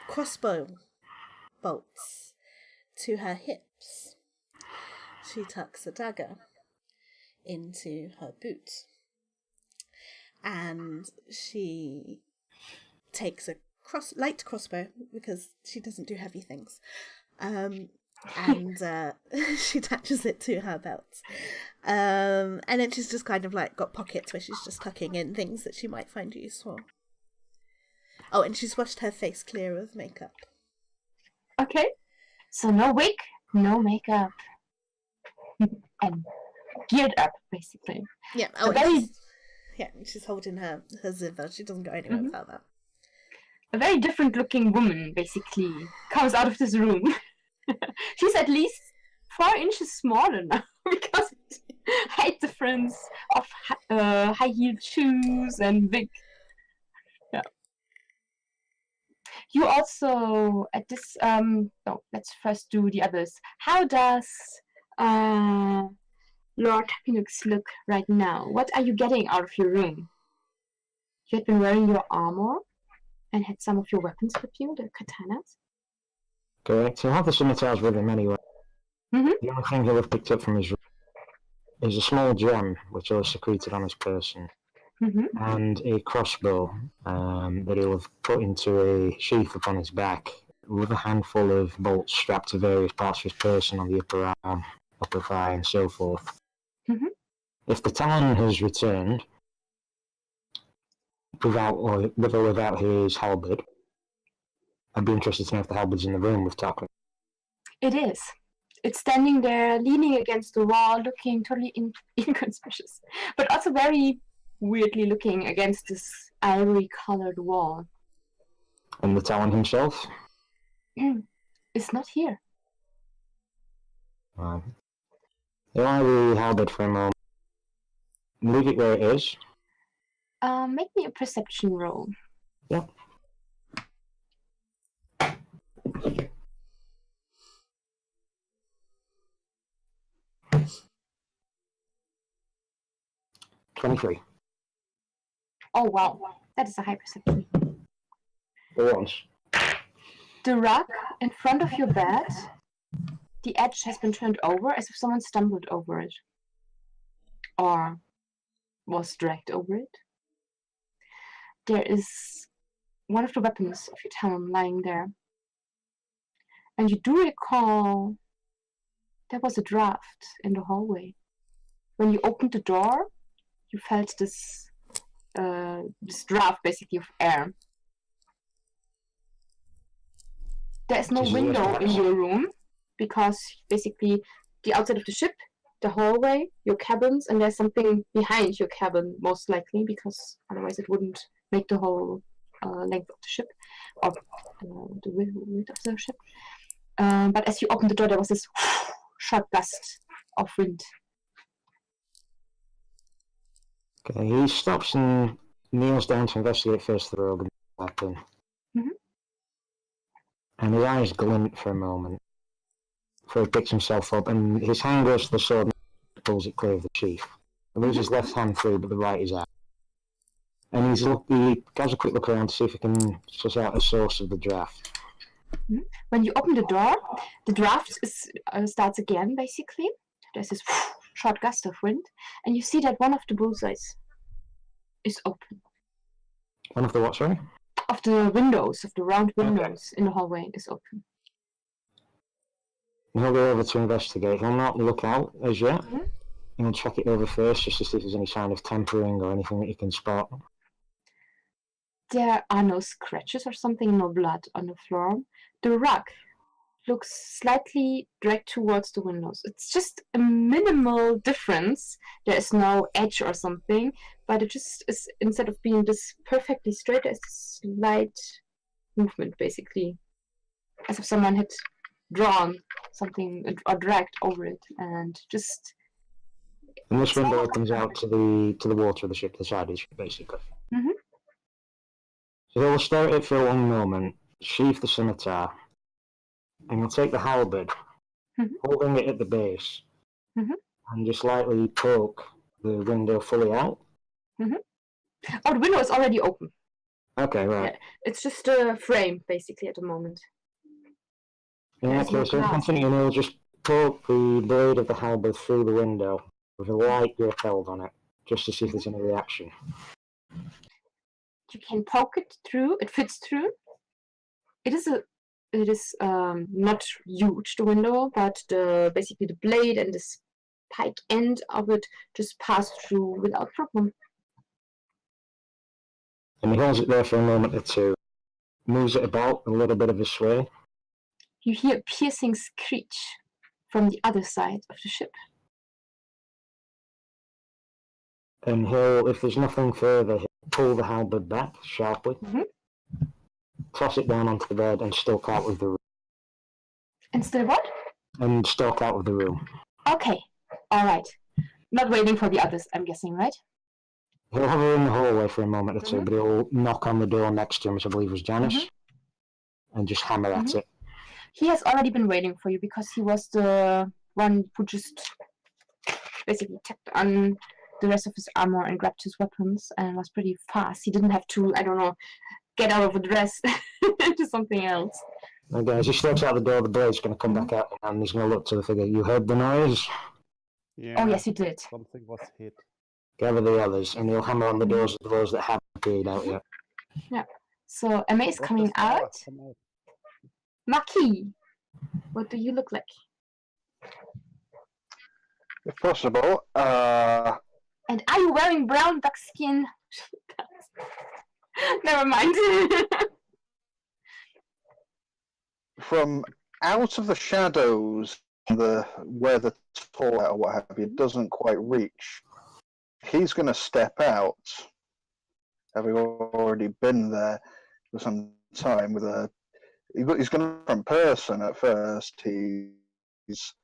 C: crossbow bolts to her hips. She tucks a dagger into her boot, and she takes a light crossbow because she doesn't do heavy things. And she attaches it to her belt. And then she's just kind of like got pockets where she's just tucking in things that she might find useful. Oh, and she's washed her face clear of makeup.
A: Okay. So no wig, no makeup. And geared up, basically.
C: Yeah. Oh, she's holding her zither. She doesn't go anywhere without that.
A: A very different looking woman, basically, comes out of this room. She's at least 4 inches smaller now because height difference of high-heeled shoes and wig. Yeah. You also at this. No, let's first do the others. How does Lord Happinux look right now? What are you getting out of your room? You had been wearing your armor and had some of your weapons with you, the katanas.
F: Correct. He'll have the scimitars with him anyway. The only thing he'll have picked up from his room is a small gem which he'll have secreted on his person, and a crossbow that he'll have put into a sheath upon his back, with a handful of bolts strapped to various parts of his person on the upper arm, upper thigh, and so forth. If the Talon has returned, with or without his halberd, I'd be interested to know if the halberd's in the room with Tarquin.
A: It is. It's standing there, leaning against the wall, looking totally inconspicuous, but also very weirdly looking against this ivory-colored wall.
F: And the Talon himself?
A: It's not here.
F: He'll eye the halberd for a moment. Leave it where it is.
A: Make me a perception roll.
F: Yep. 23.
A: Oh wow, that is a high perception.
F: For once.
A: The rug in front of your bed, the edge has been turned over as if someone stumbled over it. Or was dragged over it. There is one of the weapons of your talon lying there. And you do recall there was a draft in the hallway. When you opened the door, you felt this draft basically of air. There is no window in your room because basically the outside of the ship, the hallway, your cabins, and there's something behind your cabin most likely because otherwise it wouldn't make the whole length of the ship or the width of the ship. But as you opened the door, there was this sharp gust of wind.
F: Okay, he stops and kneels down to investigate first the rogue and the weapon.
A: Mm-hmm.
F: And his eyes glint for a moment before he picks himself up, and his hand goes to the sword and pulls it clear of the sheath. He moves his left hand through, but the right is out. And he has a quick look around to see if he can suss out the source of the draft.
A: Mm-hmm. When you open the door, the draft starts again, basically. There's this short gust of wind, and you see that one of the bullseyes is open.
F: One of the what, sorry?
A: Of the windows, of the round windows in the hallway is open.
F: He'll go over to investigate. He'll not look out as yet.
A: Mm-hmm.
F: He'll check it over first just to see if there's any sign of tampering or anything that he can spot.
A: There are no scratches or something, no blood on the floor. The rug looks slightly dragged towards the windows. It's just a minimal difference. There is no edge or something, but it just is, instead of being this perfectly straight, there's a slight movement, basically. As if someone had drawn something or dragged over it, and just...
F: And this window opens out to the water of the ship, the side of the ship, basically.
A: Mm-hmm.
F: So he'll stare at it for a long moment, sheath the scimitar, and he'll take the halberd, holding it at the base, and just lightly poke the window fully out.
A: Oh, the window is already open.
F: Okay, right.
A: Yeah, it's just a frame, basically, at the moment.
F: In that case, he'll continue and he'll just poke the blade of the halberd through the window with a light grip held on it, just to see if there's any reaction.
A: You can poke it through. It fits through. It is not huge, the window, but basically the blade and the spike end of it just pass through without problem.
F: And he holds it there for a moment or two, moves it about a little bit of a sway.
A: You hear a piercing screech from the other side of the ship.
F: And he'll, if there's nothing further, he'll pull the halberd back sharply, toss it down onto the bed, and stalk out of the room.
A: And still what?
F: And stalk out of the room.
A: Okay, alright. Not waiting for the others, I'm guessing, right?
F: He'll hover in the hallway for a moment or two, but he'll knock on the door next to him, which I believe was Janice, and just hammer at it.
A: He has already been waiting for you because he was the one who just basically tapped on the rest of his armor and grabbed his weapons and was pretty fast. He didn't have to, I don't know, get out of a dress into something else.
F: Okay, as he steps out the door, the blade's going to come back out, and he's going to look to the figure. You heard the noise?
E: Yeah,
A: oh, yes, you did.
E: Something was hit.
F: Gather the others, and he'll hammer on the doors of those that haven't appeared out yet.
A: Yeah. So, Emma is coming out. Maki, what do you look like?
B: If possible.
A: And are you wearing brown duckskin? Never mind.
B: From out of the shadows, where the toilet or what have you doesn't quite reach, he's going to step out, having already been there for some time with a. He's going to from person at first. He's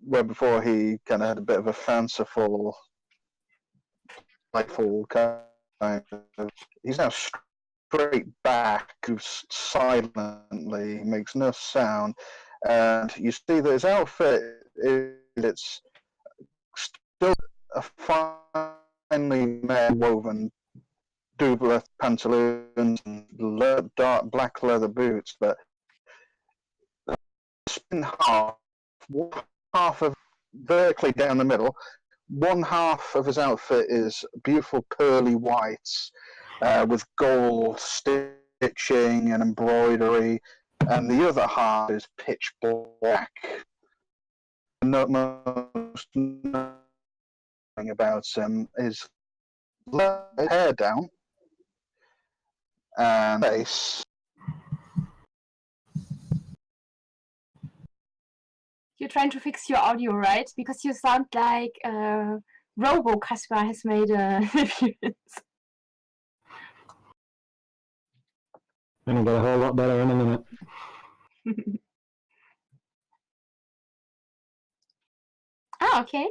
B: where before he kind of had a bit of a fanciful, delightful kind of. He's now straight back, silently, makes no sound, and you see that his outfit it's still a fine finely made woven doublet pantaloons and dark black leather boots, but in half, one half of vertically down the middle, one half of his outfit is beautiful pearly whites with gold stitching and embroidery, and the other half is pitch black. The most thing about him is hair down and face.
A: You're trying to fix your audio, right? Because you sound like Robo Casper has made a appearance.
F: Gonna get a whole lot better in a minute.
A: Ah, okay.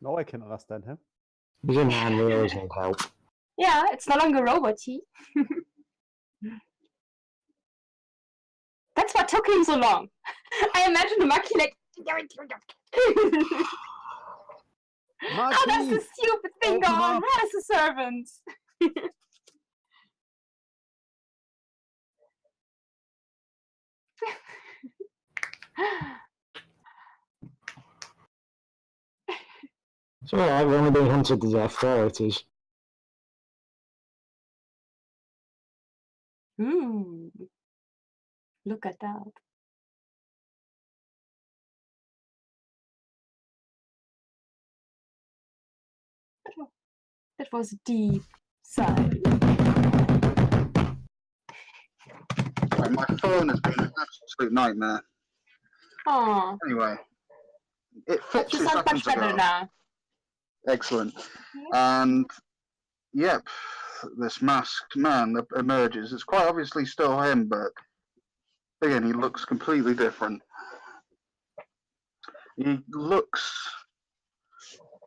E: Now I can understand him.
F: He's a man, we always need help.
A: Yeah, it's no longer robot-y. That's what took him so long. I imagine the monkey like... How does this stupid thing go on? Where is the servant?
F: It's alright, we're only being hunted to death, there it is.
A: Ooh. Look at that. That was a deep sigh.
B: My phone has been an absolute nightmare.
A: Aww.
B: Anyway, it
A: But
B: fit
A: you
B: 2
A: sound much
B: seconds
A: better
B: ago.
A: now.
B: Excellent. And, yep, this masked man that emerges. It's quite obviously still him, but again, he looks completely different. He looks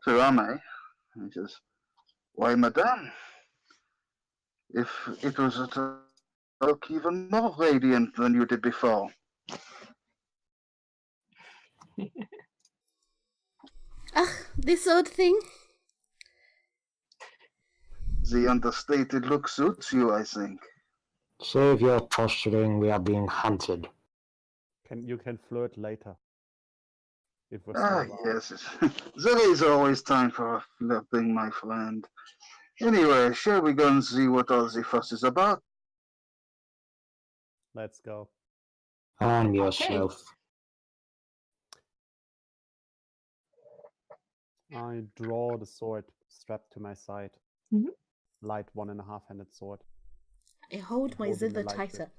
B: to Ame, and he says, "Why, madame, if it was to look even more radiant than you did before."
C: This old thing.
B: The understated look suits you, I think.
F: Save your posturing, we are being hunted.
E: You can flirt later. If we're
B: Ah,
E: still
B: yes. There is always time for flirting, my friend. Anyway, shall we go and see what all the fuss is about?
E: Let's go.
F: Arm yourself.
E: I draw the sword strapped to my side.
A: Mhm.
E: Light 1.5-handed sword.
C: I hold my
E: Hold in the
C: zither
E: light
C: tighter.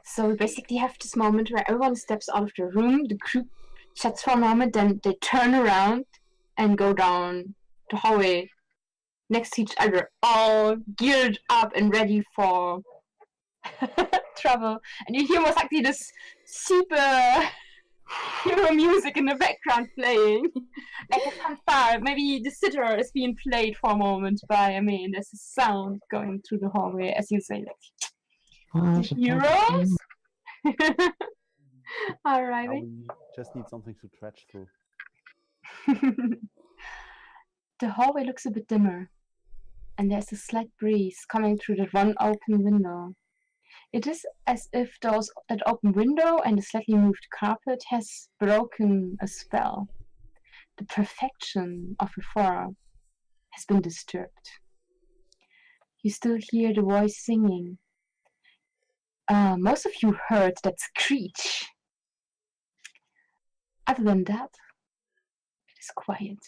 A: So we basically have this moment where everyone steps out of the room, the group chats for a moment, then they turn around and go down the hallway next to each other, all geared up and ready for trouble. And you hear most likely this super hero music in the background playing, like a fanfare. Maybe the sitar is being played for a moment by, there's a sound going through the hallway as you say, like, heroes?
E: Now
A: Arriving.
E: we just need something to trudge through.
A: The hallway looks a bit dimmer, and there's a slight breeze coming through the one open window. It is as if that open window and the slightly moved carpet has broken a spell. The perfection of before has been disturbed. You still hear the voice singing. Most of you heard that screech. Other than that, it is quiet.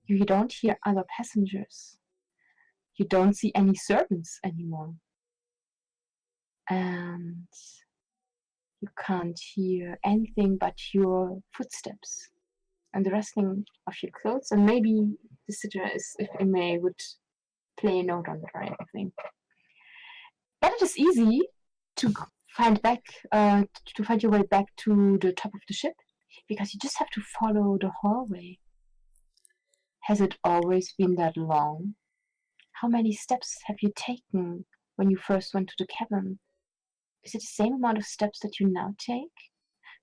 A: You don't hear other passengers. You don't see any servants anymore. And you can't hear anything but your footsteps and the rustling of your clothes, and maybe the sitter, if I may, would play a note on it or anything. But it is easy to find your way back to the top of the ship, because you just have to follow the hallway. Has it always been that long? How many steps have you taken when you first went to the cabin? Is it the same amount of steps that you now take?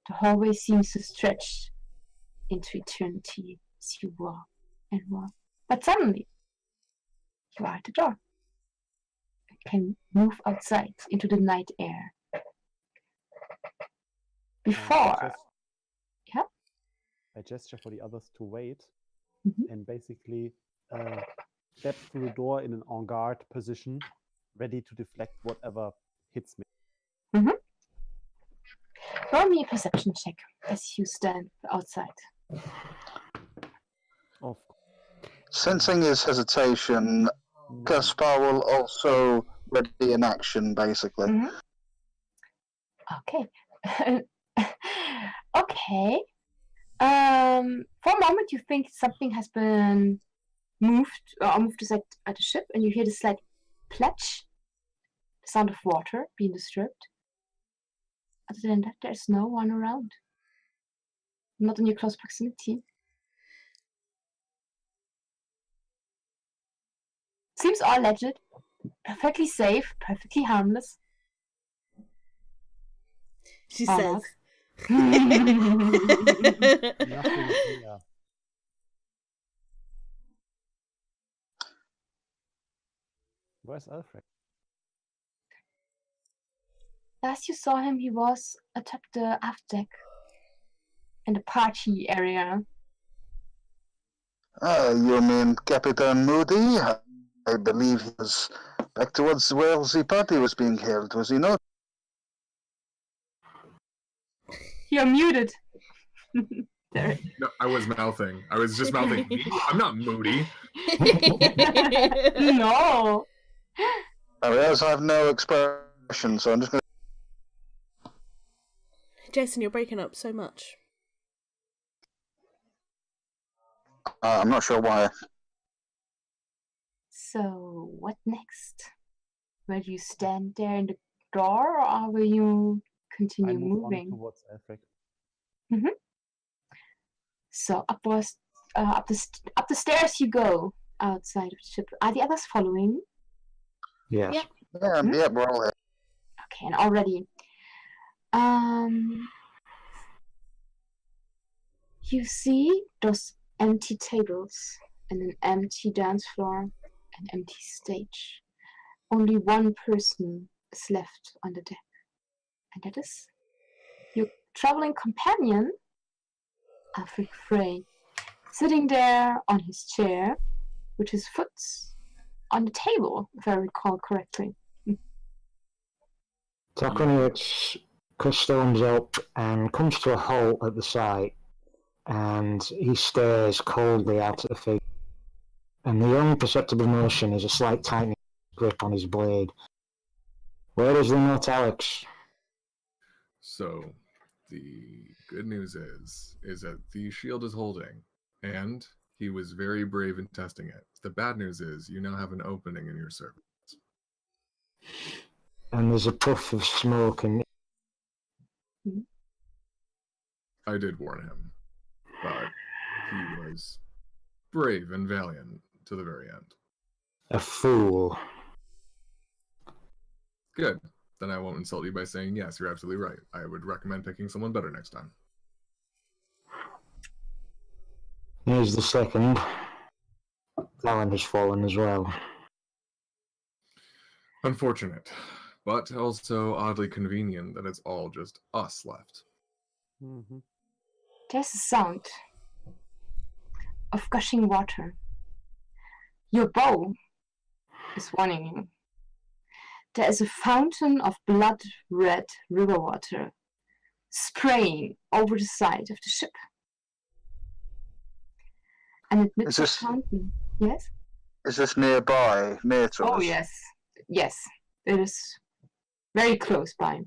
A: The hallway seems to stretch into eternity as you walk and walk. But suddenly, you are at the door. You can move outside into the night air. Before,
E: I gesture for the others to wait,
A: Mhm.
E: and basically step through the door in an en garde position, ready to deflect whatever hits me.
A: roll me a perception check as you stand outside.
E: Of
B: Sensing his hesitation, Caspar will also ready in action, basically.
A: Okay. Okay. For a moment, you think something has been moved aside at the ship, and you hear the slight pletch, the sound of water being disturbed. Other than that, there's no one around. Not in your close proximity. Seems all legit, perfectly safe, perfectly harmless.
C: She
A: Oh,
C: says.
E: nothing here. Where's Alfred?
A: Last you saw him, he was atop the aft deck in the party area.
B: You mean Capitan Moody? I believe he was back towards where the party was being held, was he not?
A: You're muted.
D: No, I was mouthing. I was just mouthing. Me? I'm not moody.
A: No.
B: I realize I have no expression, so I'm just going to...
C: Jason, you're breaking up so much.
B: I'm not sure why.
A: So, what next? Will you stand there in the door, or will you continue
E: I move
A: moving?
E: on towards Alfred.
A: So, up the stairs you go outside of the ship. Are the others following?
F: Yes.
C: Yep.
B: Yeah, we're all here.
A: Okay, and already. You see those empty tables and an empty dance floor, an empty stage. Only one person is left on the deck, and that is your traveling companion, Alfred Frey, sitting there on his chair with his foot on the table, if I recall correctly.
F: Takunix storms up and comes to a halt at the sight, and he stares coldly out at the figure. And the only perceptible motion is a slight tightening grip on his blade. Where is the note, Alex?
D: So, the good news is that the shield is holding, and he was very brave in testing it. The bad news is you now have an opening in your servants.
F: And there's a puff of smoke, and
D: I did warn him, but he was brave and valiant to the very end.
F: a fool.
D: Good. Then I won't insult you by saying, yes, you're absolutely right. I would recommend picking someone better next time.
F: Here's the second. Talon has fallen as well.
D: Unfortunate, but also oddly convenient that it's all just us left.
E: Mm-hmm.
A: There's a sound of gushing water. Your bow is warning you. There is a fountain of blood-red river water spraying over the side of the ship. And amidst the fountain, yes?
B: Is this nearby, near to us?
A: Oh, yes. Yes, it is very close by.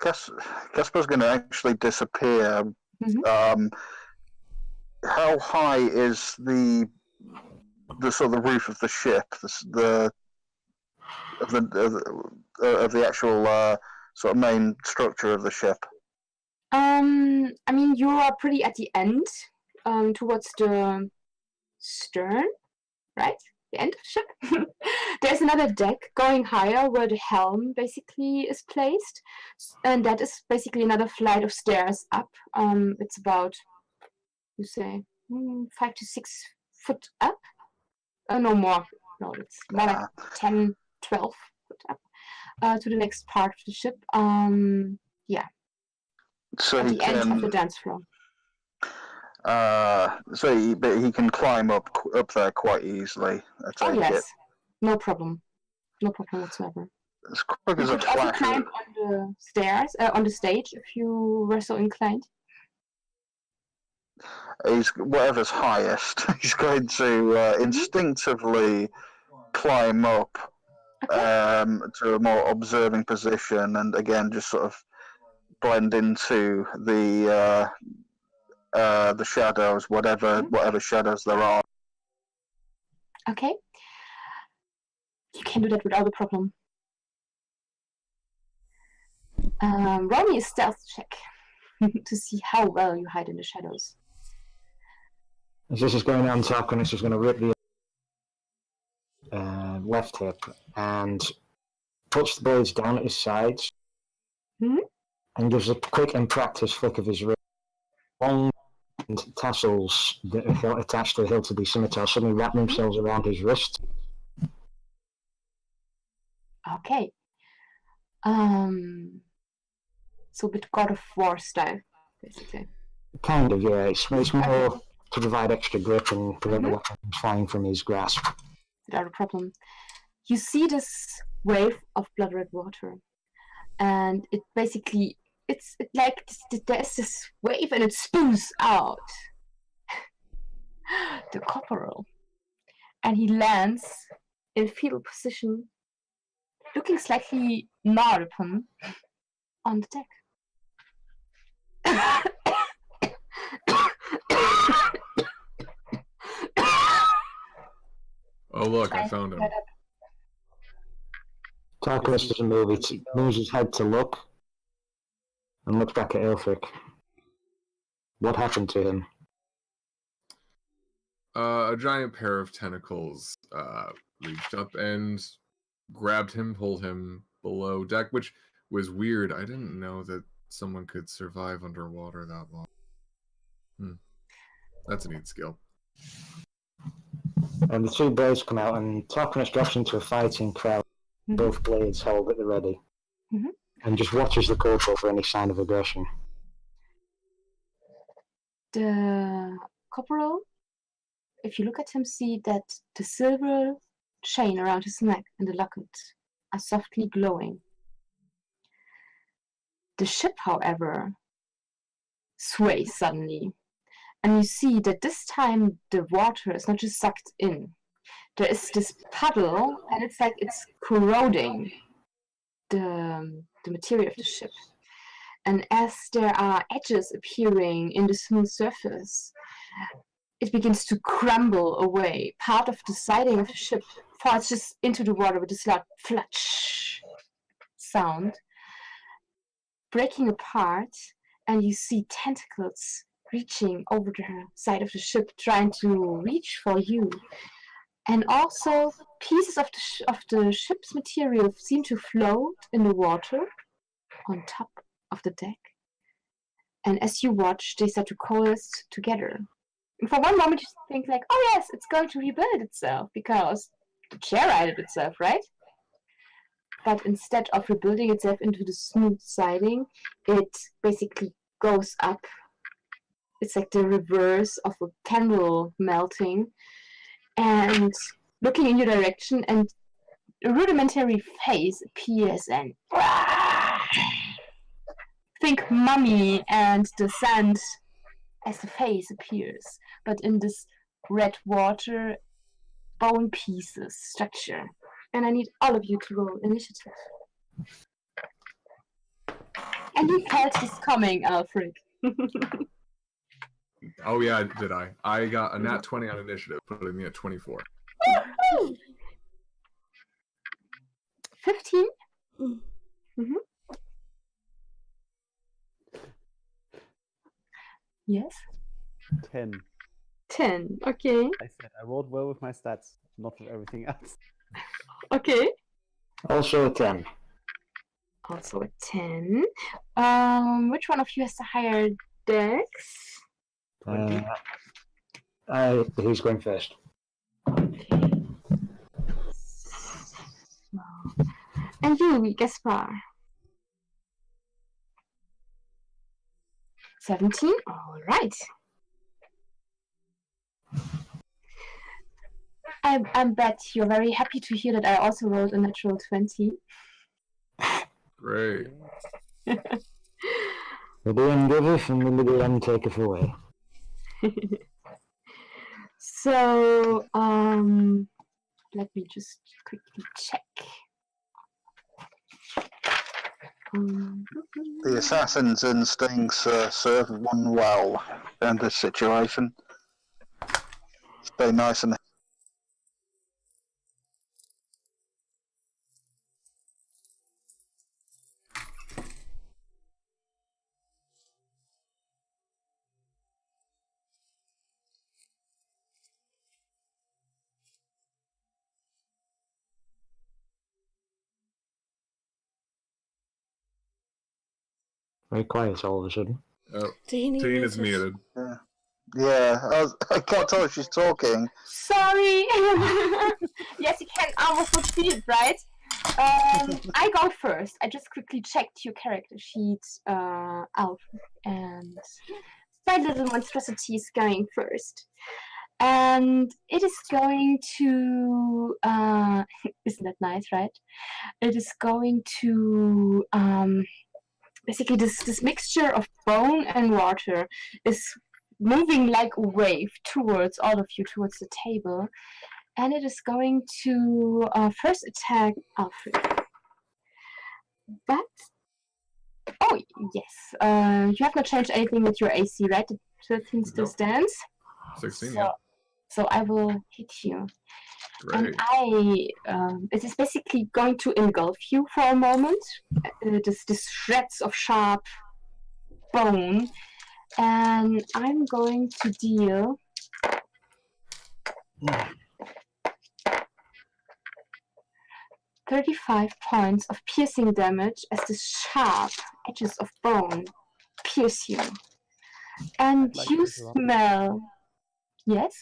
B: Casper's going to actually disappear.
A: Mm-hmm.
B: How high is the sort of the roof of the ship? Of the actual sort of main structure of the ship?
A: I mean, you are pretty at the end, towards the stern, right? the end of the ship. There's another deck going higher where the helm basically is placed, and that is basically another flight of stairs up. It's about, you say, 5 to 6 foot up. No more. No, it's more like 10, 12 foot up to the next part of the ship. Yeah.
B: So
A: At
B: he
A: the end of the
B: can.
A: dance floor.
B: But he can climb up there quite easily. I
A: Oh
B: take
A: yes,
B: it.
A: no problem. No problem whatsoever.
B: As quick
A: You
B: as a
A: could also
B: flash.
A: climb on the stairs, on the stage, if you were so inclined.
B: He's whatever's highest. He's going to instinctively climb up to a more observing position, and again just sort of blend into the shadows, whatever shadows there are.
A: Okay. You can do that without a problem. Roll me a stealth check to see how well you hide in the shadows.
F: As this is going on top, and this is going to rip the left hip and puts the blades down at his sides and gives a quick and practiced flick of his wrist. Long tassels that are attached to the hilt of the scimitar suddenly wrap themselves around his wrist.
A: Okay. So a bit God of War style, basically.
F: Kind of, yeah. It's more to provide extra grip and prevent the weapon from flying from his grasp.
A: Without a problem. You see this wave of blood red water, and it basically, it's like there's this wave and it spews out the corporal, and he lands in fetal position, looking slightly gnawed upon on the deck.
D: Oh look, I found him.
F: Tarkus doesn't move. He moves his head to look and looks back at Aelfric. What happened to him?
D: A giant pair of tentacles reached up and grabbed him, pulled him below deck, which was weird. I didn't know that someone could survive underwater that long. That's a neat skill.
F: And the two blades come out, and Tarkus drops into a fighting crowd, both blades held at the ready, and just watches the corporal for any sign of aggression.
A: The corporal, if you look at him, see that the silver chain around his neck and the locket are softly glowing. The ship, however, sways suddenly, and you see that this time the water is not just sucked in. There is this puddle, and it's like it's corroding the material of the ship. And as there are edges appearing in the smooth surface, it begins to crumble away. Part of the siding of the ship falls just into the water with this loud flutch sound, breaking apart, and you see tentacles reaching over the side of the ship, trying to reach for you. And also, pieces of the ship's material seem to float in the water on top of the deck. And as you watch, they start to coalesce together. And for one moment, you think like, oh yes, it's going to rebuild itself, because the chair righted itself, right? But instead of rebuilding itself into the smooth siding, it basically goes up. It's like the reverse of a candle melting and looking in your direction, and a rudimentary face appears, and think mummy and the sand as the face appears, but in this red water bone pieces structure. And I need all of you to roll initiative. And you felt this coming, Alfred.
D: Oh yeah, did I? I got a nat 20 on initiative, putting me at 24.
A: 15? Yes?
E: 10.
A: 10. Okay.
E: I said I rolled well with my stats, not with everything else.
A: Okay.
F: Also a 10.
A: Also a 10. Which one of you has the higher dex?
E: 20.
F: Who's going first?
A: Okay. And you, Gaspar? 17? Alright. I bet you're very happy to hear that I also rolled a natural 20.
D: Great.
F: The DM giveth and the DM taketh away.
A: So, let me just quickly check.
B: The assassin's instincts serve one well in this situation. Stay nice and
F: Very quiet all of a sudden.
D: Oh,
C: Tahina
D: Tahina's
C: muted.
D: muted.
B: yeah. I can't tell if she's talking.
A: Sorry! Yes, you can almost not see it, right? I go first. I just quickly checked your character sheet, Alf, and my little monstrosity is going first. And it is going to, isn't that nice, right? It is going to, basically this mixture of bone and water is moving like a wave towards all of you, towards the table. And it is going to first attack Alfred. But, oh yes, you have not changed anything with your AC, right? The 13 still
D: Nope.
A: stands.
D: 16,
A: So,
D: yeah.
A: so I will hit you.
D: Great.
A: And it is basically going to engulf you for a moment. This shreds of sharp bone. And I'm going to deal 35 points of piercing damage as the sharp edges of bone pierce you. And
E: I'd like
A: you
E: to interrupt.
A: smell. Yes?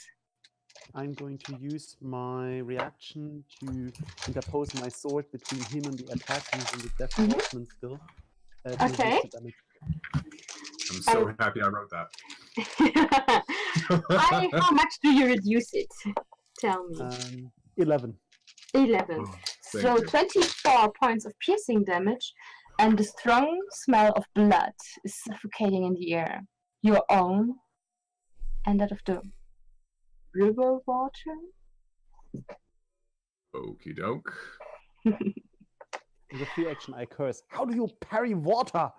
E: I'm going to use my reaction to interpose my sword between him and the attack using the death enforcement skill. To
A: Okay.
E: reduce the damage.
D: I'm so happy I wrote that.
A: How much do you reduce it? Tell me.
E: 11.
A: 11.
D: Oh,
A: So
D: thank you.
A: 24 points of piercing damage, and the strong smell of blood is suffocating in the air. Your own and that of the river water.
D: Okie doke.
E: With a free action, I curse. How do you parry water?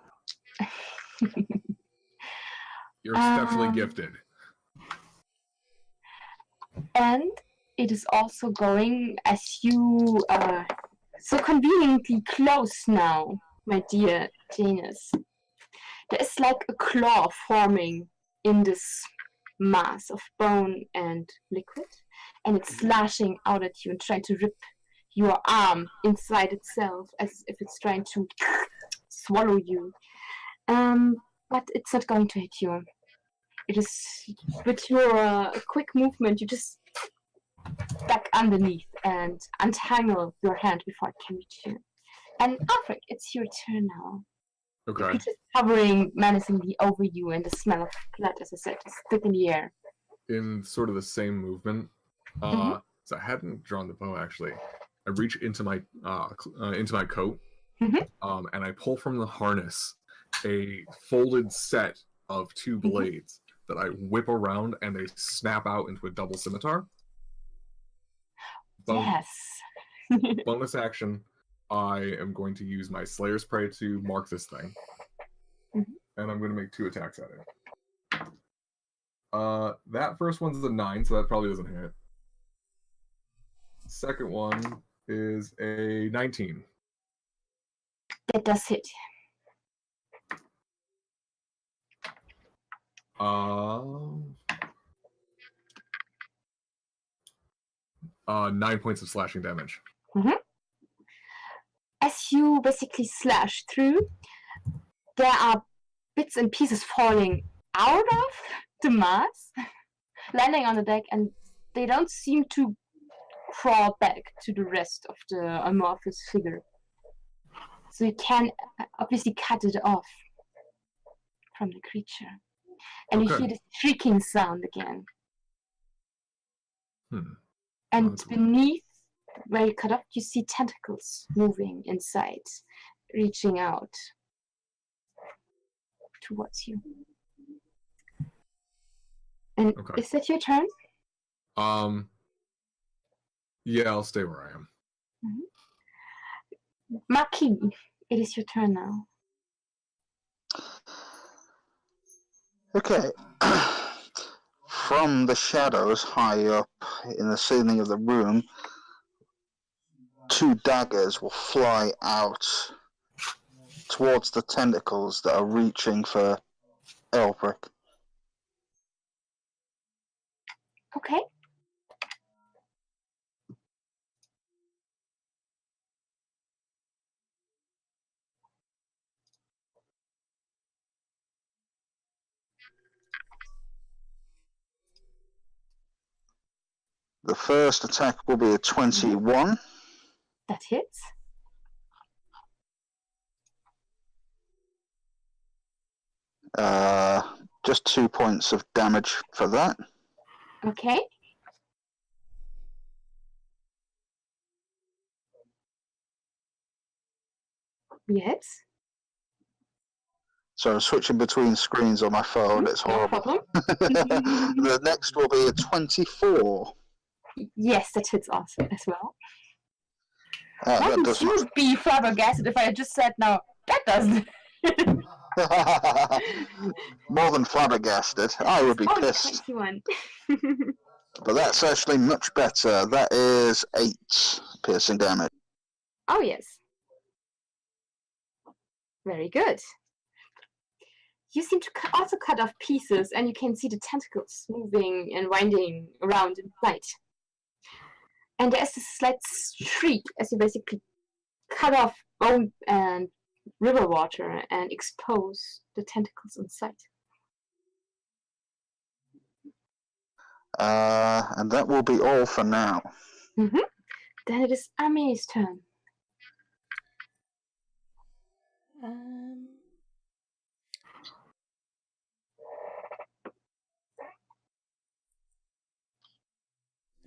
D: You're exceptionally gifted.
A: And it is also going as you so conveniently close now, my dear Janus. There is like a claw forming in this mass of bone and liquid, and it's slashing out at you and trying to rip your arm inside itself as if it's trying to swallow you. But it's not going to hit you. It is with your quick movement, you just back underneath and untangle your hand before it can reach you. And Alfred, it's your turn now.
D: Okay.
A: It's just hovering menacingly over you, and the smell of blood, as I said, is thick in the air.
D: In sort of the same movement,
A: Mhm.
D: so I hadn't drawn the bow actually. I reach into my coat,
A: Mhm.
D: and I pull from the harness a folded set of two blades that I whip around, and they snap out into a double scimitar.
A: Yes.
D: Bonus action, I am going to use my Slayer's Prey to mark this thing.
A: Mhm.
D: And I'm going to make 2 attacks at it. That first one's a 9, so that probably doesn't hit. Second one is a 19.
A: That does hit.
D: 9 points of slashing damage.
A: As you basically slash through, there are bits and pieces falling out of the mass, landing on the deck, and they don't seem to crawl back to the rest of the amorphous figure. So you can obviously cut it off from the creature. And you
D: Okay.
A: hear this shrieking sound again. And
D: That's weird.
A: beneath where you cut off, you see tentacles moving inside, reaching out towards you. And
D: Okay.
A: is that your turn?
D: Yeah, I'll stay where I am.
A: Maki, it is your turn now.
B: Okay. From the shadows high up in the ceiling of the room, 2 daggers will fly out towards the tentacles that are reaching for Elbrick.
A: Okay.
B: The first attack will be a 21.
A: That hits.
B: Just 2 points of damage for that.
A: Okay. Yes.
B: So I'm switching between screens on my phone. It's
A: No
B: horrible.
A: problem.
B: The next will be a 24.
A: Yes, that hits also as well.
B: That
A: Wouldn't
B: does
A: you be flabbergasted if I had just said, "No, that doesn't"?
B: more than flabbergasted. I would be
A: Oh,
B: pissed.
A: 21.
B: But that's actually much better. That is 8 piercing damage.
A: Oh, yes. Very good. You seem to also cut off pieces, and you can see the tentacles moving and winding around in flight. And there's a slight shriek as you basically cut off bone and river water and expose the tentacles inside.
B: And that will be all for now.
A: Then it is Ame's turn.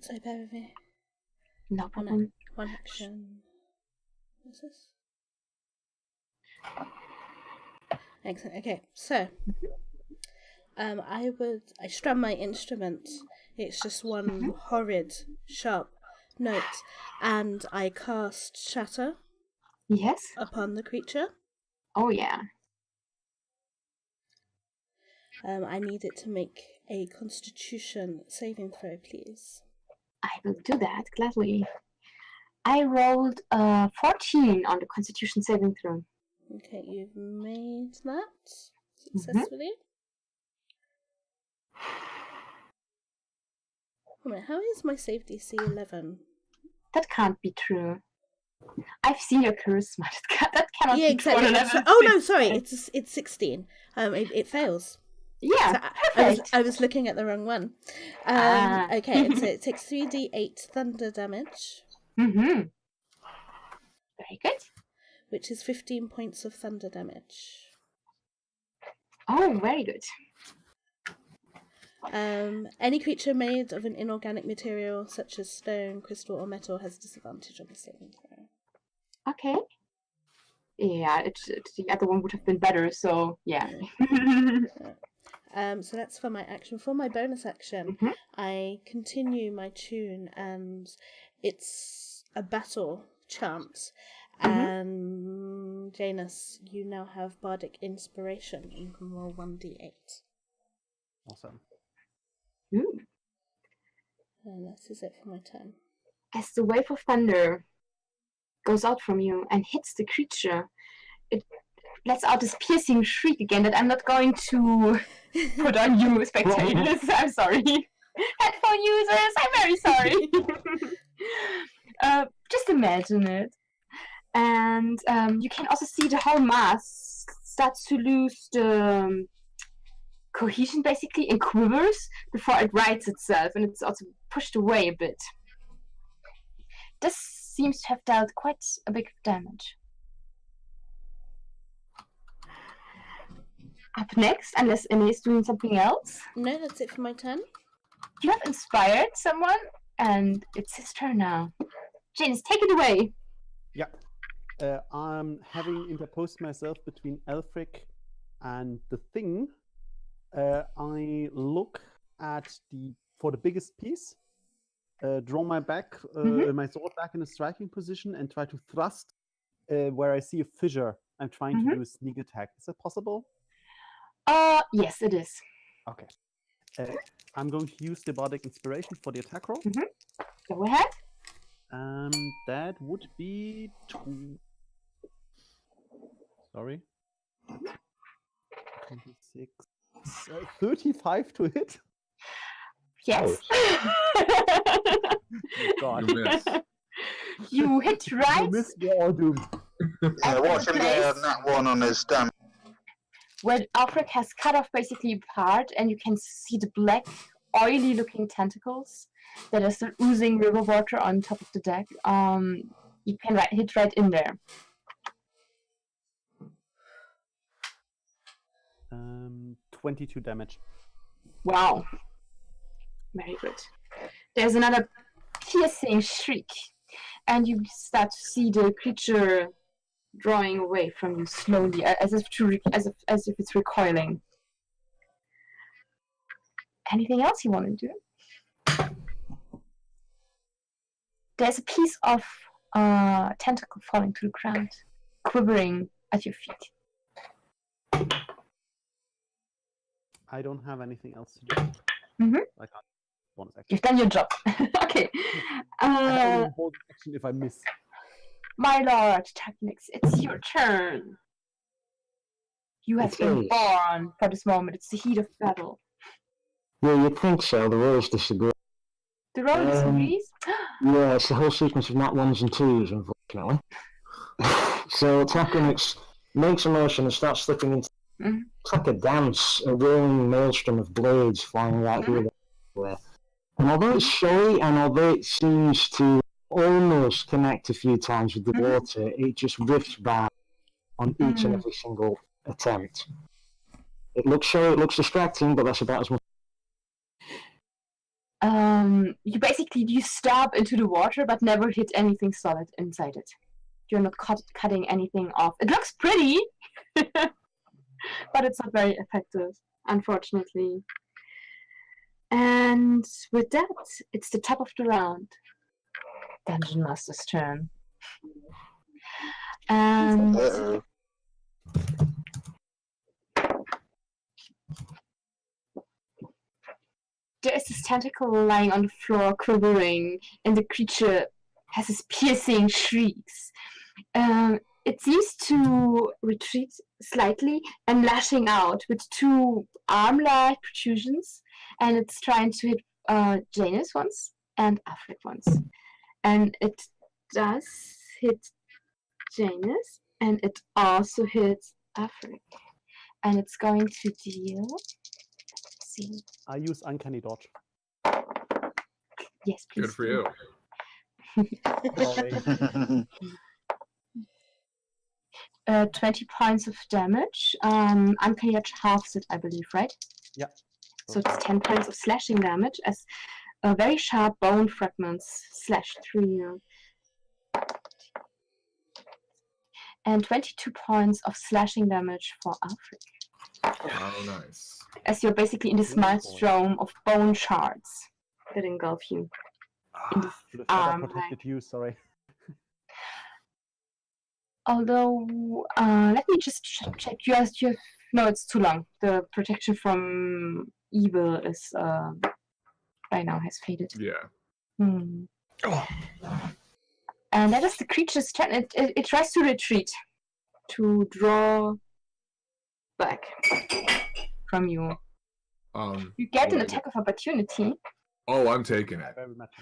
C: So bear with me.
A: No problem.
C: One action. What's this? Excellent. Okay, so I strum my instrument. It's just one horrid, sharp note, and I cast Shatter
A: Yes.
C: upon the creature.
A: Oh, yeah.
C: I need it to make a Constitution saving throw, please.
A: I will do that gladly. I rolled a 14 on the Constitution saving throw.
C: Okay, you've made that successfully. Oh, wait, how is my save DC 11?
A: That can't be true. I've seen your charisma. That cannot
C: Yeah,
A: be
C: exactly.
A: true.
C: Oh no, sorry, it's 16. It fails.
A: Yeah,
C: So
A: perfect.
C: I was looking at the wrong one. Okay, and so it takes 3d8 thunder damage.
A: Very good.
C: Which is 15 points of thunder damage.
A: Oh, very good.
C: Any creature made of an inorganic material such as stone, crystal, or metal has disadvantage on the saving throw.
A: Okay. Yeah, the other one would have been better, so yeah.
C: So that's for my action. For my bonus action, I continue my tune, and it's a battle chant. And Janus, you now have bardic inspiration. You can roll 1d8.
E: Awesome.
A: Ooh.
C: And that is it for my turn.
A: As the wave of thunder goes out from you and hits the creature, it lets out this piercing shriek again that I'm not going to put on you, spectators. I'm sorry. Headphone users, I'm very sorry. Just imagine it. And you can also see the whole mass starts to lose the cohesion, basically, and quivers before it rights itself, and it's also pushed away a bit. This seems to have dealt quite a big damage. Up next, unless Emily is doing something else.
C: No, that's it for my turn.
A: You have inspired someone, and it's his turn now. James, take it away.
E: Yeah. I'm having interposed myself between Elfric and the thing. I look at for the biggest piece, draw my my sword back in a striking position, and try to thrust where I see a fissure. I'm trying to do a sneak attack. Is that possible?
A: Yes, it is.
E: Okay. I'm going to use the bardic inspiration for the attack roll.
A: Go ahead.
E: That would be 26, 35 to hit.
A: Yes.
E: God.
D: You miss.
A: You hit right.
E: You missed, we're all doomed.
B: Yeah, watch him get that one on his damage.
A: Where Alfred has cut off basically part, and you can see the black, oily-looking tentacles that are still oozing river water on top of the deck. You can hit right in there.
E: 22 damage.
A: Wow. Very good. There's another piercing shriek, and you start to see the creature drawing away from you slowly, as if it's recoiling. Anything else you want to do? There's a piece of tentacle falling to the ground, quivering at your feet.
E: I don't have anything else to do. I can't. Bonus action.
A: You've done your job. Okay.
E: I have a bonus action if I miss.
A: My lord, Technics, it's your turn. You have been born for this moment. It's the heat of battle.
F: Yeah, you'd think so. The rules disagree.
A: The roll disagrees?
F: Yeah, it's the whole sequence of not ones and twos, unfortunately. So Technics makes a motion and starts slipping into... It's like a dance, a whirling maelstrom of blades flying right here and everywhere. And although it's showy, and although it seems to almost connect a few times with the water, it just riffs back on each and every single attempt. It looks showy, it looks distracting, but that's about as much.
A: You stab into the water, but never hit anything solid inside it. You're not cutting anything off. It looks pretty, but it's not very effective, unfortunately. And with that, it's the top of the round. Dungeon Master's turn. And there is this tentacle lying on the floor, quivering, and the creature has this piercing shrieks. It seems to retreat slightly and lashing out with two arm-like protrusions, and it's trying to hit Janus once and Afrik once. And it does hit Janus, and it also hits Afrik. And it's going to deal... Let's see.
E: I use Uncanny Dodge.
A: Yes, please.
D: Good for you.
E: Sorry.
A: 20 points of damage. Uncanny Dodge halves it, I believe, right?
E: Yeah.
A: So it's 10 points of slashing damage as very sharp bone fragments slash through you. And 22 points of slashing damage for Alfred.
D: Oh, nice.
A: As you're basically in this maelstrom of bone shards that engulf you. In this
E: Should have thought I
A: arm.
E: protected you, sorry.
A: Although, let me just check. You have, no, it's too long. The protection from evil is by now has faded.
D: Yeah.
A: And that is the creature's turn. It tries to retreat, to draw back from you. You get an attack of opportunity.
D: Oh, I'm taking it.
E: Very much.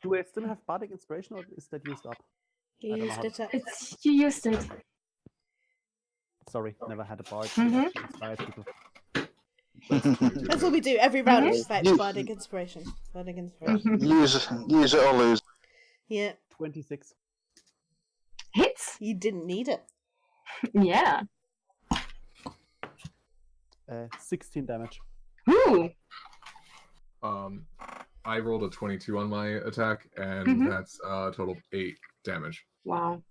E: Do I still have bardic inspiration, or is that used up?
C: You
E: I don't know
C: used
E: how
C: it up.
A: You used it.
E: Sorry, never had a bard
A: Mhm.
E: to inspire people.
C: That's what we do every round. We
A: Mhm.
C: just fetch bardic inspiration. Bardic inspiration.
B: Use it or lose.
C: Yeah,
E: 26.
A: Hits.
C: you didn't need it.
A: Yeah.
E: 16 damage.
A: Ooh.
D: I rolled a 22 on my attack, and
A: Mhm.
D: that's a total of 8 damage.
A: Wow.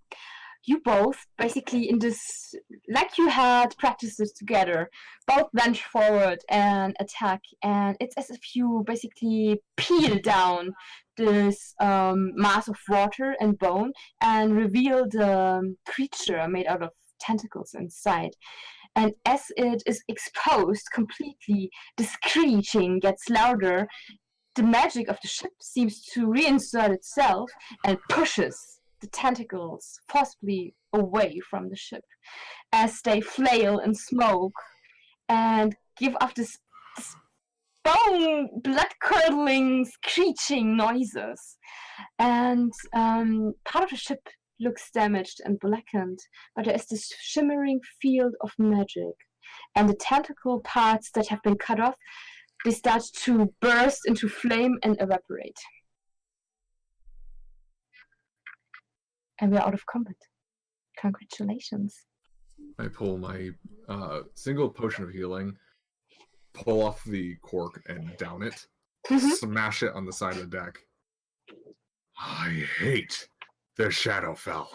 A: You both basically in this, like you had practices together, both lunge forward and attack, and it's as if you basically peel down this mass of water and bone and reveal the creature made out of tentacles inside. And as it is exposed completely, the screeching gets louder. The magic of the ship seems to reinsert itself and pushes the tentacles forcibly away from the ship as they flail and smoke and give off this bone, blood-curdling, screeching noises. And part of the ship looks damaged and blackened, but there is this shimmering field of magic. And the tentacle parts that have been cut off, they start to burst into flame and evaporate. And we're out of combat. Congratulations.
D: I pull my single potion of healing, pull off the cork and down it, smash it on the side of the deck. I hate the Shadowfell.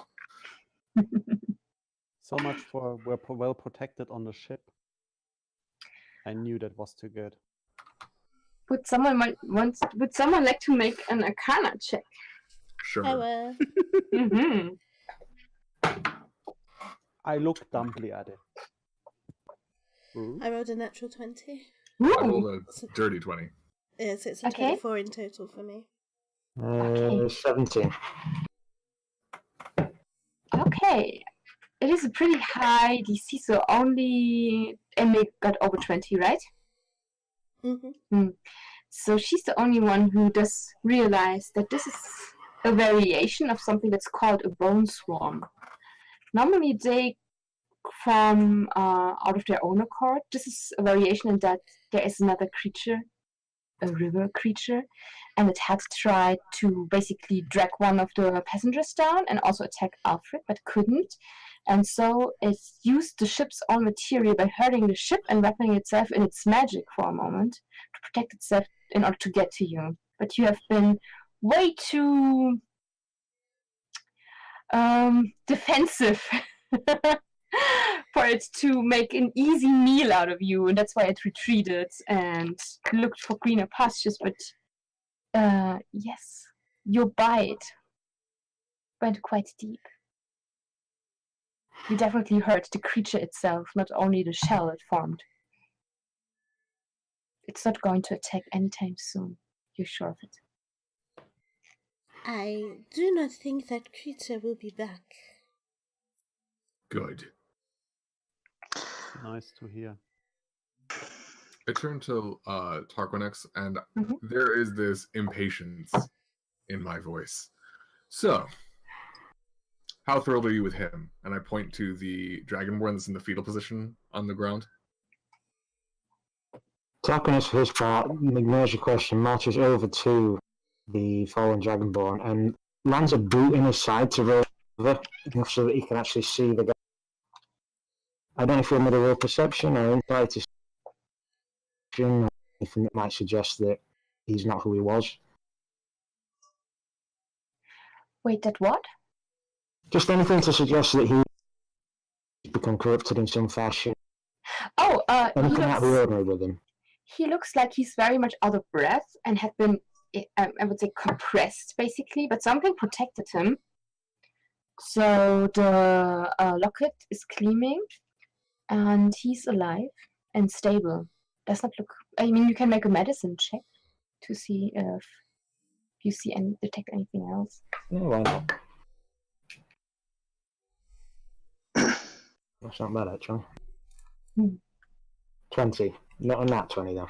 E: So much for we're well protected on the ship. I knew that was too good.
A: Would someone like to make an Arcana check?
D: Sure.
C: I will.
A: Mm-hmm.
E: I look dumbly at it. Ooh.
C: I rolled a natural 20.
D: I rolled a dirty 20.
C: Yes, it's a
A: Okay.
C: 24 in total for me.
F: 17.
A: Okay. It is a pretty high DC, so only Emily got over 20, right?
C: Mm-hmm.
A: So she's the only one who does realize that this is a variation of something that's called a bone swarm. Normally they form out of their own accord. This is a variation in that there is another creature, a river creature, and it had tried to basically drag one of the passengers down and also attack Alfred, but couldn't. And so it used the ship's own material by hurting the ship and wrapping itself in its magic for a moment to protect itself in order to get to you. But you have been way too defensive for it to make an easy meal out of you, and that's why it retreated and looked for greener pastures. But yes, your bite went quite deep. You definitely hurt the creature itself, not only the shell it formed. It's not going to attack anytime soon. You're sure of it?
C: I do not think that creature will be back.
D: Good.
E: Nice to hear.
D: I turn to Tarquinix, and
A: Mhm.
D: there is this impatience in my voice. So, how thrilled are you with him? And I point to the dragonborn that's in the fetal position on the ground.
F: Tarquinus, for his part, ignores your question, marches over to the fallen dragonborn and lands a boot in his side to roll over, enough so that he can actually see the guy. I don't know if you want me to roll perception or insight or anything that might suggest that he's not who he was.
A: Wait, that what?
F: Just anything to suggest that he's become corrupted in some fashion.
A: Oh,
F: Anything out of the ordinary with him.
A: he looks like he's very much out of breath and had been, I would say, compressed, basically, but something protected him. So the locket is gleaming, and he's alive and stable. Does not look... I mean, you can make a medicine check to see if you see and detect anything else.
F: Yeah, why not? That's not bad, actually. 20. Not a nat 20, though.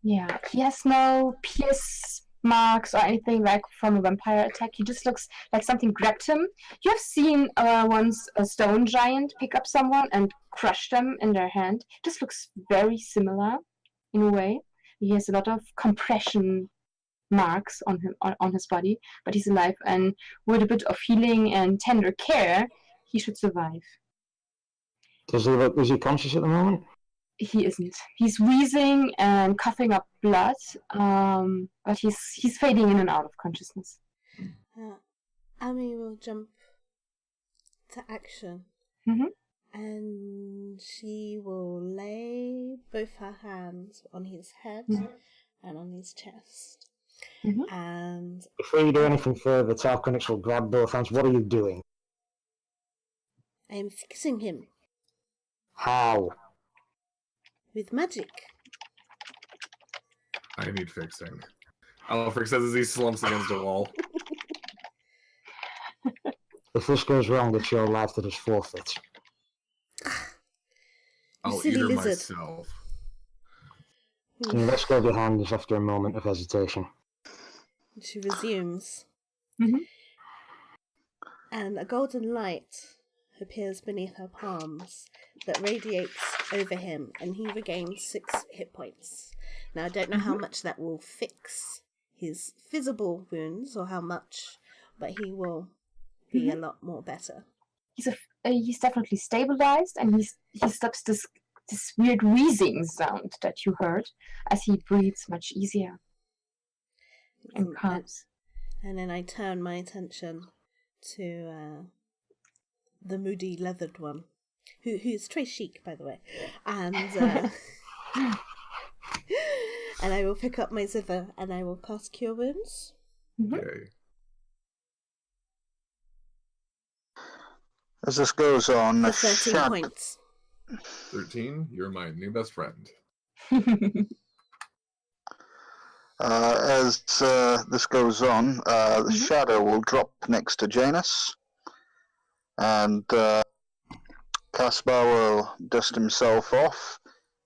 A: Yeah, he has no pierce marks or anything like from a vampire attack. He just looks like something grabbed him. You have seen once a stone giant pick up someone and crush them in their hand. This looks very similar in a way. He has a lot of compression marks on him on his body, but he's alive, and with a bit of healing and tender care, he should survive.
F: Is he conscious at the moment?
A: He isn't. He's wheezing and coughing up blood, but he's fading in and out of consciousness.
C: Ami will jump to action, and she will lay both her hands on his head and on his chest. And
F: before you do anything further, Tarkonix will grab both hands. What are you doing?
C: I am fixing him.
F: How?
C: With magic.
D: I need fixing. Alfric says as he slumps against a wall.
F: If this goes wrong, it's your life that is forfeit.
D: I'll
C: silly
D: eat her
C: lizard.
D: myself.
F: Can you let go of your hands after a moment of hesitation?
C: She resumes. And a golden light appears beneath her palms that radiates over him, and he regains 6 hit points. Now, I don't know how much that will fix his visible wounds or how much, but he will be a lot more better.
A: He's definitely stabilized, and he stops this weird wheezing sound that you heard as he breathes much easier and calms.
C: And then I turn my attention to the moody leathered one, who's très chic, by the way, and and I will pick up my zither and I will cast Cure Wounds.
D: Okay.
B: As this goes on,
C: For 13 points.
D: 13, you're my new best friend.
B: As this goes on, the shadow will drop next to Janus, and Caspar will dust himself off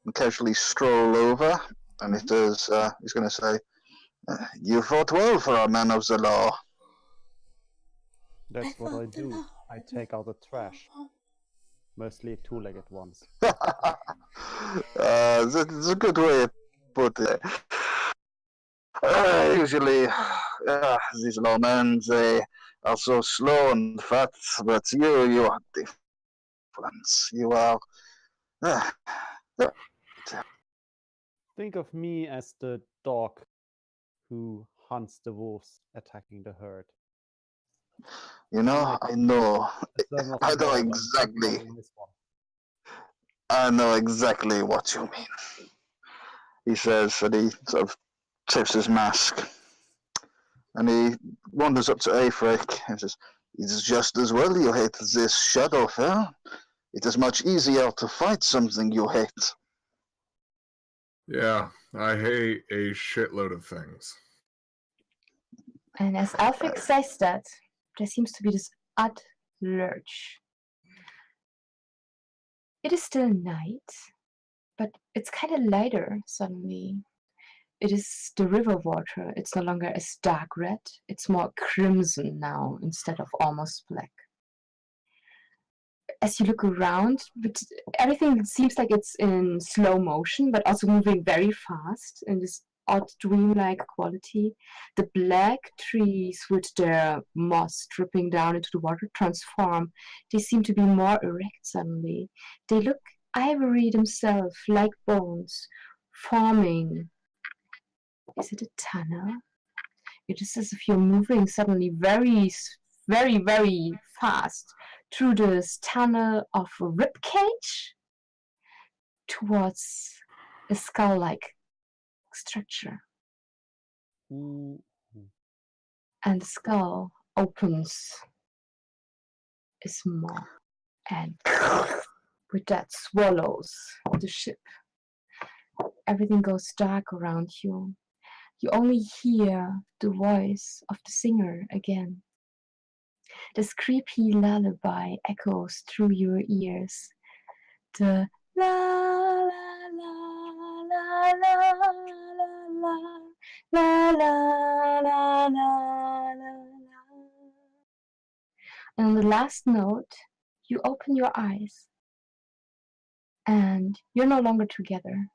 B: and casually stroll over, and he's going to say, "You fought well for a man of the law."
E: That's what I do. I take out the trash. Mostly 2-legged ones.
B: That's a good way of putting it. Usually, these lawmen, they are so slow and fat, but you are different. You are...
E: Think of me as the dog who hunts the wolves attacking the herd.
B: You know, I know exactly what you mean. He says, and he sort of tips his mask, and he wanders up to Aefric and says, "It's just as well you hate this Shadowfell. It is much easier to fight something you hate."
D: Yeah, I hate a shitload of things.
A: And as Alfric says that, there seems to be this odd lurch. It is still night, but it's kind of lighter suddenly. It is the river water. It's no longer as dark red. It's more crimson now instead of almost black. As you look around, but everything seems like it's in slow motion, but also moving very fast in this odd dreamlike quality. The black trees with their moss dripping down into the water transform. They seem to be more erect suddenly. They look ivory themselves, like bones, forming. Is it a tunnel? It is as if you're moving suddenly very, very, very fast through this tunnel of a ribcage towards a skull-like structure.
E: Ooh.
A: And the skull opens its maw, and with that swallows the ship. Everything goes dark around you. You only hear the voice of the singer again. This creepy lullaby echoes through your ears. The la la la la la la la La la la la la la. And on the last note, you open your eyes and you're no longer together.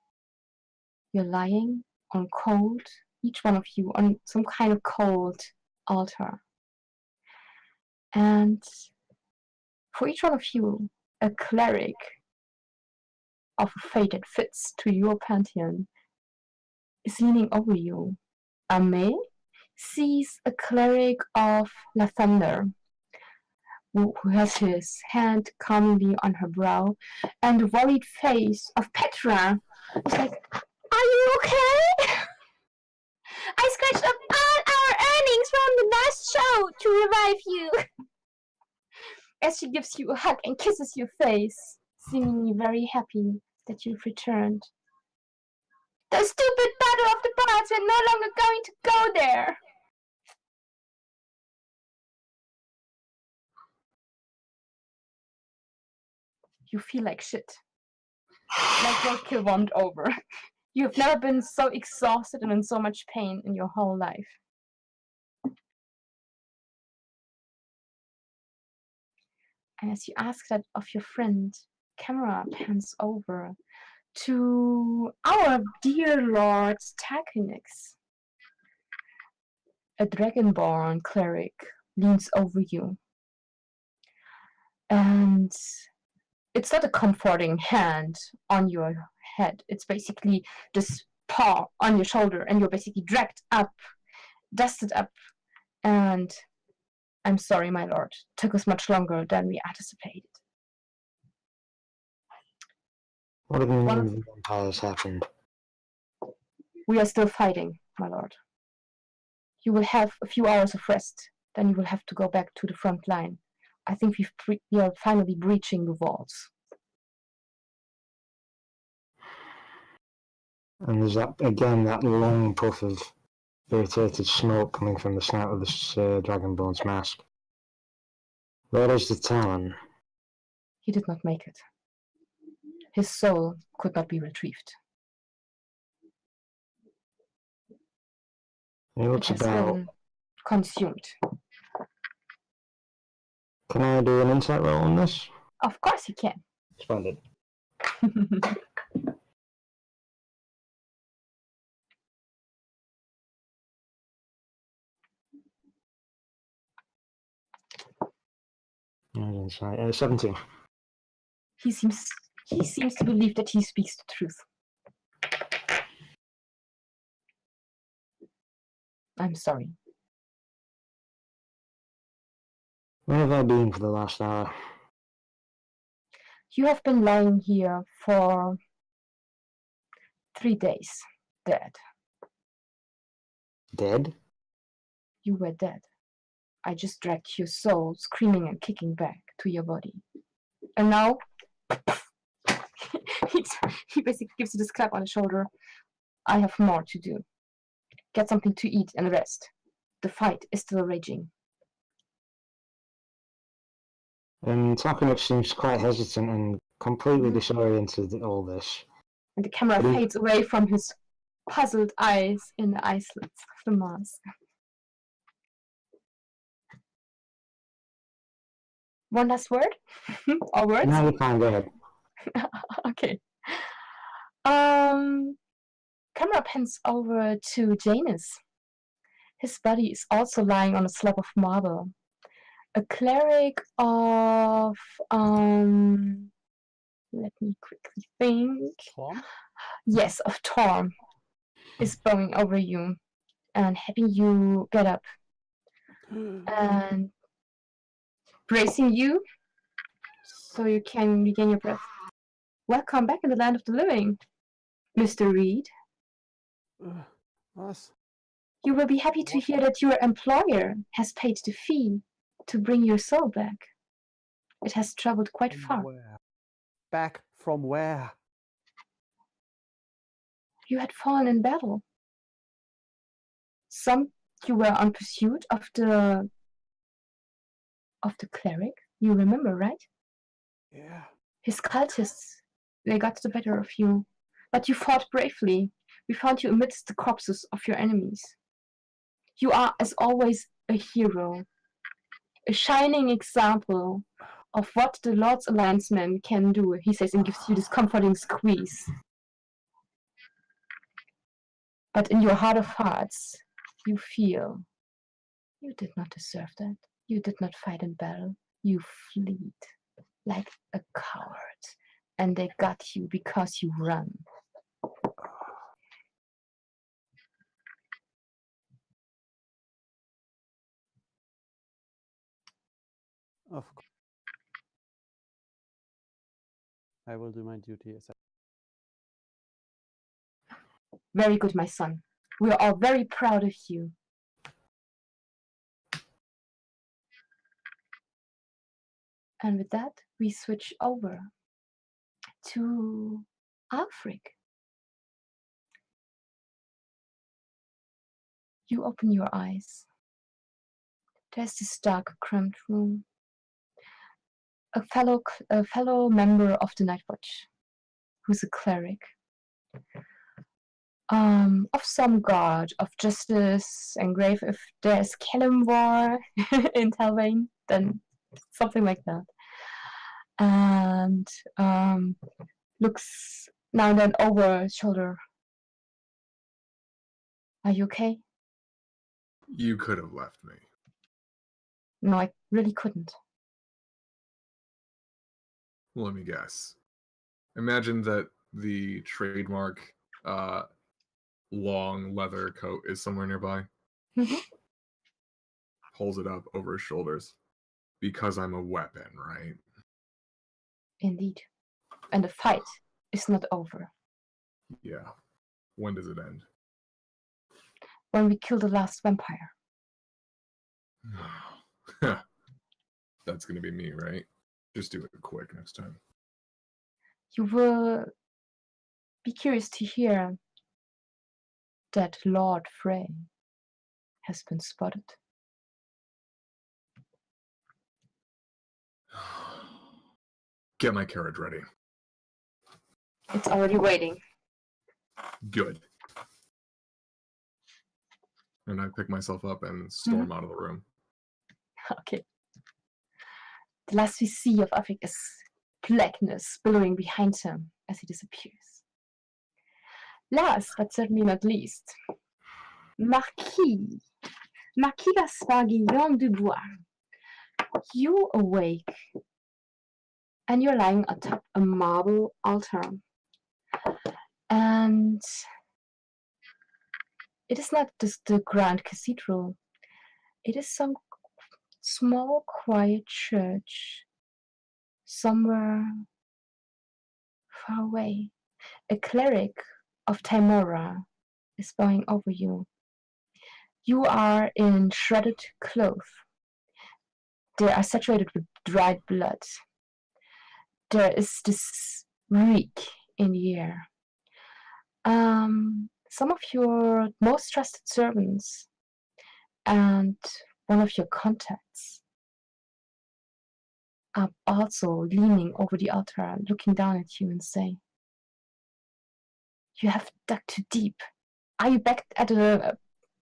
A: You're lying on cold, each one of you on some kind of cold altar. And for each one of you, a cleric of a fate that fits to your pantheon is leaning over you. Ame sees a cleric of La Thunder who has his hand calmly on her brow, and the worried face of Petra is like, "Are you okay? I scratched up all our earnings from the last show to revive you." As she gives you a hug and kisses your face, seemingly very happy that you've returned. "The stupid battle of the bards, we're no longer going to go there." You feel like shit. Like roadkill warmed over. You've never been so exhausted and in so much pain in your whole life. And as you ask that of your friend, camera pans over to our dear Lord Takinix. A dragonborn cleric leans over you. And it's not a comforting hand on your head. It's basically this paw on your shoulder, and you're basically dragged up, dusted up, and I'm sorry, my lord. It took us much longer than we anticipated.
F: What have the vampires happened?
A: We are still fighting, my lord. You will have a few hours of rest, then you will have to go back to the front line. I think we are finally breaching the walls.
F: And there's that long puff of irritated smoke coming from the snout of this dragonborn's mask. Where is the Talon?
A: He did not make it. His soul could not be retrieved.
F: He looks
A: it has been consumed.
F: Can I do an insight roll on this?
A: Of course you can.
F: Splendid. Insight. 17.
A: He seems to believe that he speaks the truth. I'm sorry.
F: Where have I been for the last hour?
A: You have been lying here for 3 days, dead.
F: Dead?
A: You were dead. I just dragged your soul, screaming and kicking back to your body. And now, he basically gives you this clap on the shoulder. I have more to do. Get something to eat and rest. The fight is still raging.
F: And Takanuk seems quite hesitant and completely disoriented at all this.
A: And the camera fades away from his puzzled eyes in the eye slits of the mask. One last word? Or words?
F: No, you can't, go ahead.
A: Okay. Camera pans over to Janus. His body is also lying on a slab of marble. A cleric of let me quickly think.
E: Torm?
A: Yes, of Torm is bowing over you and having you get up and bracing you so you can regain your breath. Welcome back in the land of the living, Mr. Reed.
E: What?
A: You will be happy to hear that your employer has paid the fee to bring your soul back. It has traveled quite far.
E: Where? Back from where?
A: You had fallen in battle. You were on pursuit of the cleric. You remember, right?
E: Yeah.
A: His cultists, they got the better of you. But you fought bravely. We found you amidst the corpses of your enemies. You are, as always, a hero, a shining example of what the Lord's Alliance men can do, he says, and gives you this comforting squeeze. But in your heart of hearts, you feel you did not deserve that. You did not fight in battle. You fled like a coward. And they got you because you run.
E: Of course. I will do my duty as
A: Very good, my son. We are all very proud of you. And with that, we switch over to Alfric. You open your eyes. There's this dark, cramped room. A fellow member of the Night Watch, who's a cleric, of some god of justice and grave. If there's Kalimvar in Talvain, then something like that. And looks now and then over his shoulder. Are you okay?
D: You could have left me.
A: No, I really couldn't.
D: Let me guess. Imagine that the trademark long leather coat is somewhere nearby.
A: Mhm.
D: Pulls it up over his shoulders. Because I'm a weapon, right?
A: Indeed. And the fight is not over.
D: Yeah. When does it end?
A: When we kill the last vampire.
D: That's gonna be me, right? Just do it quick next time.
A: You will be curious to hear that Lord Frey has been spotted.
D: Get my carriage ready.
A: It's already waiting.
D: Good. And I pick myself up and storm out of the room.
A: Okay. The last we see of Afrik is blackness billowing behind him as he disappears. Last, but certainly not least, Marquis Gaspar Guillaume Dubois. You awake, and you're lying atop a marble altar. And it is not just the grand cathedral. It is some small, quiet church somewhere far away. A cleric of Timora is bowing over you. You are in shredded clothes. They are saturated with dried blood. There is this reek in the air. Some of your most trusted servants and one of your contacts are also leaning over the altar, looking down at you and saying, "You have dug too deep. Are you back at the...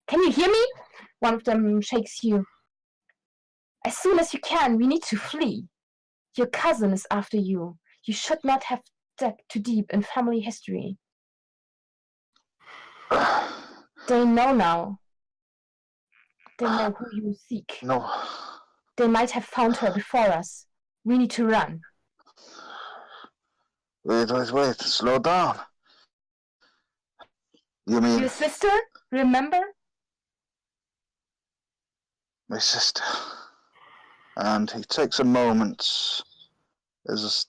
A: Can you hear me?" One of them shakes you. "As soon as you can, we need to flee. Your cousin is after you. You should not have dug too deep in family history." They know now. They know who you seek.
B: No.
A: They might have found her before us. We need to run.
B: Wait. Slow down. You mean
A: Your sister? Remember?
B: my sister? And he takes a moment as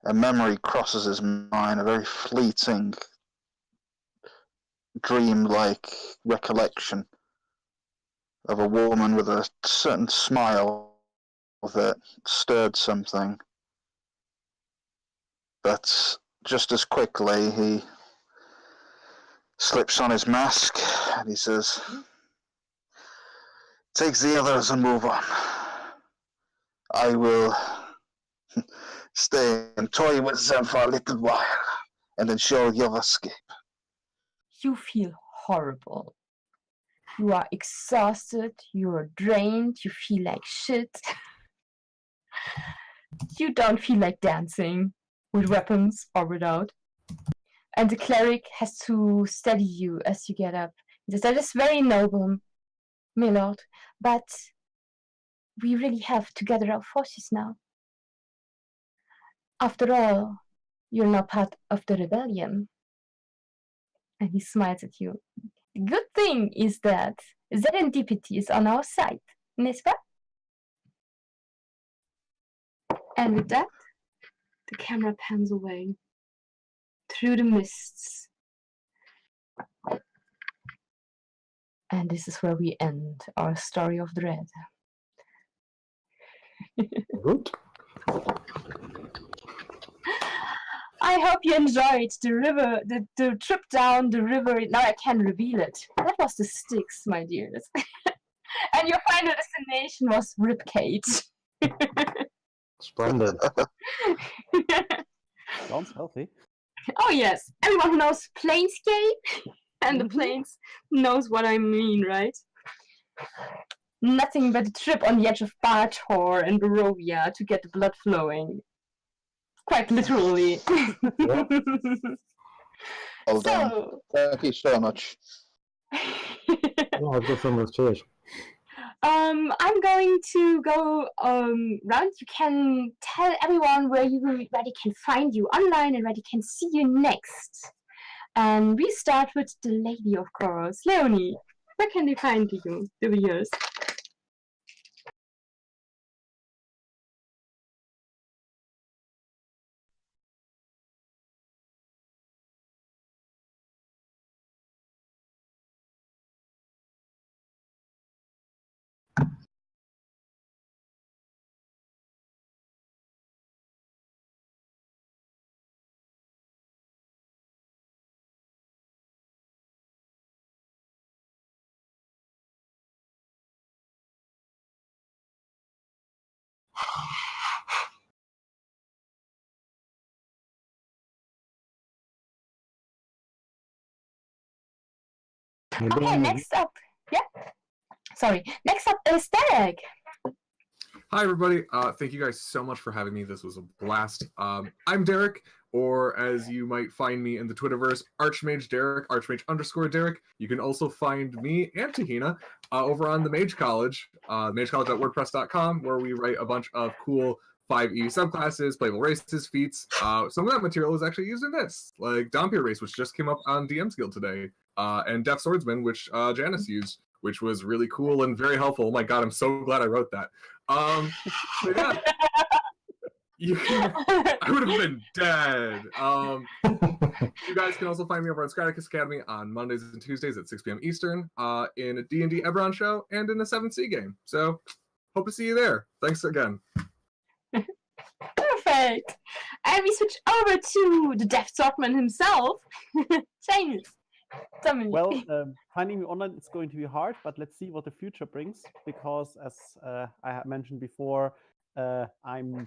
B: a memory crosses his mind, a very fleeting, dream-like recollection of a woman with a certain smile that stirred something. But just as quickly, he slips on his mask and he says, "Take the others and move on. I will stay and toy with them for a little while and ensure your escape."
A: you feel horrible. You are exhausted, you're drained, you feel like shit. You don't feel like dancing, with weapons or without. And the cleric has to steady you as you get up. He says, that is very noble, my lord, but we really have to gather our forces now. After all, you're not part of the rebellion. And he smiles at you. The good thing is that serendipity is on our side, n'est-ce pas? And with that, the camera pans away through the mists. And this is where we end our story of dread.
F: Good.
A: I hope you enjoyed the trip down the river. Now I can reveal it. That was the Styx, my dears. And your final destination was Ribcage.
F: Splendid.
E: Sounds healthy.
A: Oh yes, everyone who knows Planescape and the planes knows what I mean, right? Nothing but a trip on the edge of Bartor and Barovia to get the blood flowing. Quite literally.
F: Yeah.
B: Well done.
A: So,
B: Thank you so much.
F: Yeah, good thing with cheers.
A: I'm going to go round. You can tell everyone where they can find you online and where they can see you next. And we start with the lady, of course, Leonie. Where can they find you, the viewers? Okay, next up. Yeah. Sorry. Next up is Derek.
D: Hi, everybody. Thank you guys so much for having me. This was a blast. I'm Derek, or as you might find me in the Twitterverse, Archmage Derek, Archmage_Derek. You can also find me and Tahina over on the Mage College, magecollege.wordpress.com, where we write a bunch of cool 5e subclasses, playable races, feats. Some of that material was actually used in this, like Dompier Race, which just came up on DM's Guild today, and Deaf Swordsman, which Janice used, which was really cool and very helpful. Oh my god, I'm so glad I wrote that. But yeah, I would have been dead. You guys can also find me over on Scraticus Academy on Mondays and Tuesdays at 6 p.m. Eastern, in a D&D Eberron show and in a 7th game. So, hope to see you there. Thanks again.
A: Perfect. And we switch over to the Deaf Swordman himself, James.
E: Well, finding me online is going to be hard, but let's see what the future brings. Because as I mentioned before, I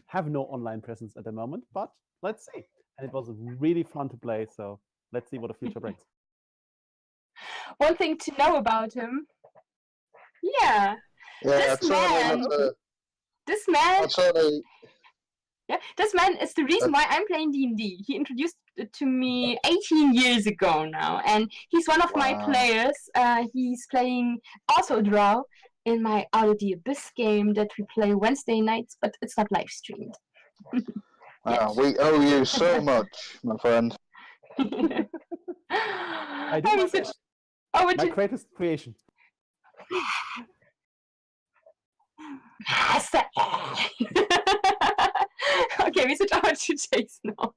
E: have no online presence at the moment, but let's see. And it was really fun to play, so let's see what the future brings.
A: One thing to know about him. Yeah. This man is the reason why I'm playing D&D. He introduced it to me 18 years ago now, and he's one of my players. He's playing also Drow in my Out of the Abyss game that we play Wednesday nights, but it's not live streamed.
B: Wow, we owe you so much, my friend.
E: I do my greatest creation.
A: Okay, we switch over to Chase now.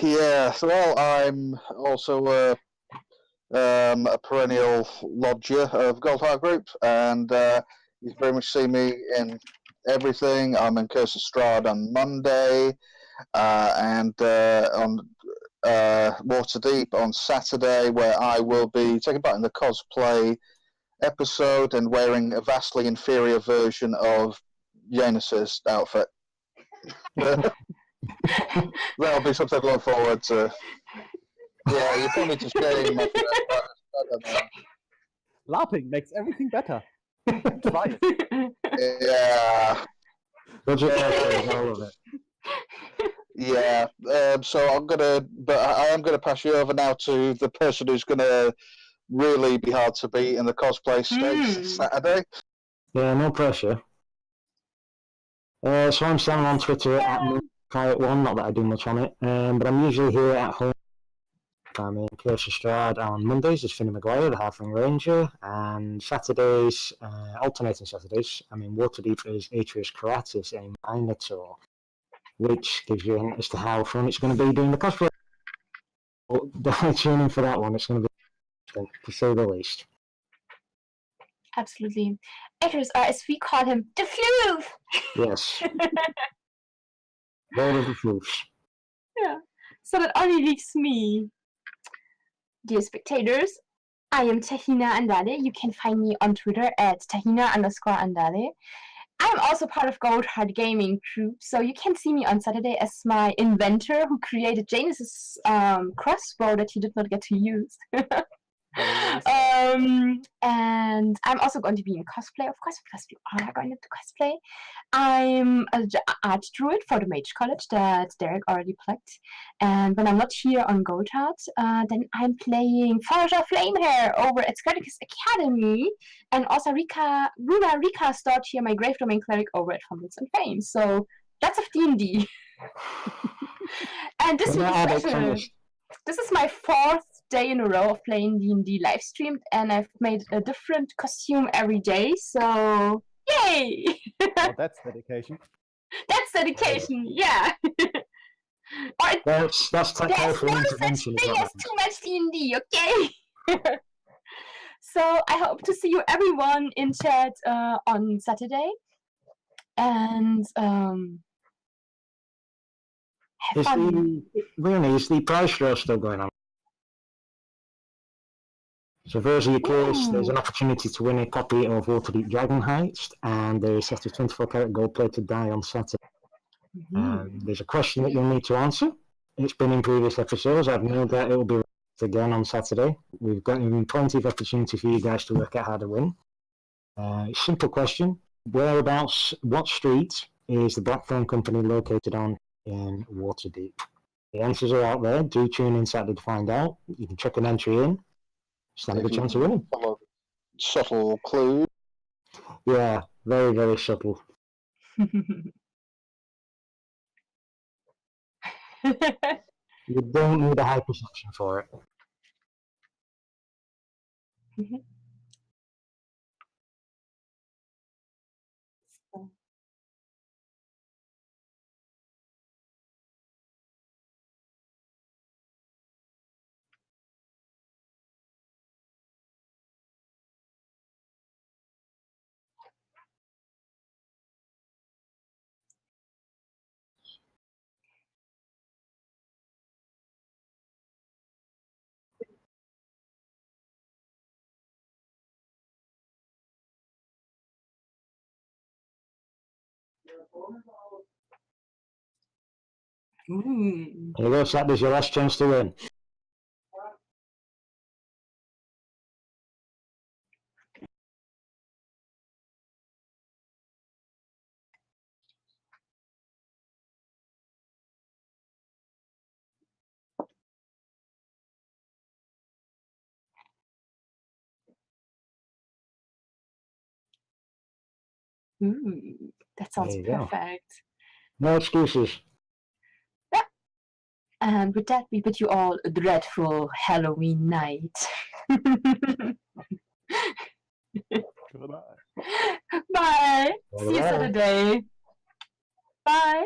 B: Yeah, well, I'm also a perennial lodger of Goldhart Group, and you very much see me in everything. I'm in Curse of Strahd on Monday, and on Waterdeep on Saturday, where I will be taking part in the cosplay episode and wearing a vastly inferior version of Janus's outfit. That'll be something to look forward to. Yeah, you probably just shame my friend. But I don't know.
E: LARPing makes everything better. Try it.
B: Yeah,
F: Budget factors, all of it.
B: yeah. So I am gonna pass you over now to the person who's gonna really be hard to beat in the cosplay stakes Saturday.
F: Yeah, no pressure. So I'm Sam on Twitter at Pirate1, not that I do much on it, but I'm usually here at home. I'm in Curse Strahd on Mondays as Finney Maguire, the Halfling Ranger, and Saturdays, alternating Saturdays, I'm in Waterdeep as Atreus Karatis, a Minotaur, which gives you a hint as to how fun it's going to be doing the cosplay. But definitely tune in for that one, it's going to be interesting, to say the least.
A: Absolutely. Editors are, as we call him, the floof!
F: Yes. Lord of the Floofs.
A: Yeah. So that only leaves me. Dear spectators, I am Tahina Andale. You can find me on Twitter at Tahina_Andale. I'm also part of Goldhart Gaming Group, so you can see me on Saturday as my inventor who created Janus's crossbow that he did not get to use. And I'm also going to be in cosplay, of course, because we are going into cosplay. I'm an art druid for the Mage College that Derek already plugged. And when I'm not here on Goldhart, then I'm playing Forger Flamehair over at Scarticus Academy. And also Runa Rika starred here, my Grave Domain Cleric over at Fumbles and Fame. So lots of D&D. And this week is special. This is my 4th day in a row of playing D&D live streamed, and I've made a different costume every day, so yay!
E: Well, that's dedication.
A: That's dedication, yeah.
F: That's
A: there's no such thing as too much D&D, okay? So I hope to see you everyone in chat on Saturday, and have fun.
F: Is the prize draw still going on? So for those of you curious, there's an opportunity to win a copy of Waterdeep Dragon Heist and a set of 24 karat gold-plated die on Saturday. There's a question that you'll need to answer. It's been in previous episodes. I've known that it will be again on Saturday. We've got plenty of opportunity for you guys to work out how to win. Simple question. Whereabouts, what street is the Blackthorn Company located on in Waterdeep? The answers are out there. Do tune in Saturday to find out. You can check an entry in. Stand a good chance of winning.
B: Subtle clue.
F: Yeah, very, very subtle. You don't need a high perception for it. Here you go, Sat. There's your last chance to win.
A: That sounds perfect.
F: No excuses.
A: Yeah. And with that, we bid you all a dreadful Halloween night.
E: Goodbye.
A: Bye. See you Saturday. Bye.